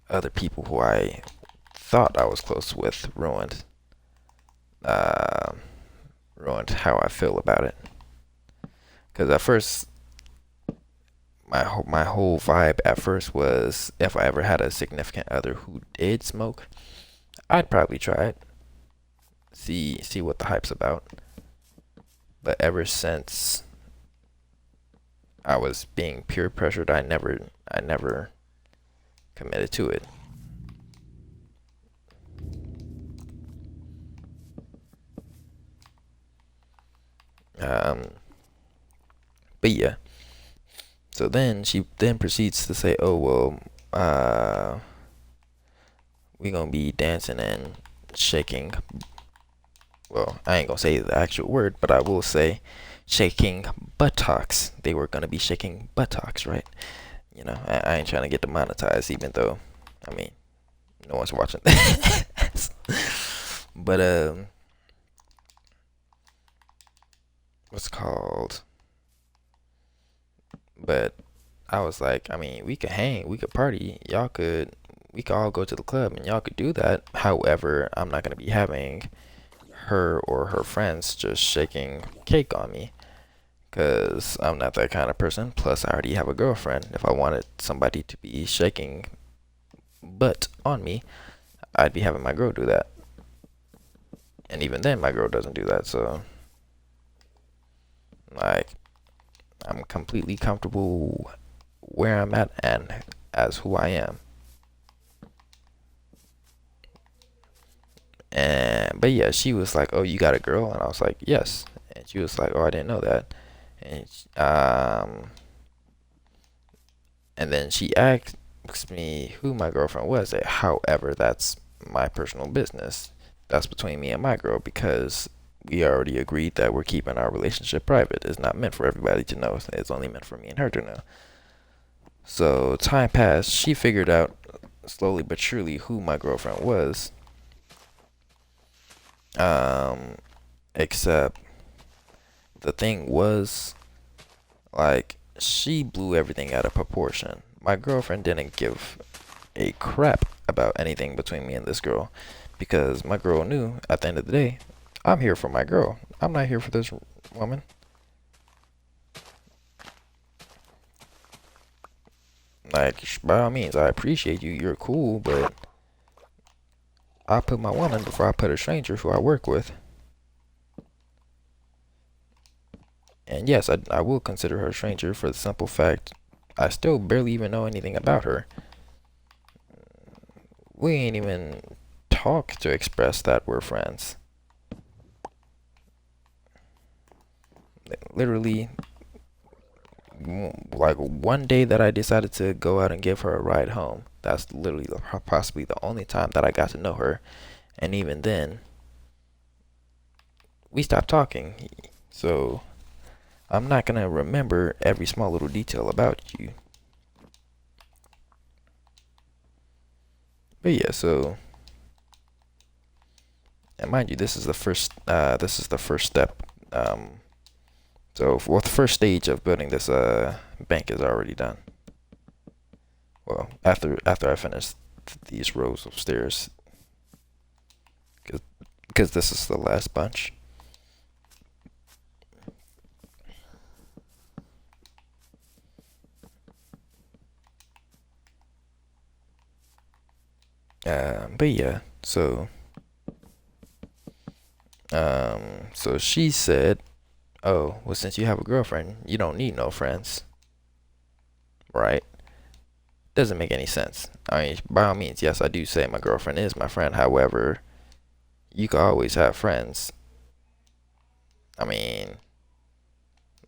other people who I thought I was close with uh, ruined how I feel about it. Because at first, my whole vibe at first was if I ever had a significant other who did smoke, I'd probably try it, see what the hype's about. But ever since I was being peer pressured, I never committed to it. Um, but yeah. So then she then proceeds to say, "Oh well, we gonna be dancing and shaking." Well, I ain't gonna say the actual word, but I will say shaking buttocks. They were gonna be shaking buttocks, right? You know, I ain't trying to get demonetized, even though, I mean, no one's watching. But what's called? But I was like, I mean, we could hang, we could party, we could all go to the club, and y'all could do that. However, I'm not gonna be having her or her friends just shaking cake on me, because I'm not that kind of person. Plus, I already have a girlfriend. If I wanted somebody to be shaking butt on me, I'd be having my girl do that. And even then, my girl doesn't do that. So, like, I'm completely comfortable where I'm at and as who I am. And but yeah, she was like, "Oh, you got a girl?" And I was like, "Yes." And she was like, "Oh, I didn't know that." And and then she asked me who my girlfriend was. However, that's my personal business. That's between me and my girl, because we already agreed that we're keeping our relationship private. It's not meant for everybody to know. It's only meant for me and her to know. So time passed. She figured out slowly but surely who my girlfriend was. Um, except the thing was, like, she blew everything out of proportion. My girlfriend didn't give a crap about anything between me and this girl because my girl knew at the end of the day, I'm here for my girl. I'm not here for this woman. Like, by all means, I appreciate you. You're cool, but I put my woman before I put a stranger who I work with. And yes, I will consider her a stranger for the simple fact I still barely even know anything about her. We ain't even talk to express that we're friends. Literally, like one day that I decided to go out and give her a ride home. That's literally possibly the only time that I got to know her. And even then, we stopped talking. So, I'm not gonna remember every small little detail about you. But yeah, so, and mind you, this is the first. This is the first step. So, the first stage of building this bank is already done. Well, after I finish these rows of stairs, because this is the last bunch. But yeah, so she said, "Oh, well, since you have a girlfriend, you don't need no friends, right?" Doesn't make any sense. I mean, by all means, yes, I do say my girlfriend is my friend. However, you can always have friends. I mean,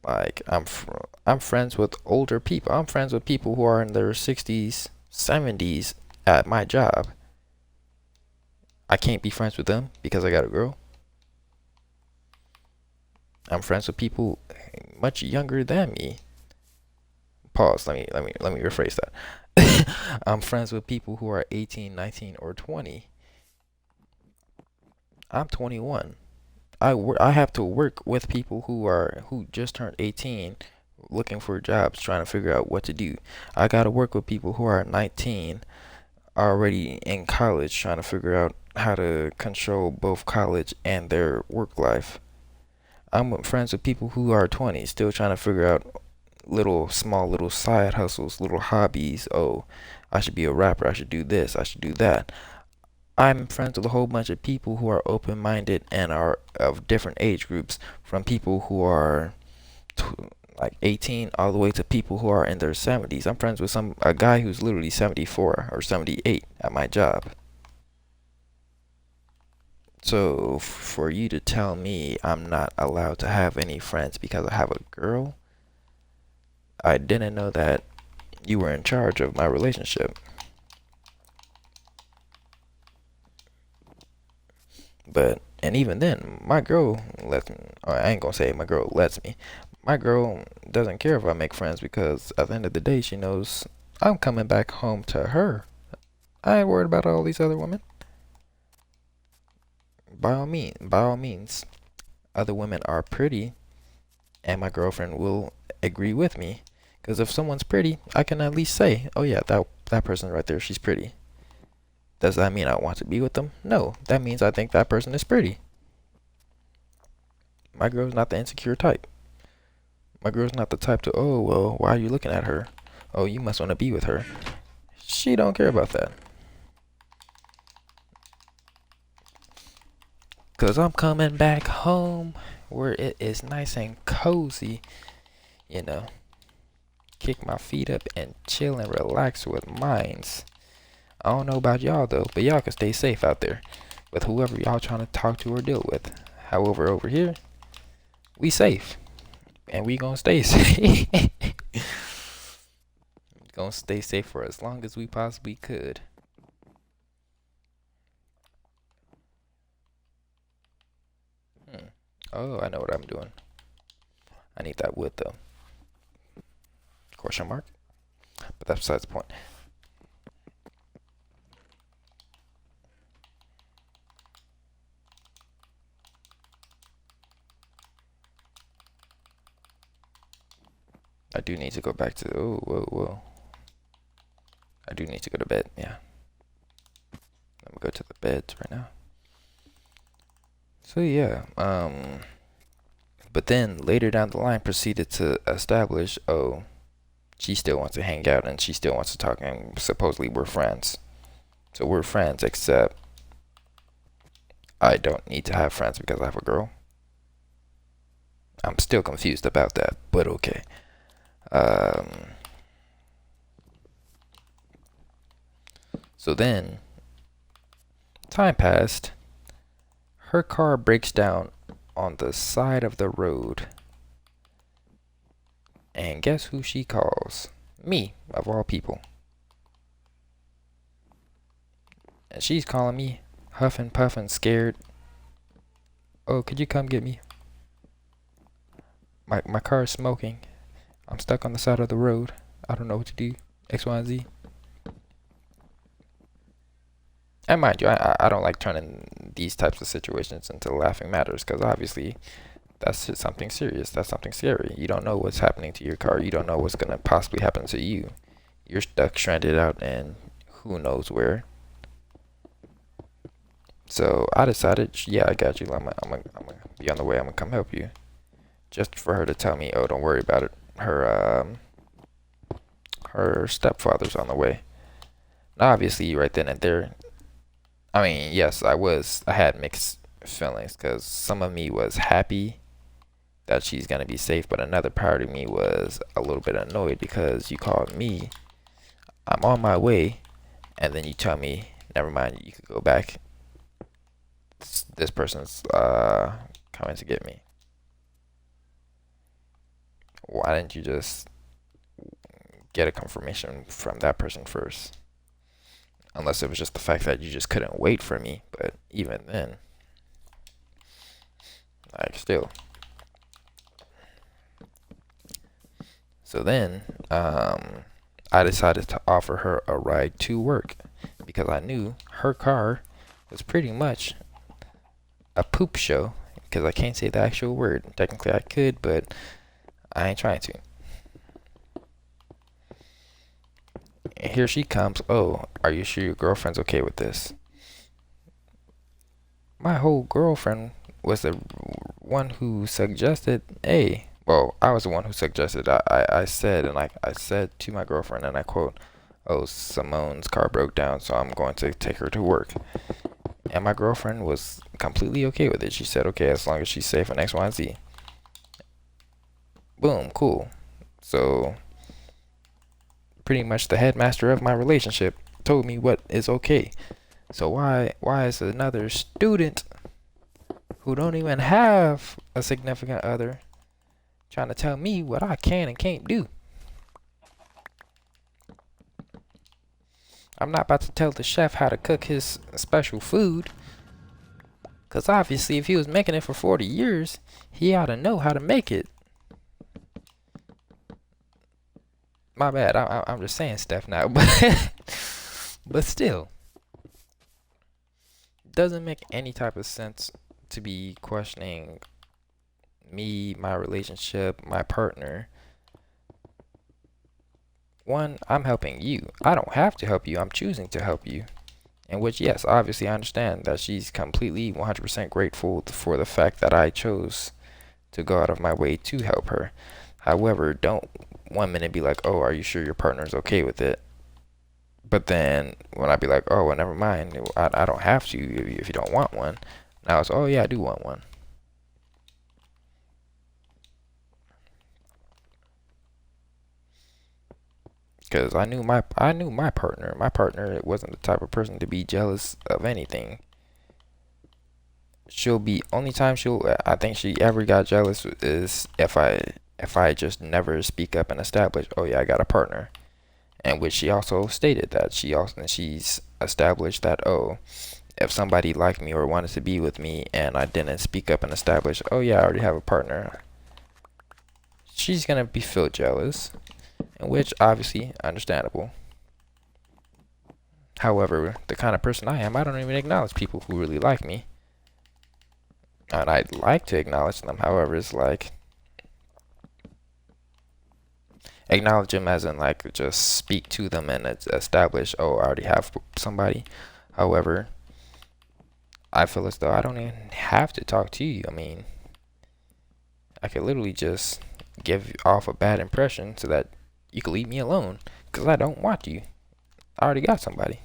like I'm friends with older people. I'm friends with people who are in their 60s, 70s at my job. I can't be friends with them because I got a girl. I'm friends with people much younger than me. Pause. Let me rephrase that. I'm friends with people who are 18, 19, or 20. I'm 21. I have to work with people who just turned 18, looking for jobs, trying to figure out what to do. I got to work with people who are 19, already in college, trying to figure out how to control both college and their work life. I'm friends with people who are 20, still trying to figure out little side hustles, little hobbies. Oh, I should be a rapper. I should do this. I should do that. I'm friends with a whole bunch of people who are open minded and are of different age groups, from people who are t- like 18 all the way to people who are in their 70s. I'm friends with a guy who's literally 74 or 78 at my job. So for you to tell me I'm not allowed to have any friends because I have a girl, I didn't know that you were in charge of my relationship. But and even then, my girl lets me. Or I ain't gonna say my girl lets me. My girl doesn't care if I make friends because at the end of the day, she knows I'm coming back home to her. I ain't worried about all these other women. By all means, other women are pretty, and my girlfriend will agree with me. Because if someone's pretty, I can at least say, "Oh yeah, that person right there, she's pretty." Does that mean I want to be with them? No, that means I think that person is pretty. My girl's not the insecure type. My girl's not the type to, "Oh, well, why are you looking at her? Oh, you must want to be with her." She don't care about that. Cause I'm coming back home where it is nice and cozy, you know. Kick my feet up and chill and relax with mines. I don't know about y'all though, but y'all can stay safe out there with whoever y'all trying to talk to or deal with. However, over here, we safe. And we gonna stay safe. Gonna stay safe for as long as we possibly could. Hmm. Oh, I know what I'm doing. I need that wood though. Question mark. But that's besides the point. I do need to go back to. Oh, whoa, whoa. I do need to go to bed. Yeah. Let me go to the beds right now. So yeah. But then later down the line proceeded to establish, oh, she still wants to hang out and she still wants to talk, and supposedly we're friends. So we're friends, except I don't need to have friends because I have a girl. I'm still confused about that, but okay. So then, time passed. Her car breaks down on the side of the road. And guess who she calls? Me, of all people. And she's calling me, huffing, puffing, scared. Oh, could you come get me? My car is smoking. I'm stuck on the side of the road. I don't know what to do. X, Y, and Z. And mind you, I don't like turning these types of situations into laughing matters, because obviously that's just something serious. That's something scary. You don't know what's happening to your car. You don't know what's going to possibly happen to you. You're stuck, stranded out, and who knows where. So I decided, yeah, I got you. I'm gonna be on the way. I'm gonna come help you. Just for her to tell me, oh, don't worry about it. Her stepfather's on the way. Now, obviously, right then and there, I mean, yes, I had mixed feelings, because some of me was happy that she's gonna be safe, but another part of me was a little bit annoyed because you called me, I'm on my way, and then you tell me, never mind, you could go back. This person's coming to get me. Why didn't you just get a confirmation from that person first? Unless it was just the fact that you just couldn't wait for me, but even then, like, still. So then, I decided to offer her a ride to work, because I knew her car was pretty much a poop show, because I can't say the actual word. Technically I could, but I ain't trying to. And here she comes. Oh, are you sure your girlfriend's okay with this? My whole girlfriend was the one who suggested, hey, well, I was the one who suggested. I said, and I said to my girlfriend, and I quote, oh, Simone's car broke down, so I'm going to take her to work. And my girlfriend was completely okay with it. She said, okay, as long as she's safe on X, Y, and Z. Boom, cool. So pretty much the headmaster of my relationship told me what is okay. So why is another student who don't even have a significant other trying to tell me what I can and can't do? I'm not about to tell the chef how to cook his special food, because obviously if he was making it for 40 years, he ought to know how to make it. My bad, I'm just saying stuff now, but still, doesn't make any type of sense to be questioning me, my relationship, my partner. One, I'm helping you. I don't have to help you. I'm choosing to help you. In which, yes, obviously I understand that she's completely 100% grateful for the fact that I chose to go out of my way to help her. However, don't 1 minute be like, oh, are you sure your partner's okay with it? But then when I be like, oh, well, never mind, I don't have to if you don't want one. Now it's, oh yeah, I do want one. Because I knew my partner. My partner wasn't the type of person to be jealous of anything. She'll be only time I think she ever got jealous is if I just never speak up and establish, oh yeah, I got a partner. And which she also stated that she's established that, oh, if somebody liked me or wanted to be with me and I didn't speak up and establish, oh yeah, I already have a partner, she's gonna be feel jealous, and which obviously understandable. However, the kind of person I am, I don't even acknowledge people who really like me. And I'd like to acknowledge them. However, it's like, acknowledge them as in like just speak to them and establish, oh, I already have somebody. However, I feel as though I don't even have to talk to you. I mean, I could literally just give off a bad impression so that you can leave me alone because I don't want you. I already got somebody.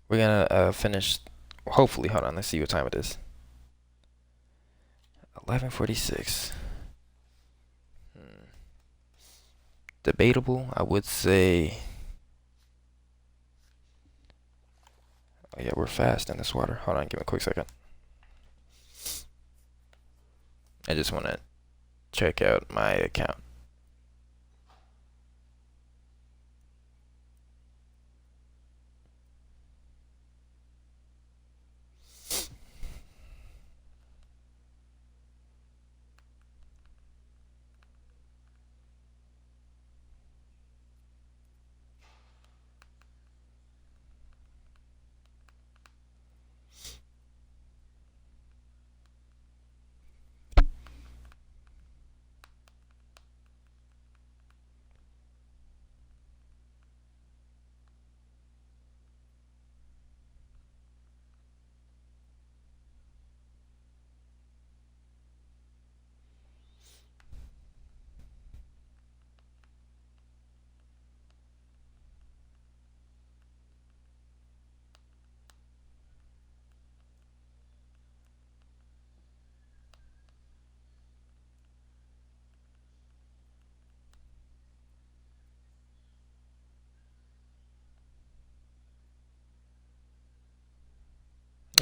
We're gonna finish. Hopefully, hold on. Let's see what time it is. 11:46. Debatable. I would say. Oh yeah, we're fast in this water. Hold on, give me a quick second. I just want to check out my account.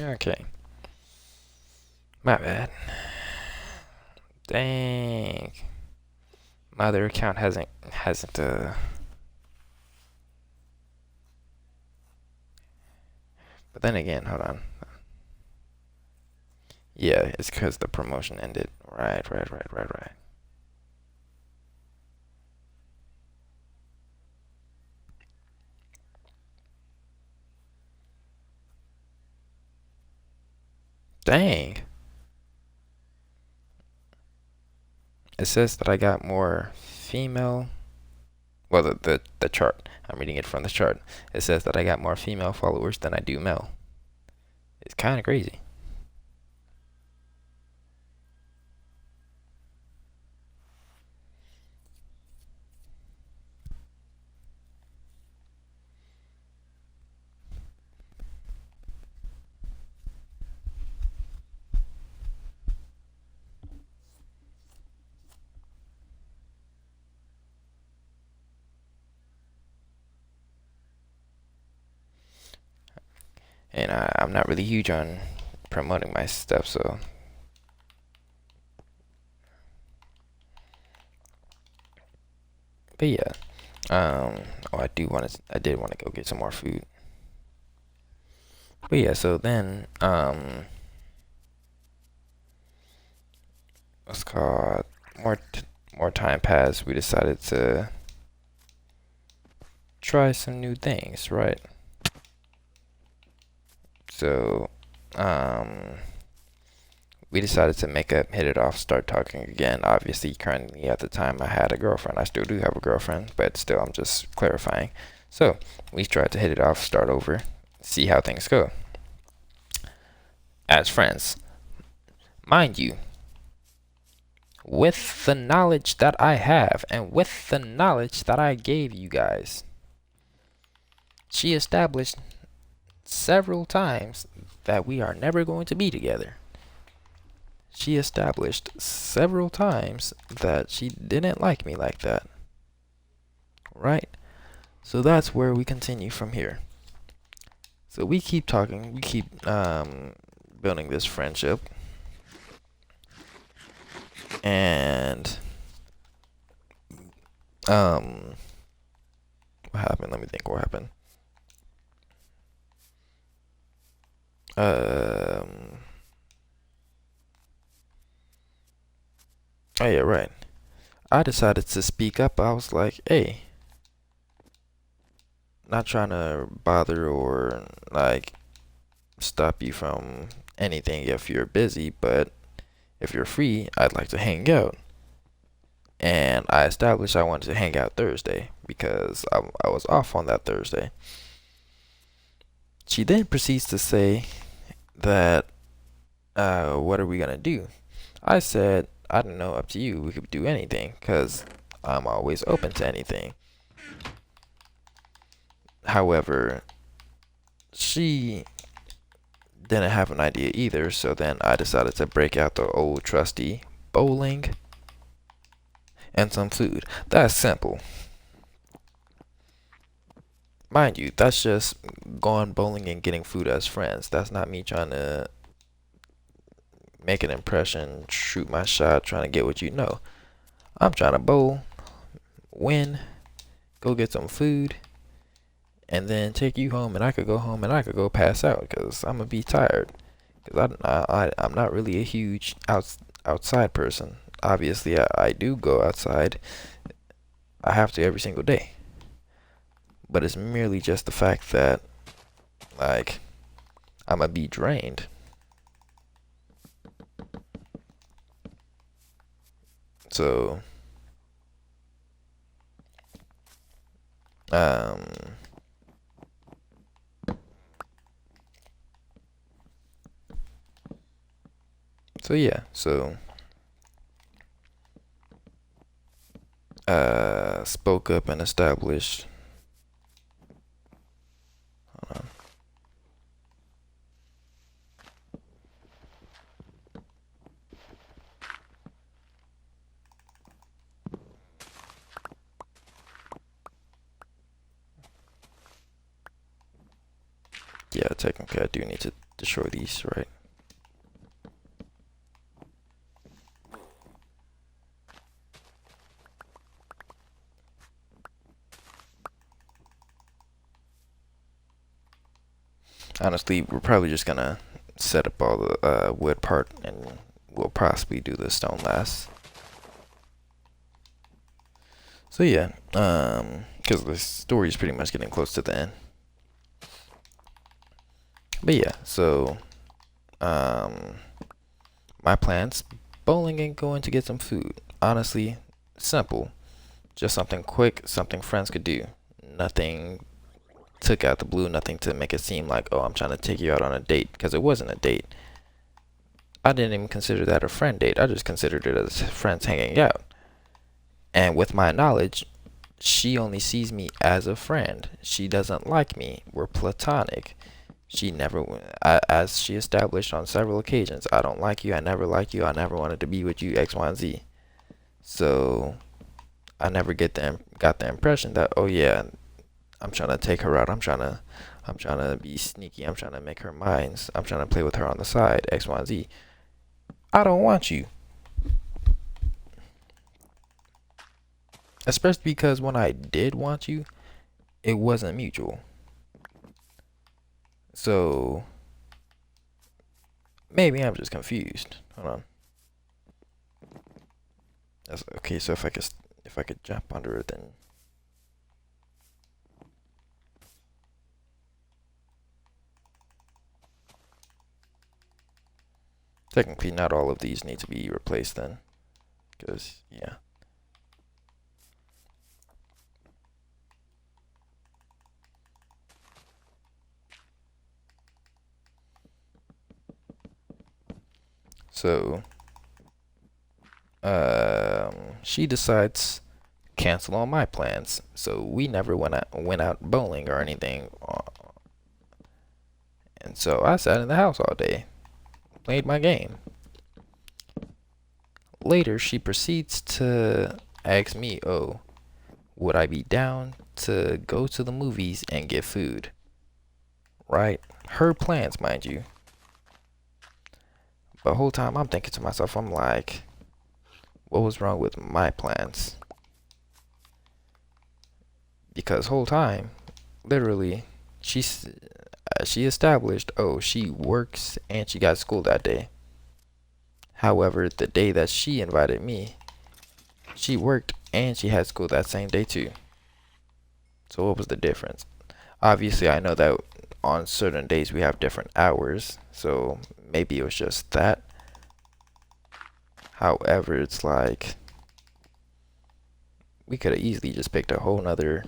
Okay. My bad. Dang. My other account hasn't but then again, hold on. Yeah, it's because the promotion ended. Right. Dang. It says that I got more female. Well, the chart. I'm reading it from the chart. It says that I got more female followers than I do male. It's kind of crazy. And I'm not really huge on promoting my stuff, so. But yeah. Oh, I did want to go get some more food. But yeah, so then, what's called more time passed. We decided to try some new things, right? So, we decided to make up, hit it off, start talking again. Obviously, currently at the time I had a girlfriend. I still do have a girlfriend, but still, I'm just clarifying. So, we tried to hit it off, start over, see how things go. As friends, mind you, with the knowledge that I have and with the knowledge that I gave you guys, she established several times that we are never going to be together. She established several times that she didn't like me like that. Right? So that's where we continue from here. So we keep talking, we keep building this friendship. And what happened? Let me think what happened. Oh yeah, right. I decided to speak up. I was like, hey, not trying to bother or like stop you from anything if you're busy, but if you're free, I'd like to hang out. and I established I wanted to hang out Thursday because I was off on that Thursday. She then proceeds to say that, what are we gonna do? I said, I don't know, up to you. We could do anything because I'm always open to anything. However, she didn't have an idea either, so then I decided to break out the old trusty bowling and some food. That's simple. Mind you, that's just going bowling and getting food as friends. That's not me trying to make an impression, shoot my shot, trying to get what you know. I'm trying to bowl, win, go get some food, and then take you home, and I could go home and I could go pass out because I'm gonna be tired. Because I'm not really a huge outside person. Obviously, I do go outside. I have to every single day. But it's merely just the fact that, like, I'm gonna be drained. So, um, yeah, spoke up and established. Hold on. Yeah, technically I do need to destroy these, right? Honestly, we're probably just gonna set up all the wood part, and we'll possibly do the stone last. So yeah, because the story is pretty much getting close to the end. But yeah, so my plans: bowling and going to get some food. Honestly, simple, just something quick, something friends could do. Nothing took out the blue, nothing to make it seem like, oh, I'm trying to take you out on a date, because it wasn't a date. I didn't even consider that a friend date. I just considered it as friends hanging out. And with my knowledge, she only sees me as a friend. She doesn't like me. We're platonic. She never, as she established on several occasions, I don't like you. I never liked you. I never wanted to be with you. X, Y, and Z. So I never got the impression that, oh yeah, I'm trying to take her out. I'm trying to be sneaky. I'm trying to make her mine. I'm trying to play with her on the side. X, Y, and Z. I don't want you. Especially because when I did want you, it wasn't mutual. So maybe I'm just confused. Hold on. That's okay. So if I could jump under it, then technically not all of these need to be replaced then, because yeah. So she decides cancel all my plans. So we never went out bowling or anything. And so I sat in the house all day, played my game. Later, she proceeds to ask me, oh, would I be down to go to the movies and get food? Right? Her plans, mind you. But the whole time I'm thinking to myself, I'm like, what was wrong with my plans? Because whole time, literally, she established, oh, she works and she got school that day. However, the day that she invited me, she worked and she had school that same day too. So what was the difference? Obviously, I know that on certain days we have different hours, so maybe it was just that. However, it's like, We could have easily just picked a whole nother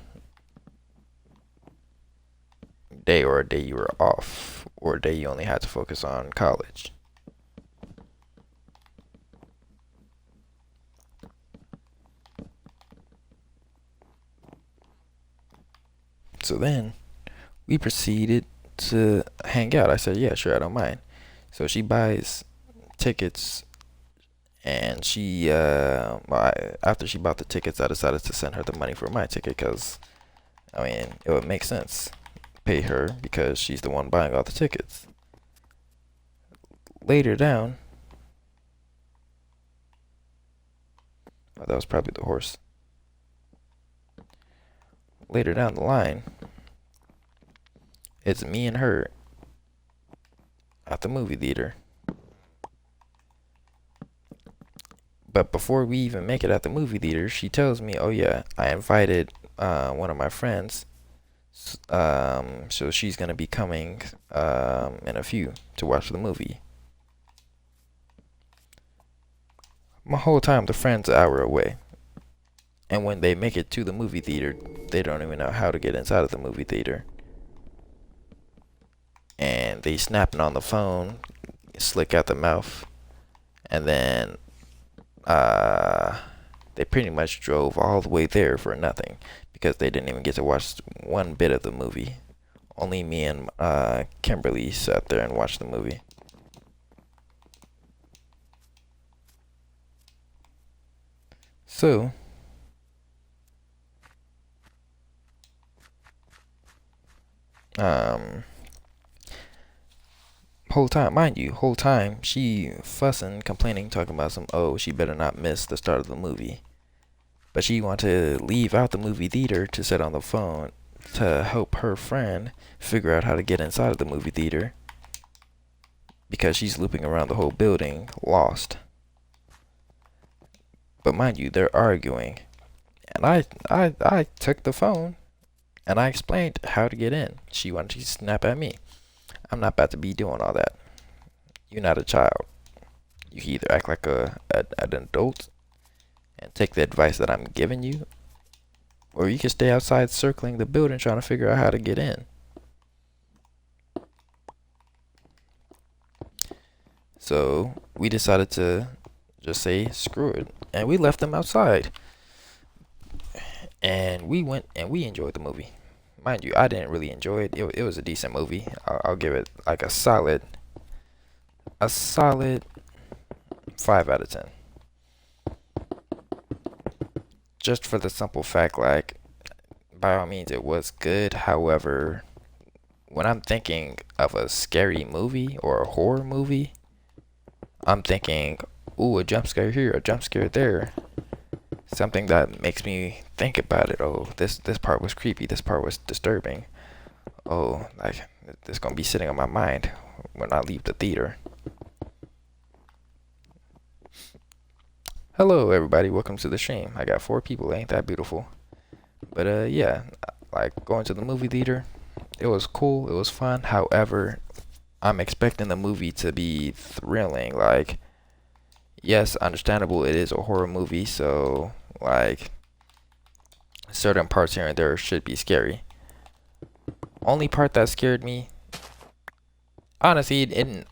day, or a day you were off, or a day you only had to focus on college. So then we proceeded to hang out. I said, yeah, sure, I don't mind. So she buys tickets, and after she bought the tickets, I decided to send her the money for my ticket because, I mean, it would make sense. Pay her because she's the one buying all the tickets. Later down, oh, that was probably the horse. Later down the line, it's me and her at the movie theater. But before we even make it at the movie theater, she tells me, "Oh yeah, I invited one of my friends. So she's gonna be coming in a few to watch the movie." My whole time, the friend's an hour away, and when they make it to the movie theater, they don't even know how to get inside of the movie theater, and they snapping on the phone, slick out the mouth, and then they pretty much drove all the way there for nothing because they didn't even get to watch one bit of the movie. Only me and Kimberly sat there and watched the movie. So, um, whole time she fussing, complaining, talking about she better not miss the start of the movie. But she wanted to leave out the movie theater to sit on the phone to help her friend figure out how to get inside of the movie theater because she's looping around the whole building, lost. But mind you, they're arguing. And I took the phone and I explained how to get in. She wanted to snap at me. I'm not about to be doing all that. You're not a child. You can either act like an adult and take the advice that I'm giving you, or you can stay outside circling the building trying to figure out how to get in. So we decided to just say screw it, and we left them outside. And we went and we enjoyed the movie. Mind you, I didn't really enjoy it. It was a decent movie. I'll give it like a solid 5 out of 10. Just for the simple fact, like, by all means, it was good. However, when I'm thinking of a scary movie or a horror movie, I'm thinking, ooh, a jump scare here, a jump scare there. Something that makes me think about it. Oh, this part was creepy. This part was disturbing. Oh, like, this gonna be sitting on my mind when I leave the theater. Hello, everybody. Welcome to the stream. I got 4 people. Ain't that beautiful? But yeah, like going to the movie theater, it was cool. It was fun. However, I'm expecting the movie to be thrilling. Like, yes, understandable. It is a horror movie, so like certain parts here and there should be scary. Only part that scared me, honestly,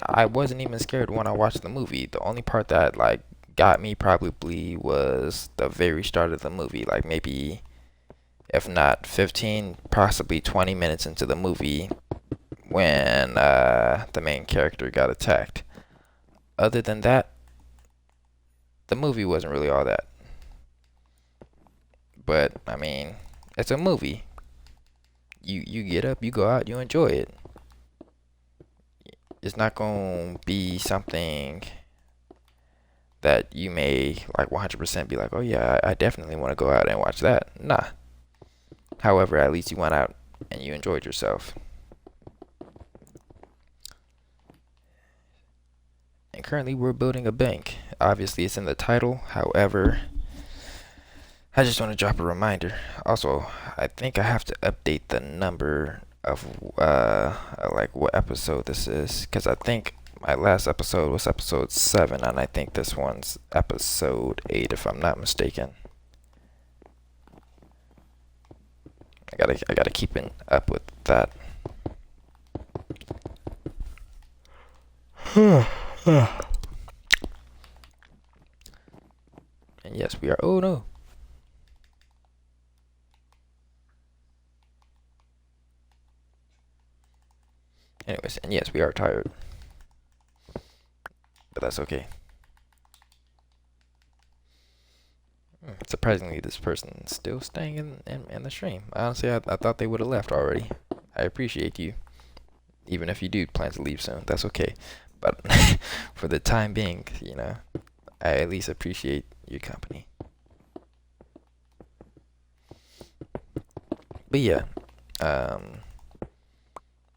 I wasn't even scared when I watched the movie. The only part that like got me probably was the very start of the movie, like maybe if not 15, possibly 20 minutes into the movie when the main character got attacked. Other than that, the movie wasn't really all that. But I mean, it's a movie. You get up, you go out, you enjoy it. It's not gonna be something that you may like 100% be like, oh yeah, I definitely want to go out and watch that. Nah. However, at least you went out and you enjoyed yourself. And currently we're building a bank. Obviously it's in the title. However, I just want to drop a reminder. Also, I think I have to update the number of like what episode this is, because I think my last episode was episode 7, and I think this one's episode 8 if I'm not mistaken. I gotta keep it up with that. And yes, we are. Oh no. Anyways, and yes, we are tired, but that's okay. Surprisingly, this person's still staying in the stream. Honestly, I thought they would have left already. I appreciate you, even if you do plan to leave soon. That's okay. But for the time being, I at least appreciate your company. But yeah, um,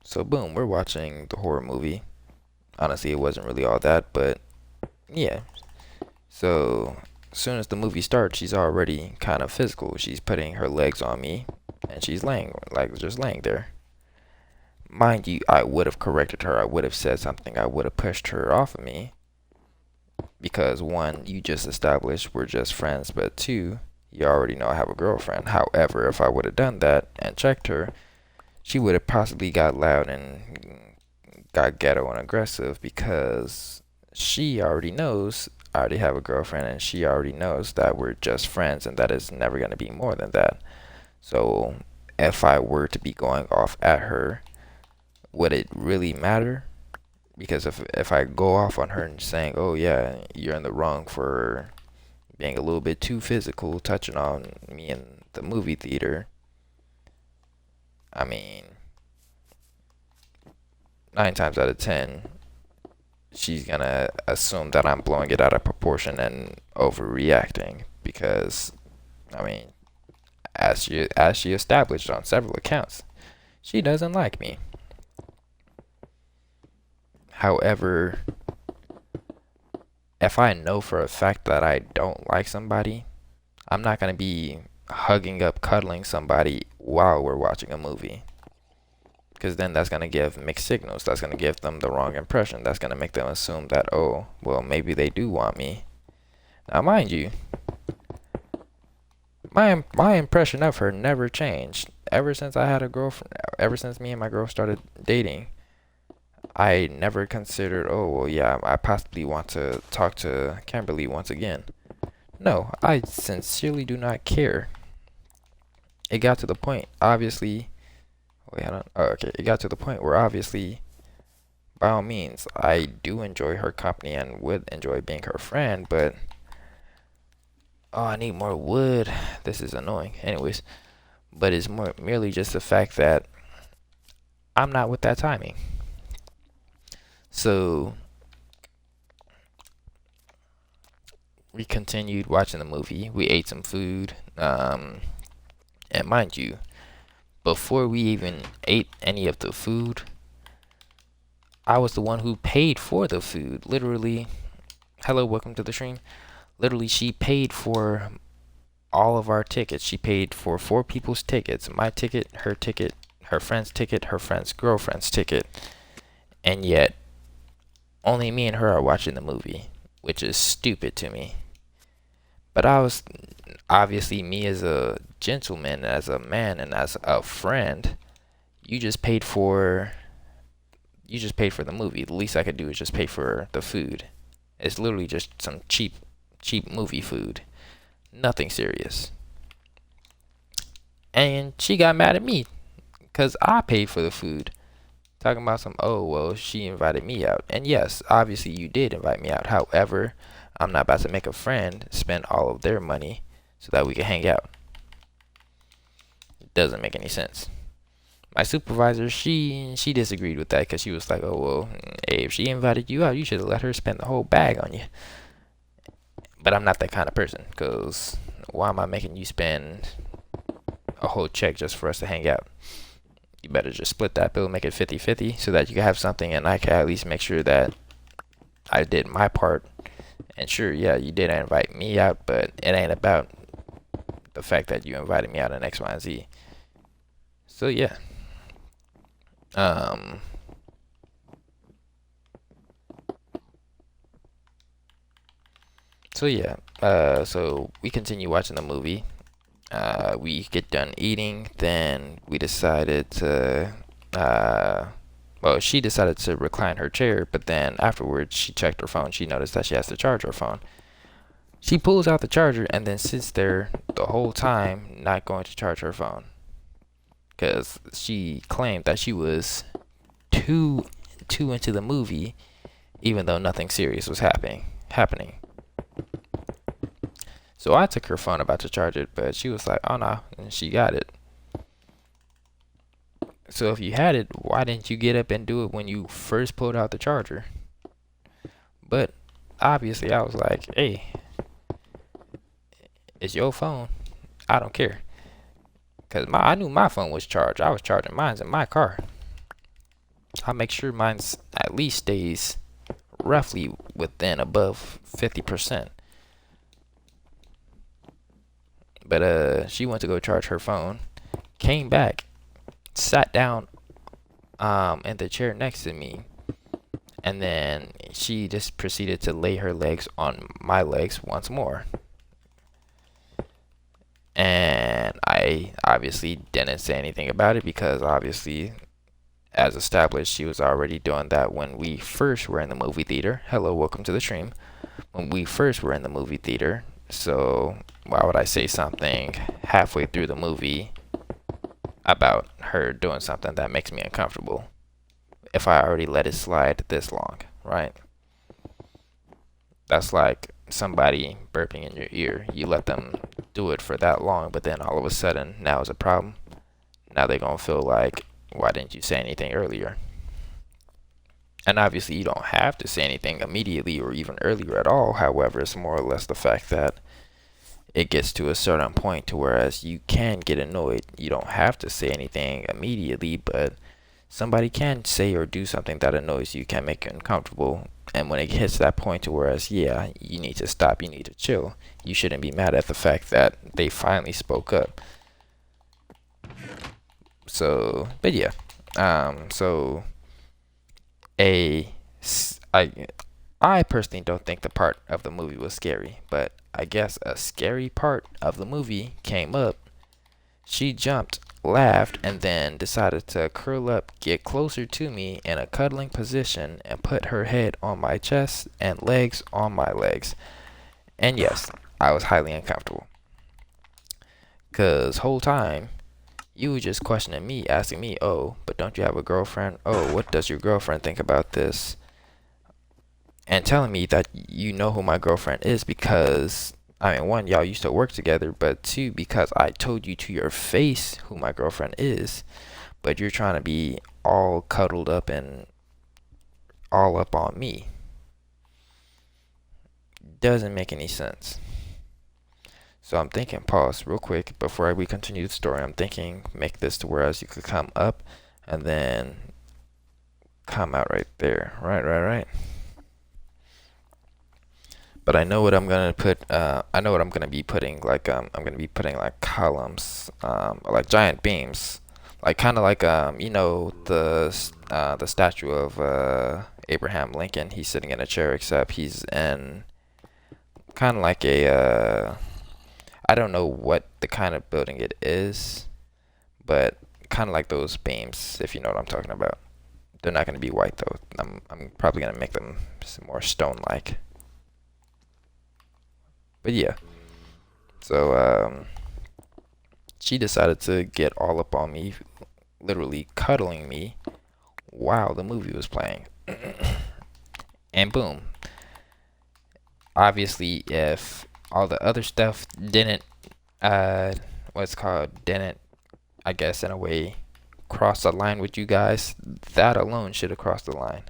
so boom, we're watching the horror movie. Honestly, it wasn't really all that, but yeah. So as soon as the movie starts, she's already kind of physical. She's putting her legs on me, and she's just laying there. Mind you, I would have corrected her. I would have said something. I would have pushed her off of me. Because one, you just established we're just friends, but two, you already know I have a girlfriend. However, if I would have done that and checked her, she would have possibly got loud and got ghetto and aggressive because she already knows I already have a girlfriend and she already knows that we're just friends and that it's never going to be more than that. So if I were to be going off at her, would it really matter? Because if I go off on her and saying, "Oh yeah, you're in the wrong for being a little bit too physical, touching on me in the movie theater," I mean, 9 times out of 10, she's gonna assume that I'm blowing it out of proportion and overreacting. Because, I mean, as she established on several accounts, she doesn't like me. However, if I know for a fact that I don't like somebody, I'm not gonna be hugging up, cuddling somebody while we're watching a movie. Because then that's gonna give mixed signals. That's gonna give them the wrong impression. That's gonna make them assume that, oh, well, maybe they do want me. Now, mind you, my impression of her never changed ever since I had a girlfriend. Ever since me and my girl started dating, I never considered, oh, well, yeah, I possibly want to talk to Kimberly once again. No, I sincerely do not care. It got to the point, obviously. Wait, hold on. Oh, okay. It got to the point where obviously, by all means, I do enjoy her company and would enjoy being her friend, but oh, I need more wood. This is annoying. Anyways, but it's more merely just the fact that I'm not with that timing. So we continued watching the movie. We ate some food. And mind you, before we even ate any of the food, I was the one who paid for the food. Literally, hello, welcome to the stream. Literally, she paid for all of our tickets. She paid for 4 people's tickets. My ticket, her friend's ticket, her friend's girlfriend's ticket. And yet, only me and her are watching the movie, which is stupid to me. But I was obviously, me as a gentleman, as a man, and as a friend, you just paid for the movie. The least I could do is just pay for the food. It's literally just some cheap movie food. Nothing serious. And she got mad at me because I paid for the food. Talking about some, oh, well, she invited me out. And yes, obviously you did invite me out. However, I'm not about to make a friend spend all of their money so that we can hang out. It doesn't make any sense. My supervisor, she disagreed with that because she was like, oh, well, hey, if she invited you out, you should have let her spend the whole bag on you. But I'm not that kind of person, because why am I making you spend a whole check just for us to hang out? You better just split that bill, make it 50-50, so that you can have something and I can at least make sure that I did my part. And sure, yeah, you did invite me out, but it ain't about the fact that you invited me out in X, Y, and Z. So yeah. So yeah. So we continue watching the movie. We get done eating, then we decided to, well, she decided to recline her chair, but then afterwards she checked her phone. She noticed that she has to charge her phone. She pulls out the charger and then sits there the whole time not going to charge her phone because she claimed that she was too into the movie, even though nothing serious was happening. So I took her phone about to charge it, but she was like, "Oh no," and she got it. So if you had it, why didn't you get up and do it when you first pulled out the charger? But obviously, I was like, "Hey, it's your phone. I don't care." Cause I knew my phone was charged. I was charging mine's in my car. I make sure mine's at least stays roughly within above 50%. But she went to go charge her phone, came back, sat down in the chair next to me, and then she just proceeded to lay her legs on my legs once more. And I obviously didn't say anything about it because obviously, as established, she was already doing that when we first were in the movie theater. Hello, welcome to the stream. When we first were in the movie theater, so why would I say something halfway through the movie about her doing something that makes me uncomfortable if I already let it slide this long, right? That's like somebody burping in your ear. You let them do it for that long, but then all of a sudden, now it's a problem. Now they're gonna feel like, why didn't you say anything earlier? And obviously, you don't have to say anything immediately or even earlier at all. However, it's more or less the fact that it gets to a certain point to whereas you can get annoyed. You don't have to say anything immediately, but somebody can say or do something that annoys you, can make you uncomfortable. And when it hits that point to whereas, yeah, you need to stop, you need to chill. You shouldn't be mad at the fact that they finally spoke up. So, but yeah, so a I I personally don't think the part of the movie was scary, but I guess a scary part of the movie came up. She jumped, laughed, and then decided to curl up, get closer to me in a cuddling position, and put her head on my chest and legs on my legs. And yes, I was highly uncomfortable. Cause whole time you were just questioning me, asking me, "Oh, but don't you have a girlfriend? Oh, what does your girlfriend think about this?" And telling me that you know who my girlfriend is because, I mean, one, y'all used to work together, but two, because I told you to your face who my girlfriend is, but you're trying to be all cuddled up and all up on me. Doesn't make any sense. So I'm thinking, pause real quick before we continue the story. I'm thinking, make this to whereas you could come up and then come out right there. Right. But I know what I'm gonna put. I know what I'm gonna be putting. Like I'm gonna be putting like columns, like giant beams, like kind of like the statue of Abraham Lincoln. He's sitting in a chair, except he's in kind of like a I don't know what the kind of building it is, but kind of like those beams, if you know what I'm talking about. They're not gonna be white though. I'm probably gonna make them more stone-like. But yeah, so she decided to get all up on me, literally cuddling me while the movie was playing. And boom. Obviously, if all the other stuff didn't, didn't, I guess in a way, cross the line with you guys, that alone should have crossed the line.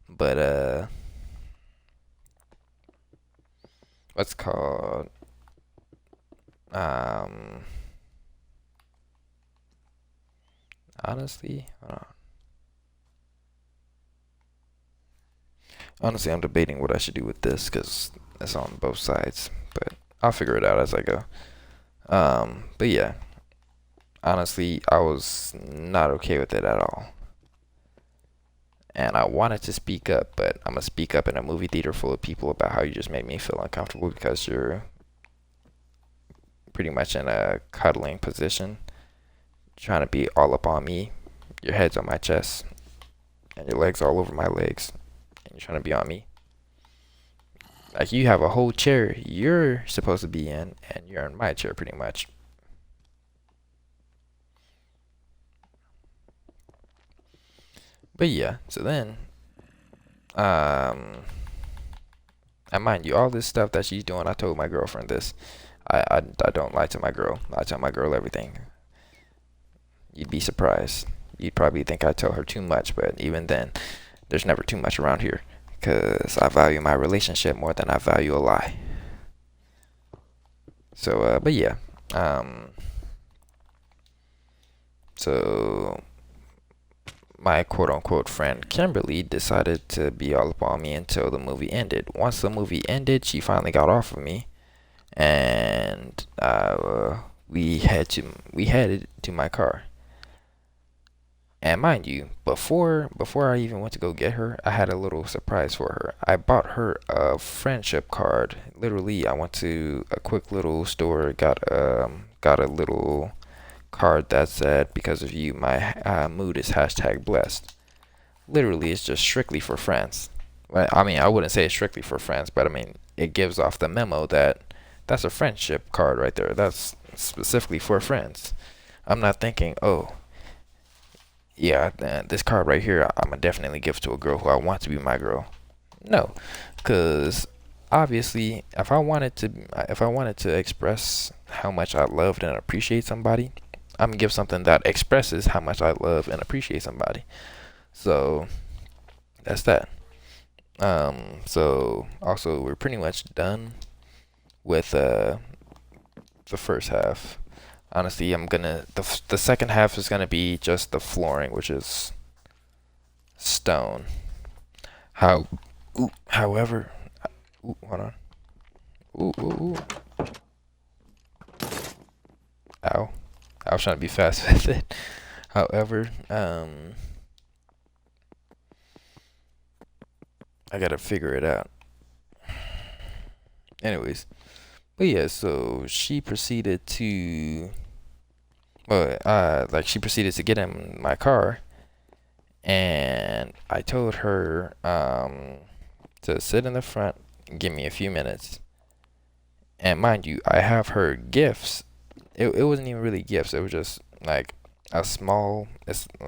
But, what's called, honestly, honestly, I'm debating what I should do with this because it's on both sides, but I'll figure it out as I go. But yeah, honestly, I was not okay with it at all. And I wanted to speak up, but I'm gonna speak up in a movie theater full of people about how you just made me feel uncomfortable because you're pretty much in a cuddling position, trying to be all up on me. Your head's on my chest, and your legs all over my legs, and you're trying to be on me. Like you have a whole chair you're supposed to be in, and you're in my chair pretty much. But yeah, so then, and mind you, all this stuff that she's doing, I told my girlfriend this. I don't lie to my girl. I tell my girl everything. You'd be surprised. You'd probably think I tell her too much, but even then, there's never too much around here. Because I value my relationship more than I value a lie. So, but yeah. So, my quote unquote friend Kimberly decided to be all up on me until the movie ended. Once the movie ended, she finally got off of me, and we headed to my car. And mind you, before I even went to go get her, I had a little surprise for her. I bought her a friendship card. Literally, I went to a quick little store, got a little card that said, "Because of you, my mood is hashtag blessed." Literally, it's just strictly for friends. Well, I mean, I wouldn't say it's strictly for friends, but I mean, it gives off the memo that that's a friendship card right there. That's specifically for friends. I'm not thinking, oh, yeah, this card right here, I'm gonna definitely give to a girl who I want to be my girl. No, because obviously, if I wanted to express how much I loved and appreciate somebody, I'm gonna give something that expresses how much I love and appreciate somebody. So that's that. So also we're pretty much done with the first half. Honestly, the second half is gonna be just the flooring, which is stone. How, however, hold on. Ooh. Ow. I was trying to be fast with it. However, I gotta figure it out. Anyways, but yeah, so she proceeded to, well, like she proceeded to get in my car, and I told her, to sit in the front and give me a few minutes. And mind you, I have her gifts. It wasn't even really gifts. It was just like it's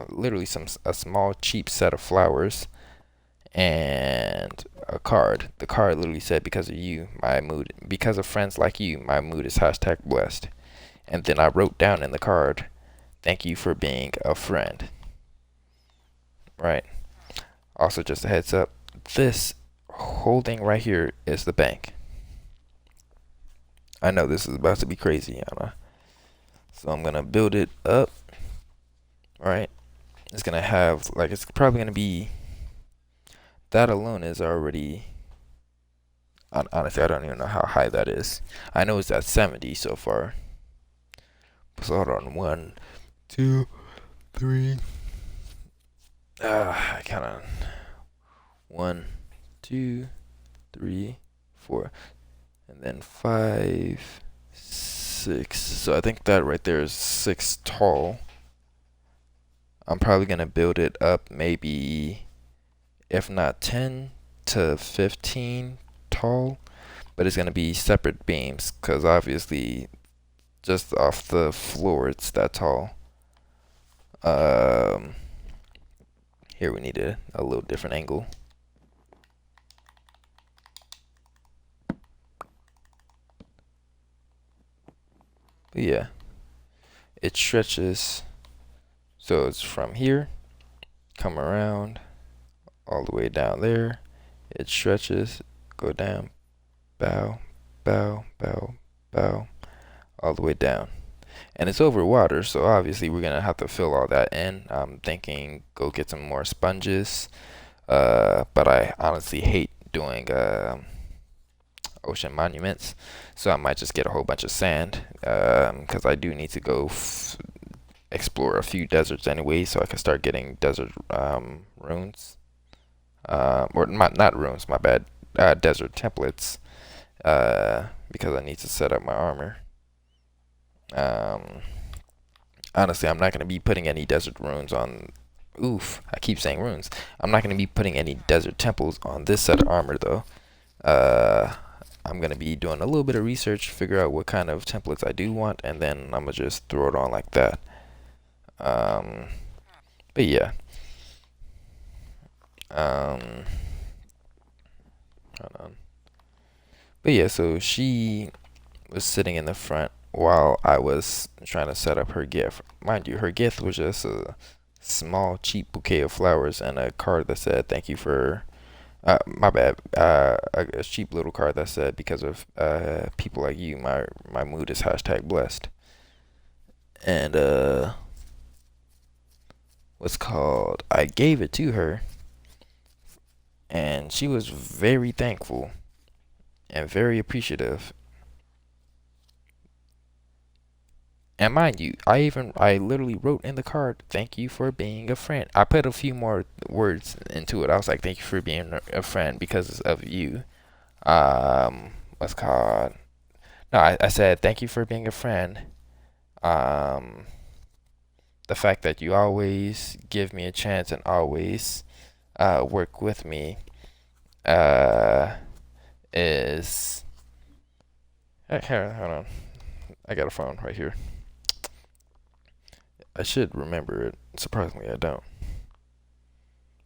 literally a small cheap set of flowers and a card. The card literally said, "Because of you, my mood, because of friends like you, my mood is hashtag blessed." And then I wrote down in the card, "Thank you for being a friend." Right. Also, just a heads up, this whole thing right here is the bank. I know this is about to be crazy, Anna. So I'm gonna build it up. Right. It's gonna have like it's probably gonna be that alone is already. Honestly, I don't even know how high that is. I know it's at 70 so far. So hold on, 1, 2, 3. I kind of 1, 2, 3, 4, and then 5, 6. So I think that right there is 6 tall. I'm probably gonna build it up maybe, if not 10 to 15 tall, but it's gonna be separate beams because obviously just off the floor it's that tall. Here we need a little different angle. But yeah, it stretches, so it's from here, come around all the way down there. It stretches, go down, bow, bow, bow, bow, all the way down. And it's over water, so obviously we're gonna have to fill all that in. I'm thinking go get some more sponges, but I honestly hate doing ocean monuments, so I might just get a whole bunch of sand, because I do need to go explore a few deserts anyway, so I can start getting desert runes, or not runes, my bad, desert templates, because I need to set up my armor. Um, Honestly, I'm not going to be putting any desert runes on. Oof, I keep saying runes. I'm not going to be putting any desert temples on this set of armor though. Uh, I'm going to be doing a little bit of research, figure out what kind of templates I do want, and then I'm going to just throw it on like that. Um, but yeah. Hold on. But yeah, so she was sitting in the front while I was trying to set up her gift. Mind you, her gift was just a small, cheap bouquet of flowers and a card that said, "Thank you for." My bad. A cheap little card that said, "Because of people like you, my mood is hashtag blessed." And what's called? I gave it to her, and she was very thankful and very appreciative. And mind you, I literally wrote in the card, "Thank you for being a friend." I put a few more words into it. I was like, "Thank you for being a friend because of you." What's called? No, I said, "Thank you for being a friend." Um, the fact that you always give me a chance and always work with me uh is. Here, hold on. I got a phone right here. I should remember it. Surprisingly, I don't.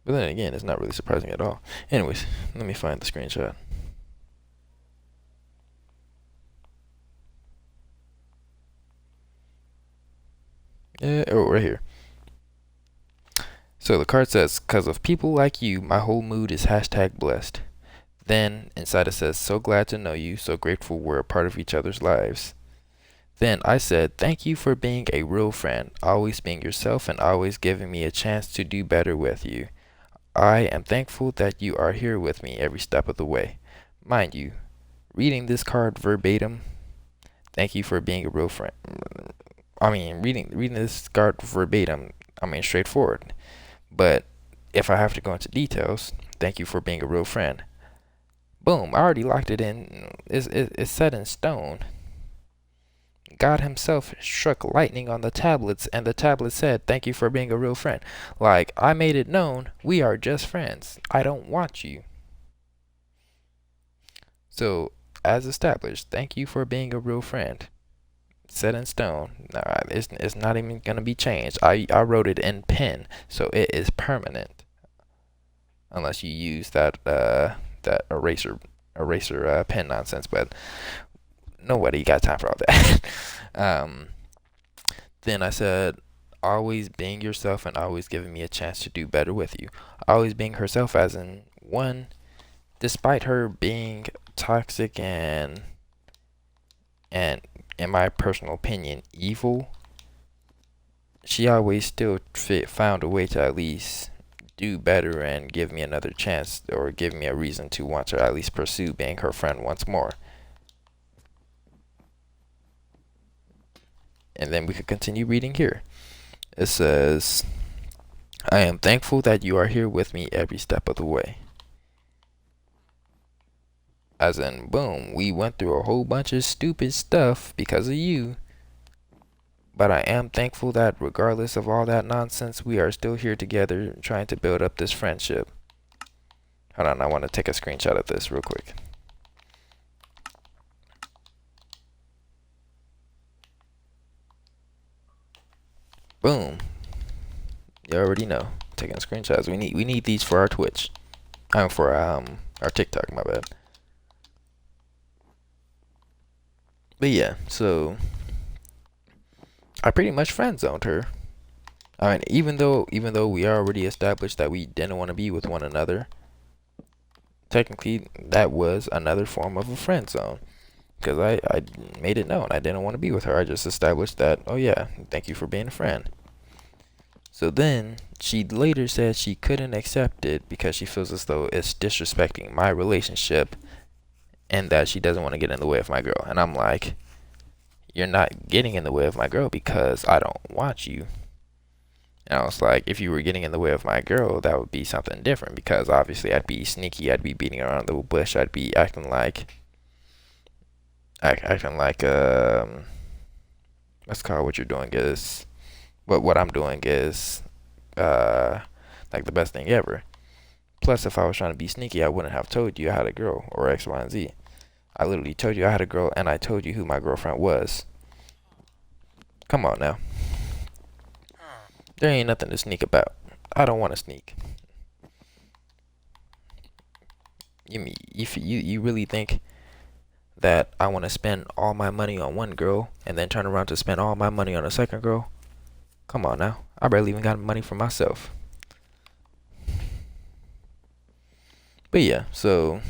But then again, it's not really surprising at all. Anyways, let me find the screenshot. Yeah, oh, right here. So the card says, "Cause of people like you, my whole mood is hashtag blessed." Then inside it says, "So glad to know you, so grateful we're a part of each other's lives." Then I said, "Thank you for being a real friend, always being yourself and always giving me a chance to do better with you. I am thankful that you are here with me every step of the way." Mind you, reading this card verbatim, "Thank you for being a real friend." I mean, reading this card verbatim, I mean, straightforward. But if I have to go into details, "Thank you for being a real friend." Boom, I already locked it in. It's set in stone. God himself struck lightning on the tablets, and the tablet said, "Thank you for being a real friend." Like, I made it known, we are just friends. I don't want you. So, as established, thank you for being a real friend. Set in stone. Nah, it's not even gonna be changed. I wrote it in pen, so it is permanent. Unless you use that eraser pen nonsense, but nobody got time for all that. um, then I said, "Always being yourself and always giving me a chance to do better with you." Always being herself, as in one, despite her being toxic and in my personal opinion evil, she always still found a way to at least do better and give me another chance or give me a reason to want to at least pursue being her friend once more. And then we could continue reading here. It says, "I am thankful that you are here with me every step of the way." As in, boom, we went through a whole bunch of stupid stuff because of you. But I am thankful that regardless of all that nonsense, we are still here together trying to build up this friendship. Hold on, I want to take a screenshot of this real quick. Boom. You already know. Taking screenshots. We need these for our Twitch. For our TikTok, my bad. But yeah, so I pretty much friend zoned her. I mean, even though we already established that we didn't want to be with one another, technically that was another form of a friend zone. Because I made it known I didn't want to be with her. I just established that, "Oh yeah, thank you for being a friend." So then she later said she couldn't accept it because she feels as though it's disrespecting my relationship and that she doesn't want to get in the way of my girl. And I'm like, "You're not getting in the way of my girl because I don't want you." And I was like, "If you were getting in the way of my girl, that would be something different because obviously I'd be sneaky, I'd be beating around the bush, I'd be acting like let's call what you're doing is what I'm doing is uh like the best thing ever. Plus, if I was trying to be sneaky, I wouldn't have told you I had a girl or X, Y, and Z. I literally told you I had a girl, and I told you who my girlfriend was. Come on now. There ain't nothing to sneak about. I don't want to sneak. You really think that I want to spend all my money on one girl and then turn around to spend all my money on a second girl? Come on now. I barely even got money for myself. But yeah, so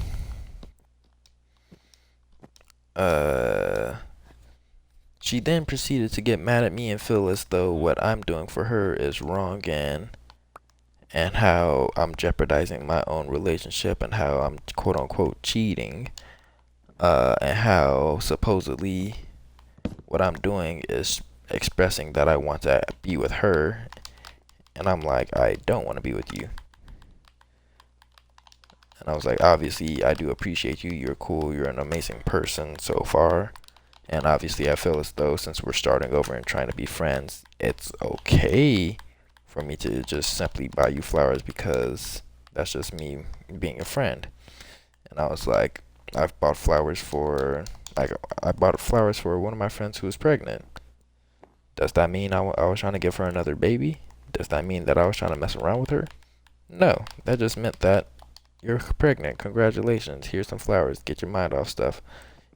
uh she then proceeded to get mad at me and feel as though what I'm doing for her is wrong, and how I'm jeopardizing my own relationship, and how I'm quote unquote cheating, and how supposedly what I'm doing is expressing that I want to be with her, and I'm like, I don't want to be with you. And I was like, obviously, I do appreciate you. You're cool. You're an amazing person so far. And obviously, I feel as though since we're starting over and trying to be friends, it's okay for me to just simply buy you flowers because that's just me being a friend. And I was like, I've bought flowers for, like, I bought flowers for one of my friends who was pregnant. Does that mean I was trying to give her another baby? Does that mean that I was trying to mess around with her? No, that just meant that you're pregnant. Congratulations. Here's some flowers. Get your mind off stuff.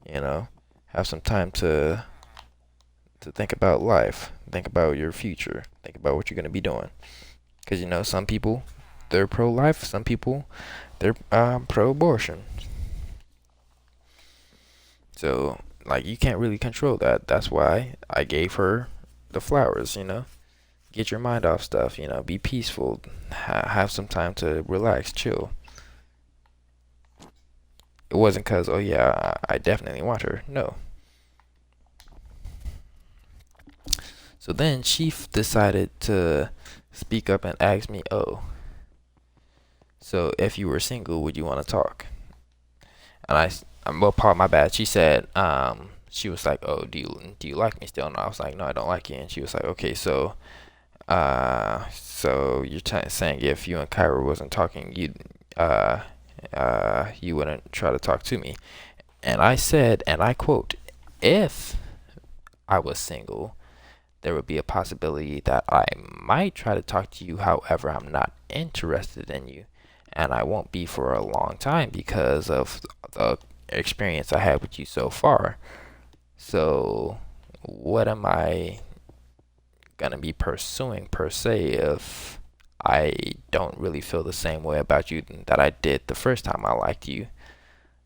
You know, have some time to think about life. Think about your future. Think about what you're gonna be doing. Cause you know, some people they're pro-life. Some people they're pro-abortion. So like you can't really control that. That's why I gave her the flowers. You know, get your mind off stuff. You know, be peaceful. Have some time to relax, chill. It wasn't cause oh yeah, I definitely want her. No. So then she decided to speak up and ask me, "Oh, so if you were single, would you want to talk?" And well, part my bad. She said, she was like, "Oh, do you like me still?" And I was like, "No, I don't like you." And she was like, "Okay, so you're saying if you and Kyra wasn't talking, uh, you wouldn't try to talk to me?" And I said, and I quote, "If I was single, there would be a possibility that I might try to talk to you. However, I'm not interested in you, and I won't be for a long time because of the experience I had with you so far. So, what am I gonna be pursuing per se if I don't really feel the same way about you that I did the first time I liked you?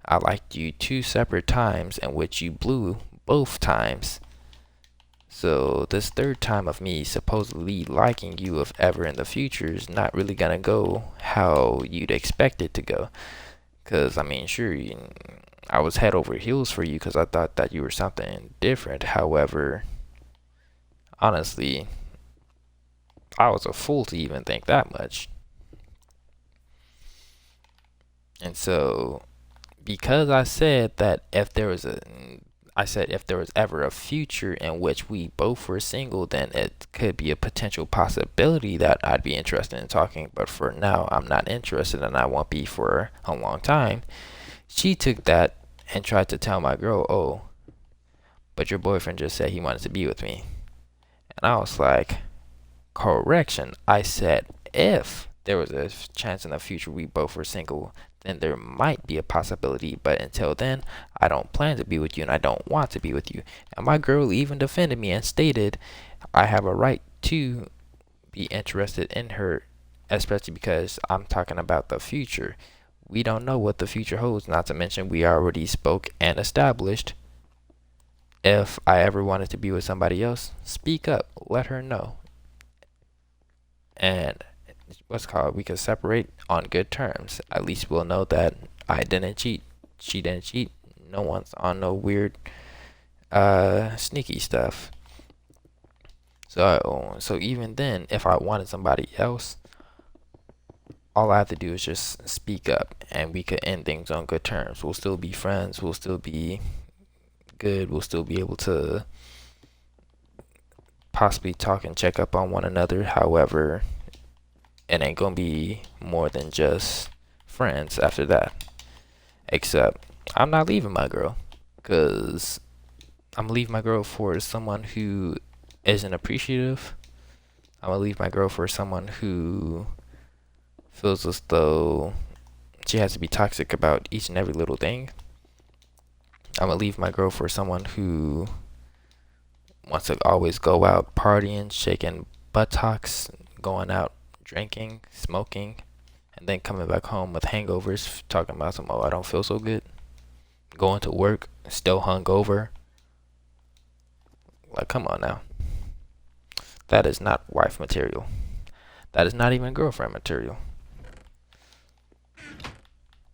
I liked you two separate times in which you blew both times. So this third time of me supposedly liking you if ever in the future is not really gonna go how you'd expect it to go. Cause I mean, sure, I was head over heels for you because I thought that you were something different. However, honestly, I was a fool to even think that much. And so, because I said if there was ever a future in which we both were single, then it could be a potential possibility that I'd be interested in talking. But for now, I'm not interested and I won't be for a long time. She took that and tried to tell my girl, "Oh, but your boyfriend just said he wanted to be with me." And I was like, correction. I said if there was a chance in the future we both were single, then there might be a possibility. But until then, I don't plan to be with you and I don't want to be with you. And my girl even defended me and stated I have a right to be interested in her, especially because I'm talking about the future. We don't know what the future holds, not to mention we already spoke and established if I ever wanted to be with somebody else, speak up, let her know. And what's called, we can separate on good terms. At least we'll know that I didn't cheat, she didn't cheat, no one's on no weird sneaky stuff. So even then, if I wanted somebody else, all I have to do is just speak up and we could end things on good terms. We'll still be friends, we'll still be good, we'll still be able to possibly talk and check up on one another. However, it ain't gonna be more than just friends after that. Except I'm not leaving my girl, cause I'm gonna leave my girl for someone who isn't appreciative. I'm gonna leave my girl for someone who feels as though she has to be toxic about each and every little thing. I'm gonna leave my girl for someone who wants to always go out partying, shaking buttocks, going out drinking, smoking, and then coming back home with hangovers, talking about some, oh, I don't feel so good. Going to work, still hungover. Like, come on now. That is not wife material. That is not even girlfriend material.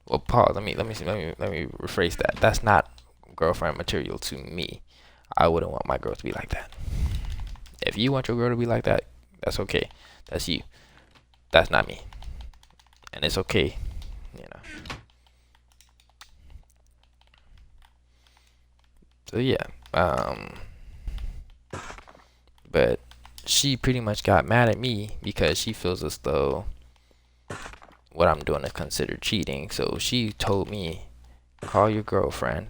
Well, pause. Let me rephrase that. That's not girlfriend material to me. I wouldn't want my girl to be like that. If you want your girl to be like that, that's okay. That's you. That's not me. And it's okay, you know. So yeah, but she pretty much got mad at me because she feels as though what I'm doing is considered cheating. So she told me, call your girlfriend.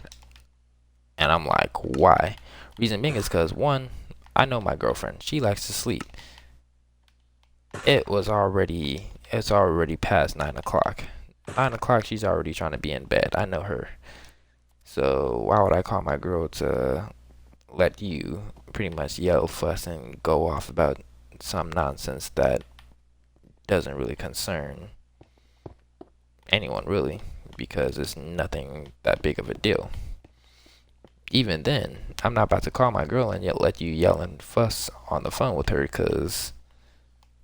And I'm like, why? Reason being is because, one, I know my girlfriend. She likes to sleep. It's already past 9 o'clock. 9 o'clock, she's already trying to be in bed. I know her. So why would I call my girl to let you pretty much yell, fuss, and go off about some nonsense that doesn't really concern anyone, really, because it's nothing that big of a deal. Even then, I'm not about to call my girl and yet let you yell and fuss on the phone with her, because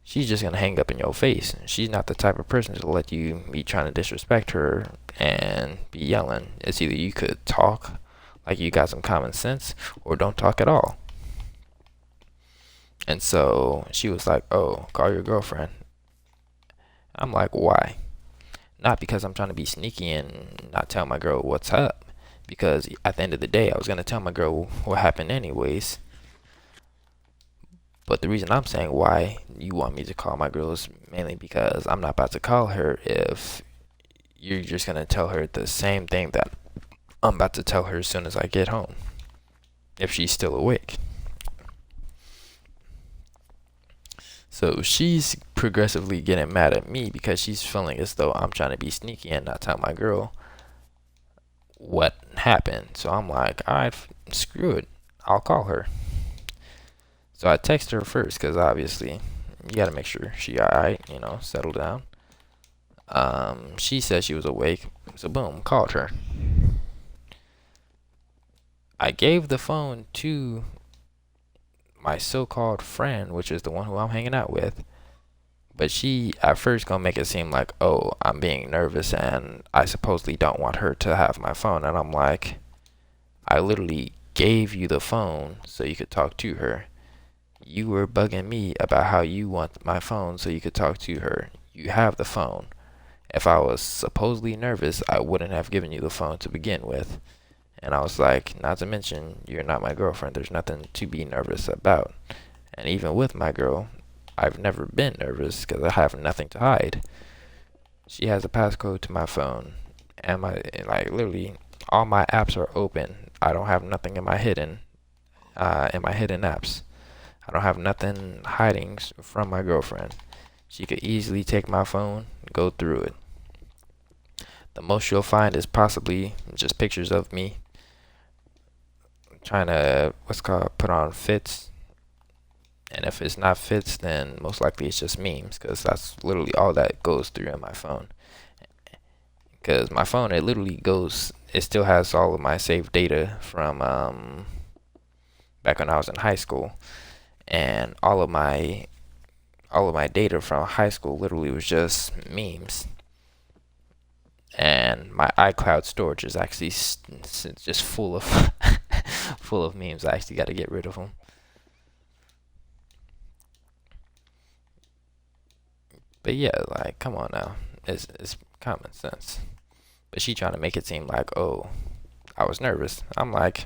she's just gonna hang up in your face. She's not the type of person to let you be trying to disrespect her and be yelling. It's either you could talk like you got some common sense, or don't talk at all. And so she was like, oh, call your girlfriend. I'm like, why? Not because I'm trying to be sneaky and not tell my girl what's up, because at the end of the day, I was gonna tell my girl what happened anyways. But the reason I'm saying why you want me to call my girl is mainly because I'm not about to call her if you're just gonna tell her the same thing that I'm about to tell her as soon as I get home, if she's still awake. So she's progressively getting mad at me because she's feeling as though I'm trying to be sneaky and not tell my girl what happened. So I'm like, alright, screw it, I'll call her. So I text her first, because obviously you gotta make sure she alright, settle down. She said she was awake, so boom, called her. I gave the phone to my so-called friend, which is the one who I'm hanging out with. But she at first gonna make it seem like, oh, I'm being nervous and I supposedly don't want her to have my phone. And I'm like, I literally gave you the phone so you could talk to her. You were bugging me about how you want my phone so you could talk to her. You have the phone. If I was supposedly nervous, I wouldn't have given you the phone to begin with. And I was like, not to mention, you're not my girlfriend. There's nothing to be nervous about. And even with my girl, I've never been nervous because I have nothing to hide. She has a passcode to my phone, and literally all my apps are open. I don't have nothing in my hidden apps. I don't have nothing hiding from my girlfriend. She could easily take my phone, go through it. The most you'll find is possibly just pictures of me trying to put on fits. And if it's not fits, then most likely it's just memes, because that's literally all that goes through in my phone. Because my phone, it still has all of my saved data from back when I was in high school. And all of my data from high school literally was just memes. And my iCloud storage is actually just full of full of memes. I actually got to get rid of them. But yeah, like, come on now, it's common sense. But she trying to make it seem like, oh, I was nervous. I'm like,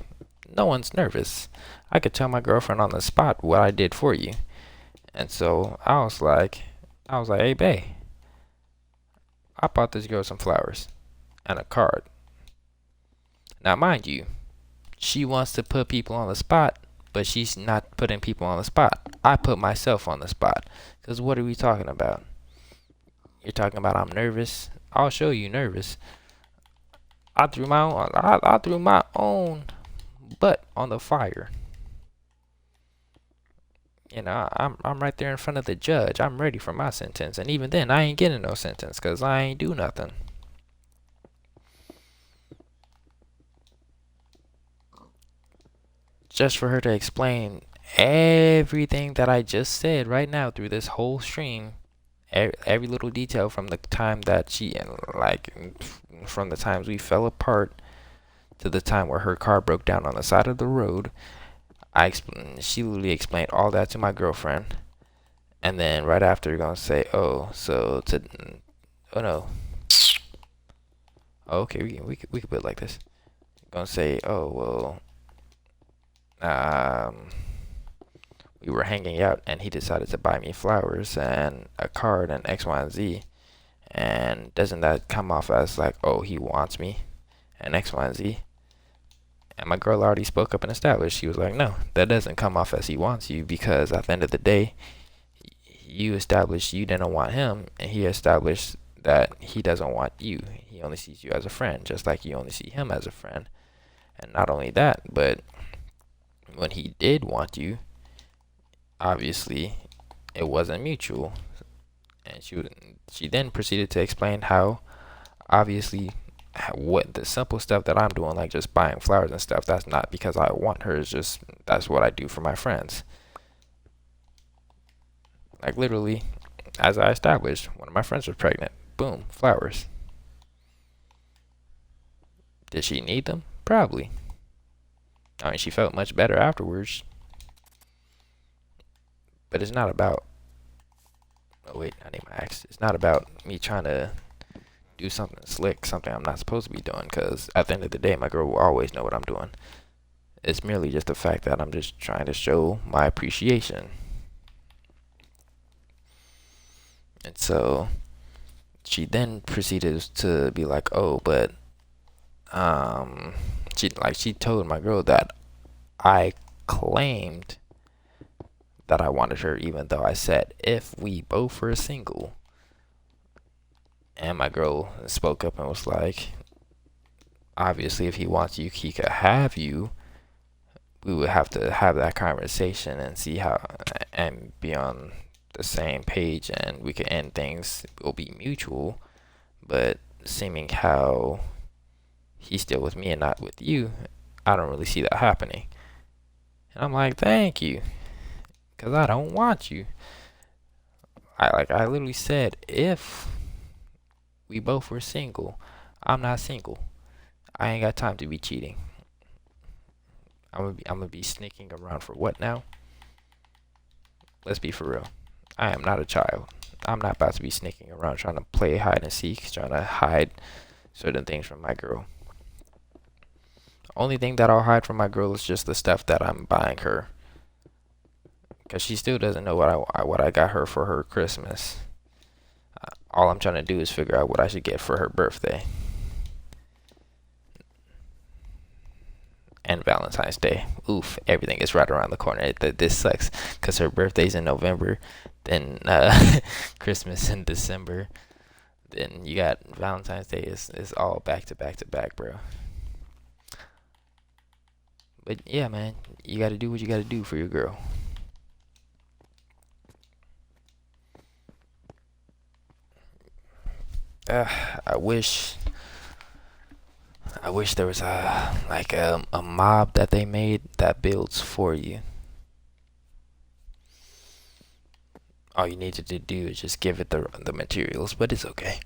No one's nervous. I could tell my girlfriend on the spot what I did for you. And so I was like, hey, babe, I bought this girl some flowers and a card. Now, mind you, she wants to put people on the spot, but she's not putting people on the spot. I put myself on the spot. Because what are we talking about? You're talking about I'm nervous. I'll show you nervous. I threw my own butt on the fire. You know, I'm right there in front of the judge. I'm ready for my sentence. And even then, I ain't getting no sentence because I ain't do nothing. Just for her to explain everything that I just said right now through this whole stream, every little detail from the time that from the times we fell apart to the time where her car broke down on the side of the road. She literally explained all that to my girlfriend, and then right after you're gonna say, oh, oh no, oh, okay, we could put it like this. You're gonna say, oh well, we were hanging out, and he decided to buy me flowers and a card and X, Y, and Z, and doesn't that come off as like, oh, he wants me and X, Y, and Z? And my girl already spoke up and established. She was like, no, that doesn't come off as he wants you because at the end of the day, you established you didn't want him, and he established that he doesn't want you. He only sees you as a friend, just like you only see him as a friend. And not only that, but when he did want you, obviously it wasn't mutual. And she then proceeded to explain how obviously what the simple stuff that I'm doing, like just buying flowers and stuff, that's not because I want her. It's just that's what I do for my friends. Like literally, as I established, one of my friends was pregnant. Boom, flowers. Did she need them? Probably. I mean, she felt much better afterwards. But it's not about. Oh wait, I need my axe. It's not about me trying to do something slick, something I'm not supposed to be doing. Because at the end of the day, my girl will always know what I'm doing. It's merely just the fact that I'm just trying to show my appreciation. And so she then proceeded to be like, "Oh, but she told my girl that I claimed that I wanted her, even though I said if we both were single." And my girl spoke up and was like, "Obviously, if he wants you, he could have you. We would have to have that conversation and see how and be on the same page, and we could end things. It will be mutual, but seeming how he's still with me and not with you, I don't really see that happening." And I'm like, thank you, because I don't want you. I literally said if we both were single. I'm not single. I ain't got time to be cheating. I'm gonna be sneaking around for what now? Let's be for real. I am not a child. I'm not about to be sneaking around trying to play hide and seek, trying to hide certain things from my girl. Only thing that I'll hide from my girl is just the stuff that I'm buying her, cause she still doesn't know what I got her for her Christmas. All I'm trying to do is figure out what I should get for her birthday and Valentine's Day. Oof, everything is right around the corner. This sucks because her birthday's in November, then Christmas in December, then you got Valentine's Day is all back to back to back, bro. But yeah, man, you got to do what you got to do for your girl. Uh, I wish I wish there was a mob that they made that builds for you. All you needed to do is just give it the materials, but it's okay.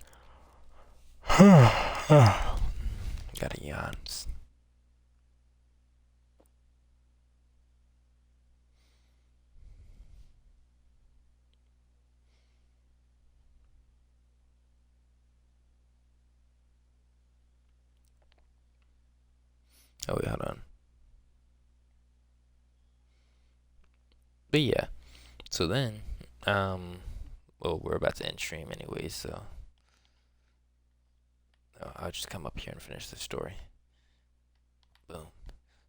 Gotta yawn. Oh wait, hold on. But yeah, so then, well, we're about to end stream anyways, so I'll just come up here and finish the story. Boom.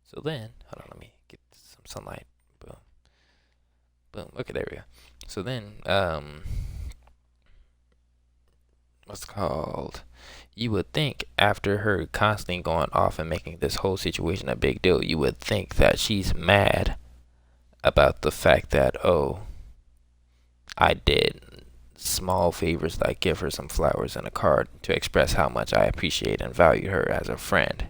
So then, hold on, let me get some sunlight. Boom. Boom. Okay, there we go. So then, what's called? You would think after her constantly going off and making this whole situation a big deal, you would think that she's mad about the fact that, oh, I did small favors like give her some flowers and a card to express how much I appreciate and value her as a friend.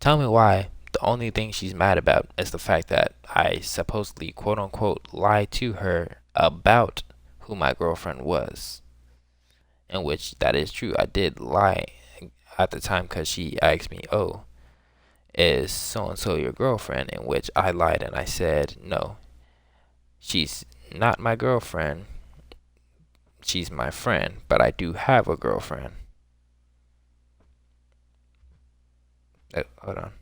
Tell me why the only thing she's mad about is the fact that I supposedly, quote unquote, lied to her about who my girlfriend was. In which that is true. I did lie at the time because she asked me, oh, is so and so your girlfriend? In which I lied and I said, no, she's not my girlfriend. She's my friend, but I do have a girlfriend. Hold on.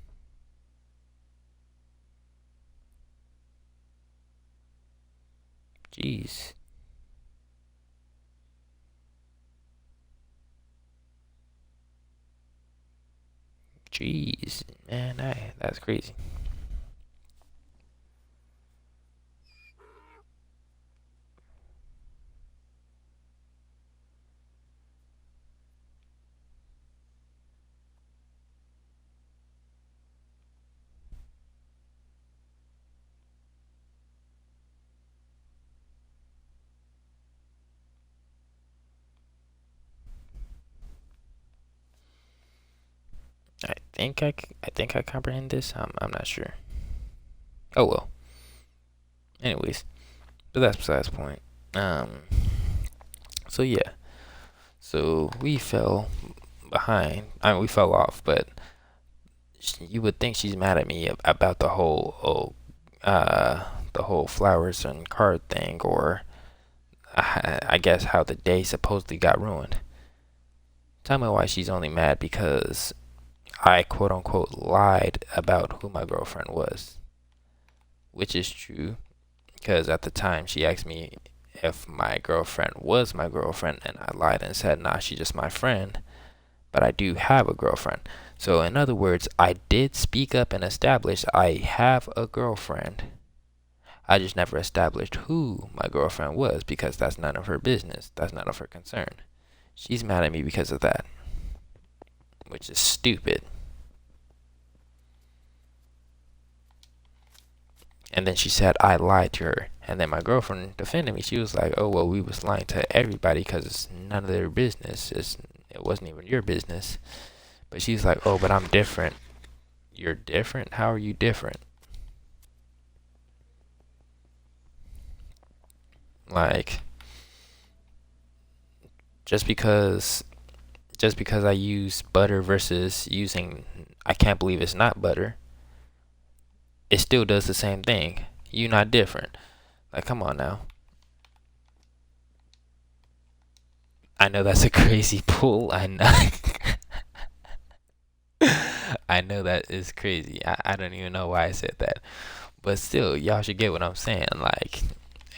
Jeez. Jeez. Man, that's crazy. I think I comprehend this. I'm not sure. Oh well. Anyways, but that's besides the point. Um. So yeah. So we fell behind. I mean, we fell off, but you would think she's mad at me about the whole flowers and card thing, or I guess how the day supposedly got ruined. Tell me why she's only mad because I quote unquote lied about who my girlfriend was, which is true because at the time she asked me if my girlfriend was my girlfriend, and I lied and said, nah, she's just my friend, but I do have a girlfriend. So, in other words, I did speak up and establish I have a girlfriend. I just never established who my girlfriend was because that's none of her business. That's none of her concern. She's mad at me because of that, which is stupid. And then she said I lied to her. And then my girlfriend defended me. She was like, oh, well, we was lying to everybody because it's none of their business. It wasn't even your business. But she's like, oh, but I'm different. You're different? How are you different? Like, just because I use butter versus using I can't believe it's not butter, it still does the same thing. You not different. Like, come on now. I know that's a crazy pull. I know. I know that is crazy. I don't even know why I said that. But still, y'all should get what I'm saying. Like,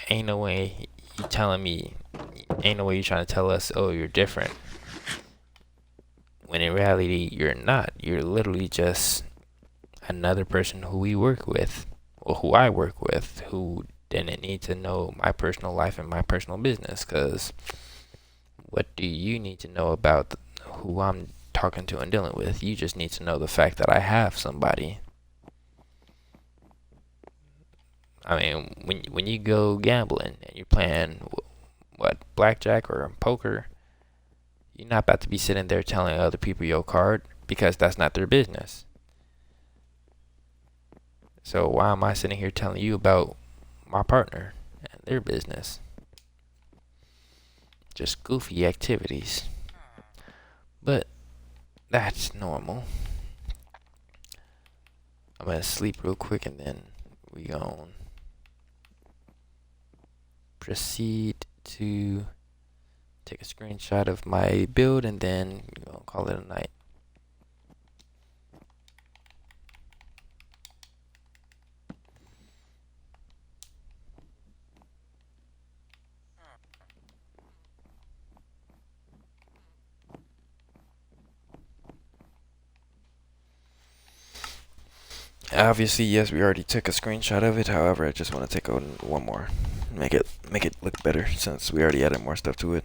ain't no way you telling me, ain't no way you trying to tell us, oh, you're different. When in reality, you're not. You're literally just another person who we work with, or who I work with, who didn't need to know my personal life and my personal business. Because what do you need to know about who I'm talking to and dealing with? You just need to know the fact that I have somebody. I mean, when you go gambling and you're playing what, blackjack or poker, you're not about to be sitting there telling other people your card because that's not their business. So why am I sitting here telling you about my partner and their business? Just goofy activities. But that's normal. I'm gonna sleep real quick and then we gonna proceed to take a screenshot of my build and then we're gonna call it a night. Obviously, yes, we already took a screenshot of it. However, I just want to take one more, make it look better since we already added more stuff to it.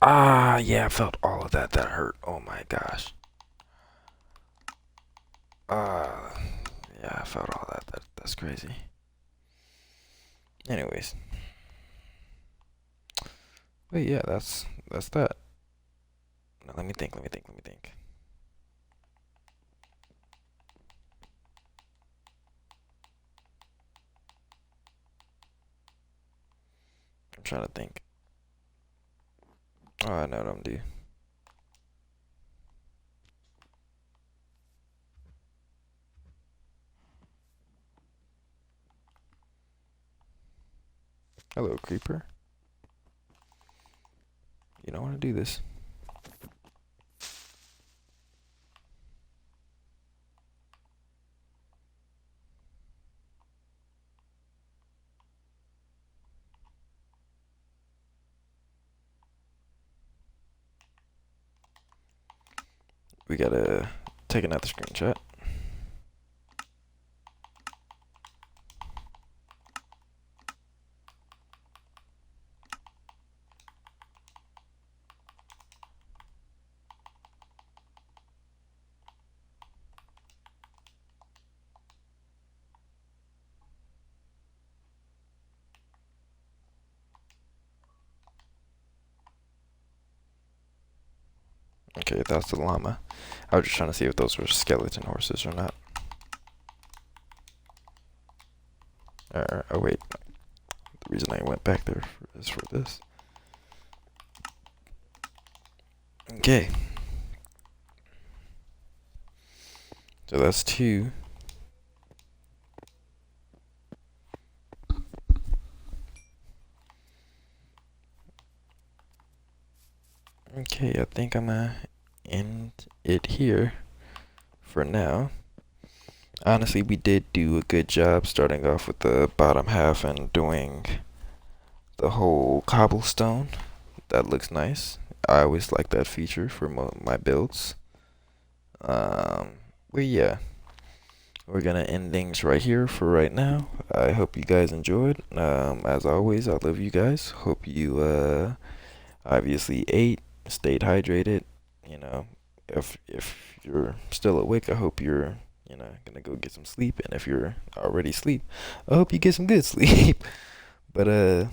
Ah, yeah, I felt all of that. That hurt. Oh my gosh. Ah, yeah, I felt all that. That's crazy. Anyways, but yeah, that's that. Now, let me think. Let me think. I'm trying to think. Oh, I know what I'm gonna do. Hello, creeper. You don't want to do this. We gotta take another screenshot. Okay, that's the llama. I was just trying to see if those were skeleton horses or not. Oh wait, the reason I went back there is for this. Okay. So that's two. Okay, I think I'm gonna end it here for now. Honestly, we did do a good job starting off with the bottom half and doing the whole cobblestone. That looks nice. I always like that feature for my builds. But yeah, we're gonna end things right here for right now. I hope you guys enjoyed. As always, I love you guys. Hope you obviously ate, stayed hydrated. You know, if you're still awake, I hope you're gonna go get some sleep. And if you're already asleep, I hope you get some good sleep. But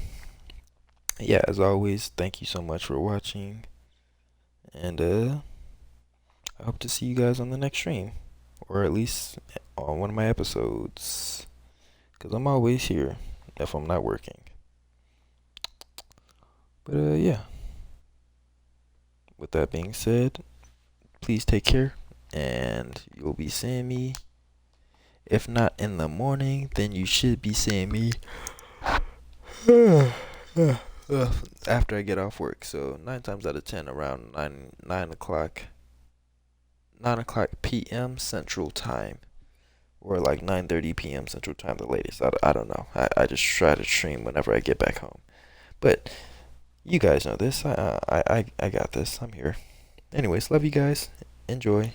yeah, as always, thank you so much for watching, and I hope to see you guys on the next stream, or at least on one of my episodes, because I'm always here if I'm not working. But yeah, with that being said, please take care, and you'll be seeing me. If not in the morning, then you should be seeing me after I get off work. So 9 times out of 10, around 9 o'clock, 9 o'clock p.m. Central Time, or like 9:30 p.m. Central Time, the latest. I don't know. I just try to stream whenever I get back home. But you guys know this. I got this. I'm here. Anyways, love you guys. Enjoy.